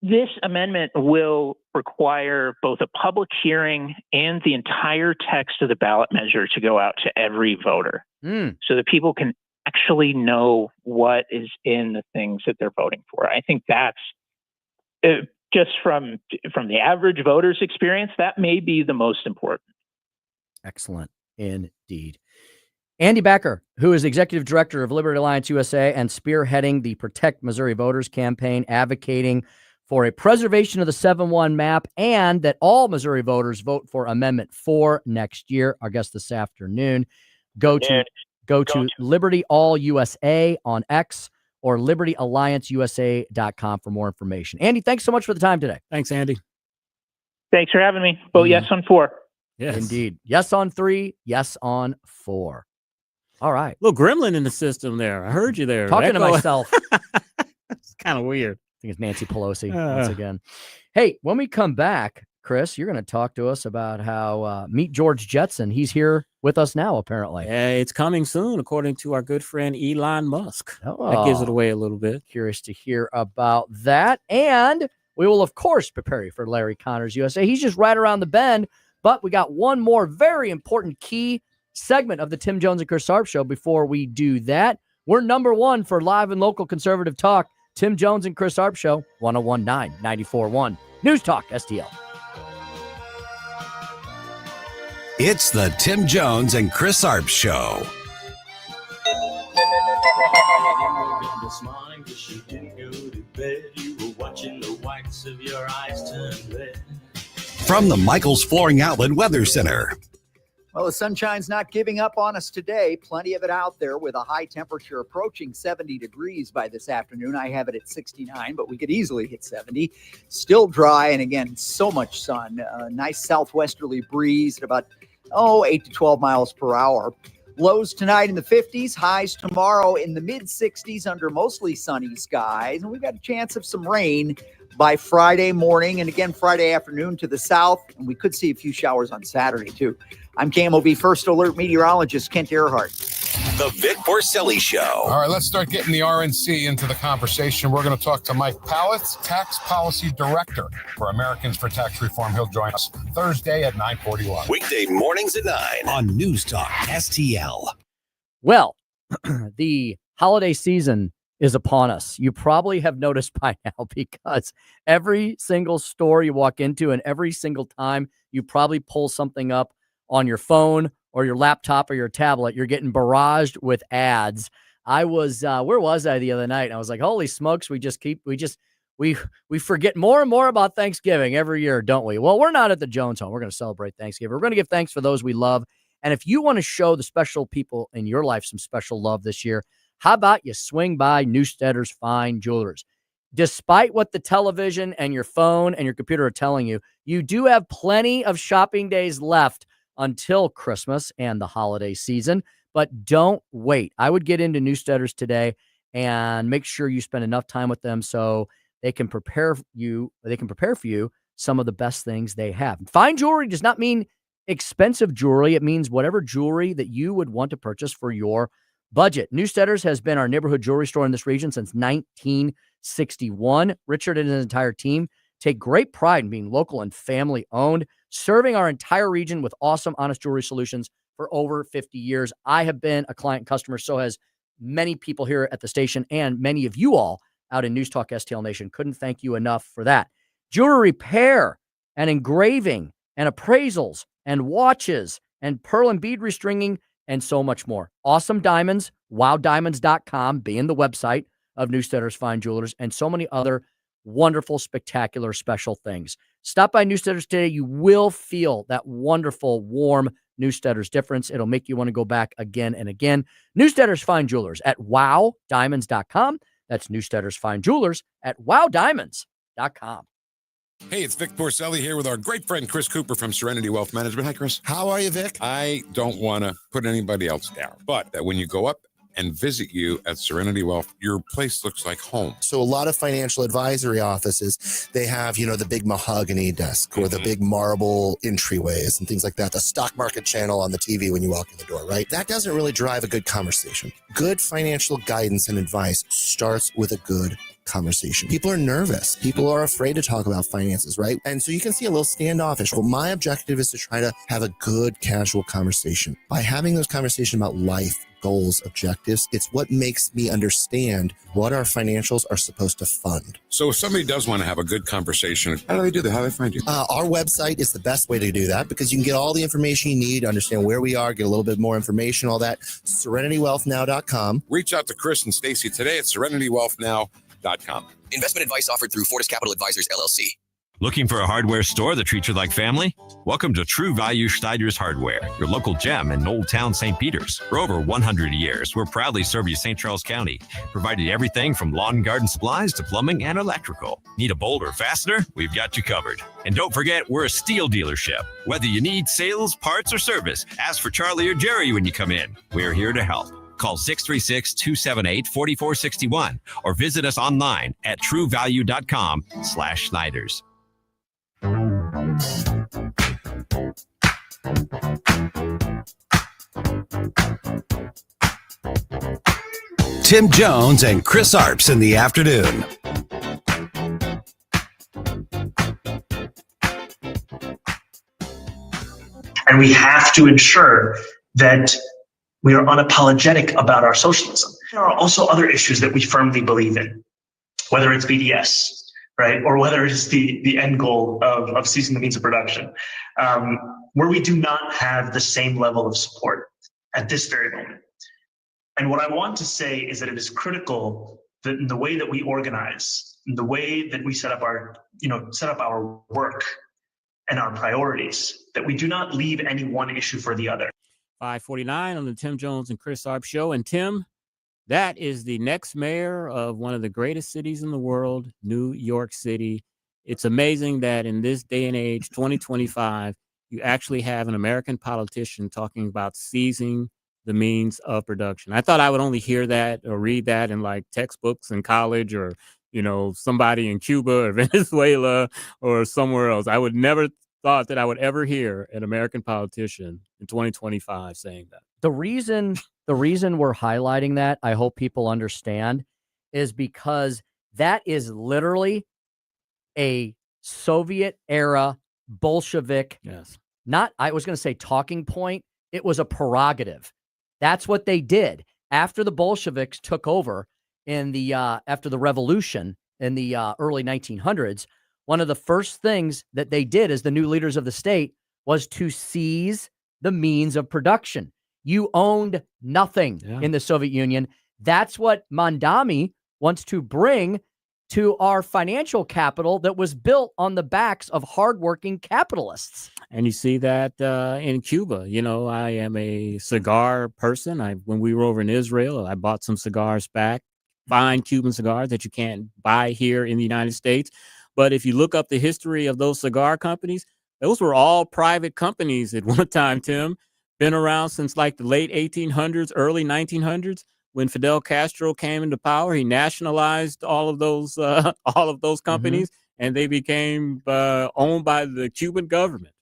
This amendment will require both a public hearing and the entire text of the ballot measure to go out to every voter so that people can actually know what is in the things that they're voting for. I think that's just from the average voter's experience, that may be the most important. Excellent indeed. Andy Bakker, who is executive director of Liberty Alliance USA and spearheading the Protect Missouri Voters campaign, advocating for a preservation of the 7-1 map and that all Missouri voters vote for Amendment 4 next year. Our guest this afternoon. Go to Liberty All USA on X or libertyallianceusa.com for more information. Andy, thanks so much for the time today. Thanks, Andy. Thanks for having me. Vote yes on 4. Yes. Indeed. Yes on 3. Yes on 4. All right. Little gremlin in the system there. I heard you there. Talking to myself. It's kind of weird. think it's Nancy Pelosi once again. Hey, when we come back, Chris, you're going to talk to us about how meet George Jetson. He's here with us now, apparently. Yeah, it's coming soon, according to our good friend Elon Musk. Oh, that gives it away a little bit. Curious to hear about that. And we will, of course, prepare you for Larry Connors USA. He's just right around the bend, but we got one more very important key segment of the Tim Jones and Chris Arps show before we do that. We're number one for live and local conservative talk. Tim Jones and Chris Arps show, 101.9, 94.1. News Talk, STL. It's the Tim Jones and Chris Arps show. This morning, cause you didn't go to bed. You were watching the whites of your eyes turn red. From the Michaels Flooring Outlet Weather Center. Well, the sunshine's not giving up on us today. Plenty of it out there with a high temperature approaching 70 degrees by this afternoon. I have it at 69, but we could easily hit 70. Still dry, and again, so much sun. Nice southwesterly breeze at about 8 to 12 miles per hour. Lows tonight in the 50s, highs tomorrow in the mid-60s under mostly sunny skies. And we've got a chance of some rain by Friday morning and again Friday afternoon to the south. And we could see a few showers on Saturday, too. I'm KMOV First Alert meteorologist Kent Earhart. The Vic Porcelli Show. All right, let's start getting the RNC into the conversation. We're going to talk to Mike Pallett, Tax Policy Director for Americans for Tax Reform. He'll join us Thursday at 9:41. Weekday mornings at 9 on News Talk STL. Well, the holiday season is upon us. You probably have noticed by now because every single store you walk into and every single time you probably pull something up on your phone or your laptop or your tablet, you're getting barraged with ads. I was, where was I the other night? And I was like, holy smokes, we forget more and more about Thanksgiving every year, don't we? Well, we're not at the Jones home. We're going to celebrate Thanksgiving. We're going to give thanks for those we love. And if you want to show the special people in your life some special love this year, how about you swing by Newstedter's Fine Jewelers? Despite what the television and your phone and your computer are telling you, you do have plenty of shopping days left until Christmas and the holiday season, but don't wait. I would get into Newstedter's today and make sure you spend enough time with them so they can prepare for you some of the best things they have. Fine jewelry does not mean expensive jewelry. It means whatever jewelry that you would want to purchase for your budget. Newstedter's has been our neighborhood jewelry store in this region since 1961. Richard and his entire team take great pride in being local and family owned, serving our entire region with awesome, honest jewelry solutions for over 50 years. I have been a client and customer, so has many people here at the station and many of you all out in News Talk STL Nation. Couldn't thank you enough for that. Jewelry repair and engraving and appraisals and watches and pearl and bead restringing and so much more. Awesome diamonds, wowdiamonds.com being the website of Newstedter's Fine Jewelers, and so many other wonderful, spectacular, special things. Stop by Newstedter's today. You will feel that wonderful, warm Newstedter's difference. It'll make you want to go back again and again. Newstedter's Fine Jewelers at wowdiamonds.com. That's Newstedter's Fine Jewelers at wowdiamonds.com. Hey, it's Vic Porcelli here with our great friend Chris Cooper from Serenity Wealth Management. Hi, Chris. How are you, Vic? I don't want to put anybody else down, but when you go up and visit you at Serenity Wealth, your place looks like home. So a lot of financial advisory offices, they have, the big mahogany desk or the big marble entryways and things like that. The stock market channel on the TV when you walk in the door, right? That doesn't really drive a good conversation. Good financial guidance and advice starts with a good conversation. People are nervous. People are afraid to talk about finances, right? And so you can see a little standoffish. Well, my objective is to try to have a good, casual conversation. By having those conversations about life, goals, objectives, it's what makes me understand what our financials are supposed to fund. So if somebody does want to have a good conversation, how do they do that? How do they find you? Our website is the best way to do that because you can get all the information you need, understand where we are, get a little bit more information, all that. SerenityWealthNow.com. Reach out to Chris and Stacy today at SerenityWealthNow.com. Investment advice offered through Fortis Capital Advisors, LLC. Looking for a hardware store that treats you like family? Welcome to True Value Schneider's Hardware, your local gem in Old Town St. Peters. For over 100 years, we're proudly serve you St. Charles County, providing everything from lawn and garden supplies to plumbing and electrical. Need a bolt or fastener? We've got you covered. And don't forget, we're a steel dealership. Whether you need sales, parts, or service, ask for Charlie or Jerry when you come in. We're here to help. Call 636-278-4461 or visit us online at truevalue.com/Snyder's. Tim Jones and Chris Arps in the afternoon. And we have to ensure that we are unapologetic about our socialism. There are also other issues that we firmly believe in, whether it's BDS, right, or whether it is the end goal of seizing the means of production, where we do not have the same level of support at this very moment. And what I want to say is that it is critical that in the way that we organize, in the way that we set up our work and our priorities, that we do not leave any one issue for the other. 549 on the Tim Jones and Chris Arps show. And Tim, that is the next mayor of one of the greatest cities in the world, New York City. It's amazing that in this day and age, 2025, you actually have an American politician talking about seizing the means of production. I thought I would only hear that or read that in like textbooks in college or, somebody in Cuba or Venezuela or somewhere else. I would never thought that I would ever hear an American politician in 2025 saying that. The reason we're highlighting that, I hope people understand, is because that is literally a Soviet era Bolshevik. Yes. I was going to say talking point. It was a prerogative. That's what they did after the Bolsheviks took over after the revolution in the early 1900s. One of the first things that they did as the new leaders of the state was to seize the means of production. You owned nothing in the Soviet Union. That's what Mondami wants to bring to our financial capital that was built on the backs of hardworking capitalists. And you see that in Cuba. I am a cigar person. When we were over in Israel, I bought some cigars back, fine Cuban cigars that you can't buy here in the United States. But if you look up the history of those cigar companies, those were all private companies at one time, Tim. Been around since like the late 1800s, early 1900s. When Fidel Castro came into power, he nationalized all of those companies, and they became owned by the Cuban government.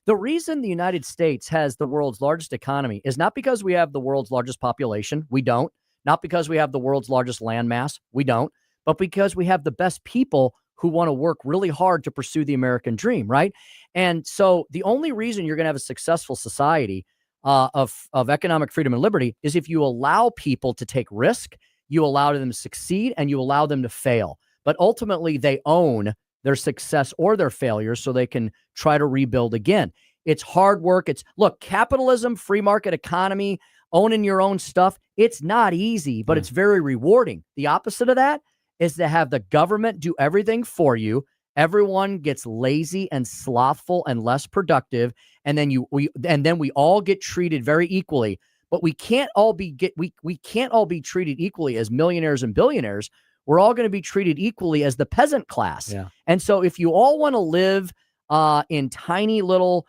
The reason the United States has the world's largest economy is not because we have the world's largest population. We don't. Not because we have the world's largest landmass. We don't. But because we have the best people who want to work really hard to pursue the American dream, right? And so the only reason you're going to have a successful society of economic freedom and liberty is if you allow people to take risk, you allow them to succeed, and you allow them to fail. But ultimately, they own their success or their failures so they can try to rebuild again. It's hard work. Look, capitalism, free market economy, owning your own stuff, it's not easy, but it's very rewarding. The opposite of that is to have the government do everything for you. Everyone gets lazy and slothful and less productive, and then we all get treated very equally. But we can't all be treated equally as millionaires and billionaires. We're all going to be treated equally as the peasant class. Yeah. And so if you all want to live in tiny little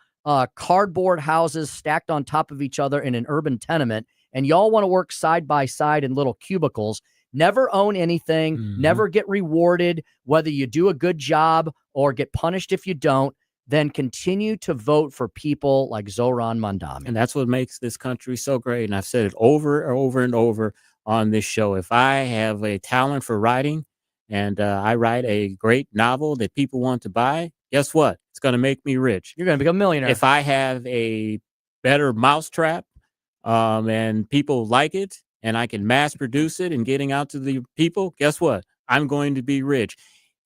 cardboard houses stacked on top of each other in an urban tenement, and y'all want to work side by side in little cubicles, never own anything, never get rewarded, whether you do a good job or get punished if you don't, then continue to vote for people like Zoran Mondami. And that's what makes this country so great. And I've said it over and over and over on this show. If I have a talent for writing and I write a great novel that people want to buy, guess what? It's going to make me rich. You're going to become a millionaire. If I have a better mousetrap and people like it, and I can mass produce it and getting out to the people, guess what? I'm going to be rich.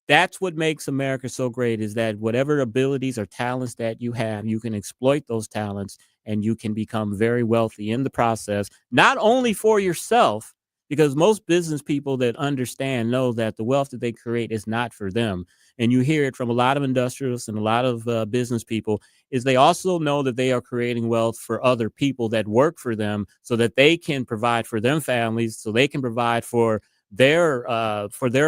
That's what makes America so great, is that whatever abilities or talents that you have, you can exploit those talents and you can become very wealthy in the process, not only for yourself, because most business people that understand know that the wealth that they create is not for them. And you hear it from a lot of industrialists and a lot of business people, is they also know that they are creating wealth for other people that work for them so that they can provide for them families, so they can provide for their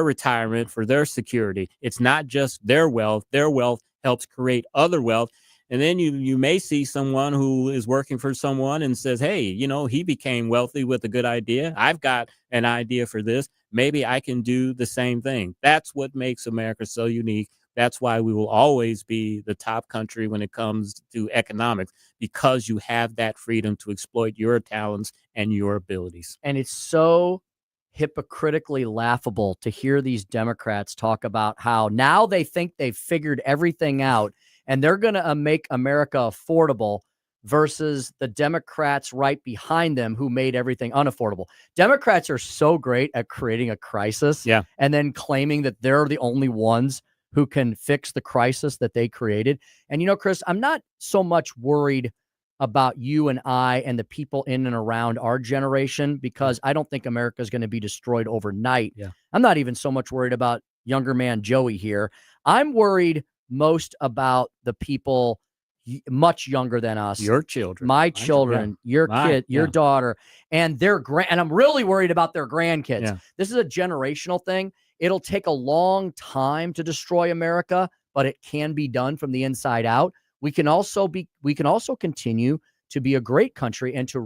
retirement, for their security. It's not just their wealth. Their wealth helps create other wealth. And then you may see someone who is working for someone and says, hey, he became wealthy with a good idea. I've got an idea for this. Maybe I can do the same thing. That's what makes America so unique. That's why we will always be the top country when it comes to economics, because you have that freedom to exploit your talents and your abilities. And it's so hypocritically laughable to hear these Democrats talk about how now they think they've figured everything out and they're going to make America affordable versus the Democrats right behind them who made everything unaffordable. Democrats are so great at creating a crisis and then claiming that they're the only ones who can fix the crisis that they created. And, Chris, I'm not so much worried about you and I and the people in and around our generation, because I don't think America is going to be destroyed overnight. I'm not even so much worried about younger man Joey here. I'm worried most about the people much younger than us. Your children. My children, your kid, your daughter, and their and I'm really worried about their grandkids. Yeah. This is a generational thing. It'll take a long time to destroy America, but it can be done from the inside out. We can also continue to be a great country and to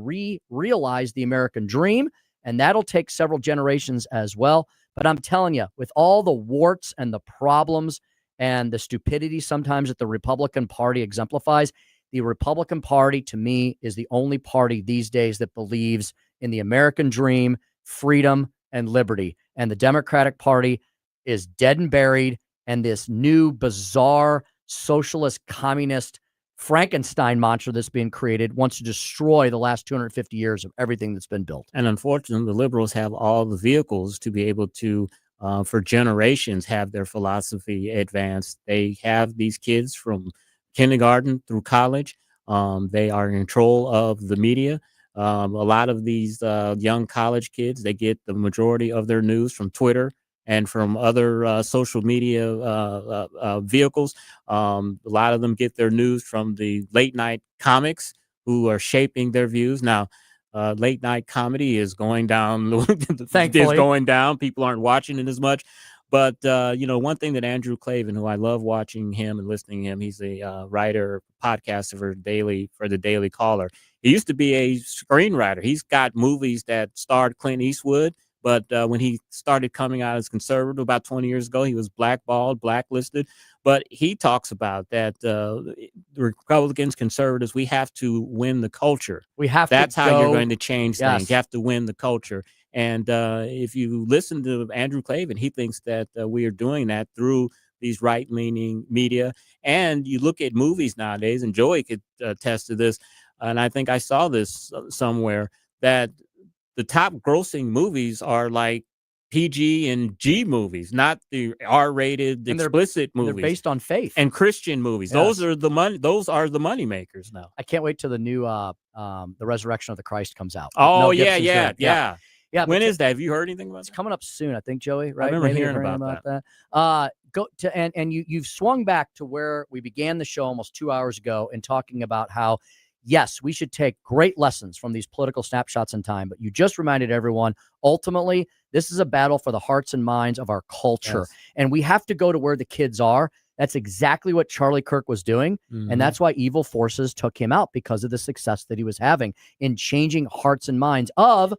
realize the American dream, and that'll take several generations as well. But I'm telling you, with all the warts and the problems and the stupidity sometimes that the Republican Party exemplifies, the Republican Party, to me, is the only party these days that believes in the American dream, freedom, and liberty. And the Democratic Party is dead and buried, and this new bizarre socialist communist Frankenstein monster that's being created wants to destroy the last 250 years of everything that's been built. And unfortunately, the liberals have all the vehicles to be able to, for generations, have their philosophy advanced. They have these kids from kindergarten through college. They are in control of the media. A lot of these young college kids, they get the majority of their news from Twitter and from other social media vehicles. A lot of them get their news from the late night comics who are shaping their views. Now, late night comedy is going down. Thankfully. Is going down. People aren't watching it as much. But, one thing that Andrew Klavan, who I love watching him and listening to him, he's a writer, podcaster for the Daily Caller. He used to be a screenwriter. He's got movies that starred Clint Eastwood. But when he started coming out as conservative about 20 years ago, he was blackballed, blacklisted. But he talks about that the Republicans, conservatives, we have to win the culture. That's how you're going to change things. You have to win the culture. And if you listen to Andrew Klavan, he thinks that we are doing that through these right-leaning media. And you look at movies nowadays, and Joey could attest to this, and I think I saw this somewhere, that the top grossing movies are like PG and G movies, not the R-rated explicit movies. They're based on faith and Christian movies. Yes. Those are the money makers now. I can't wait till the new The Resurrection of the Christ comes out. Oh, Mel yeah. Gibson's doing it. Yeah. When is that? Have you heard anything about It's that? coming up soon, I think, Joey, right? I remember Maybe hearing you're about that. Go to and you've swung back to where we began the show almost 2 hours ago and talking about how, yes, we should take great lessons from these political snapshots in time. But you just reminded everyone, ultimately, this is a battle for the hearts and minds of our culture. Yes. And we have to go to where the kids are. That's exactly what Charlie Kirk was doing. Mhm. And that's why evil forces took him out, because of the success that he was having in changing hearts and minds of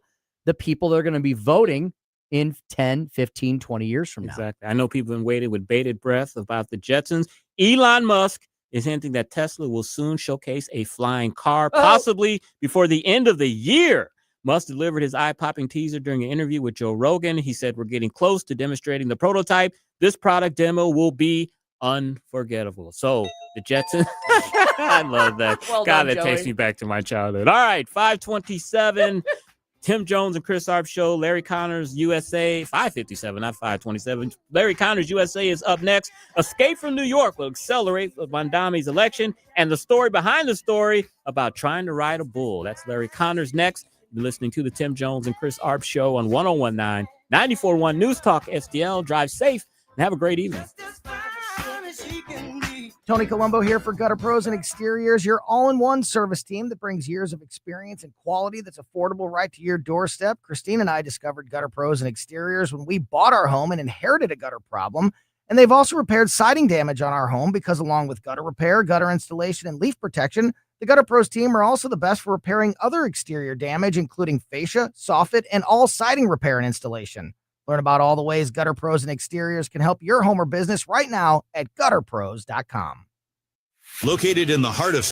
the people that are going to be voting in 10, 15, 20 years from now. Exactly. I know people have been waiting with bated breath about the Jetsons. Elon Musk is hinting that Tesla will soon showcase a flying car, possibly before the end of the year. Musk delivered his eye-popping teaser during an interview with Joe Rogan. He said, "We're getting close to demonstrating the prototype. This product demo will be unforgettable." So the Jetsons, I love that. Well God, done, that takes Joey. me back to my childhood. All right, 527. Tim Jones and Chris Arps show. Larry Connors USA, 557, not 527. Larry Connors USA is up next. Escape from New York will accelerate Mondami's election, and the story behind the story about trying to ride a bull. That's Larry Connors next. You're listening to the Tim Jones and Chris Arps show on 1019 94.1 News Talk STL. Drive safe and have a great evening. Tony Colombo here for Gutter Pros and Exteriors, your all-in-one service team that brings years of experience and quality that's affordable right to your doorstep. Christine and I discovered Gutter Pros and Exteriors when we bought our home and inherited a gutter problem, And they've also repaired siding damage on our home because along with gutter repair, gutter installation, and leaf protection, the Gutter Pros team are also the best for repairing other exterior damage, including fascia, soffit, and all siding repair and installation. Learn about all the ways Gutter Pros and Exteriors can help your home or business right now at gutterpros.com. Located in the heart of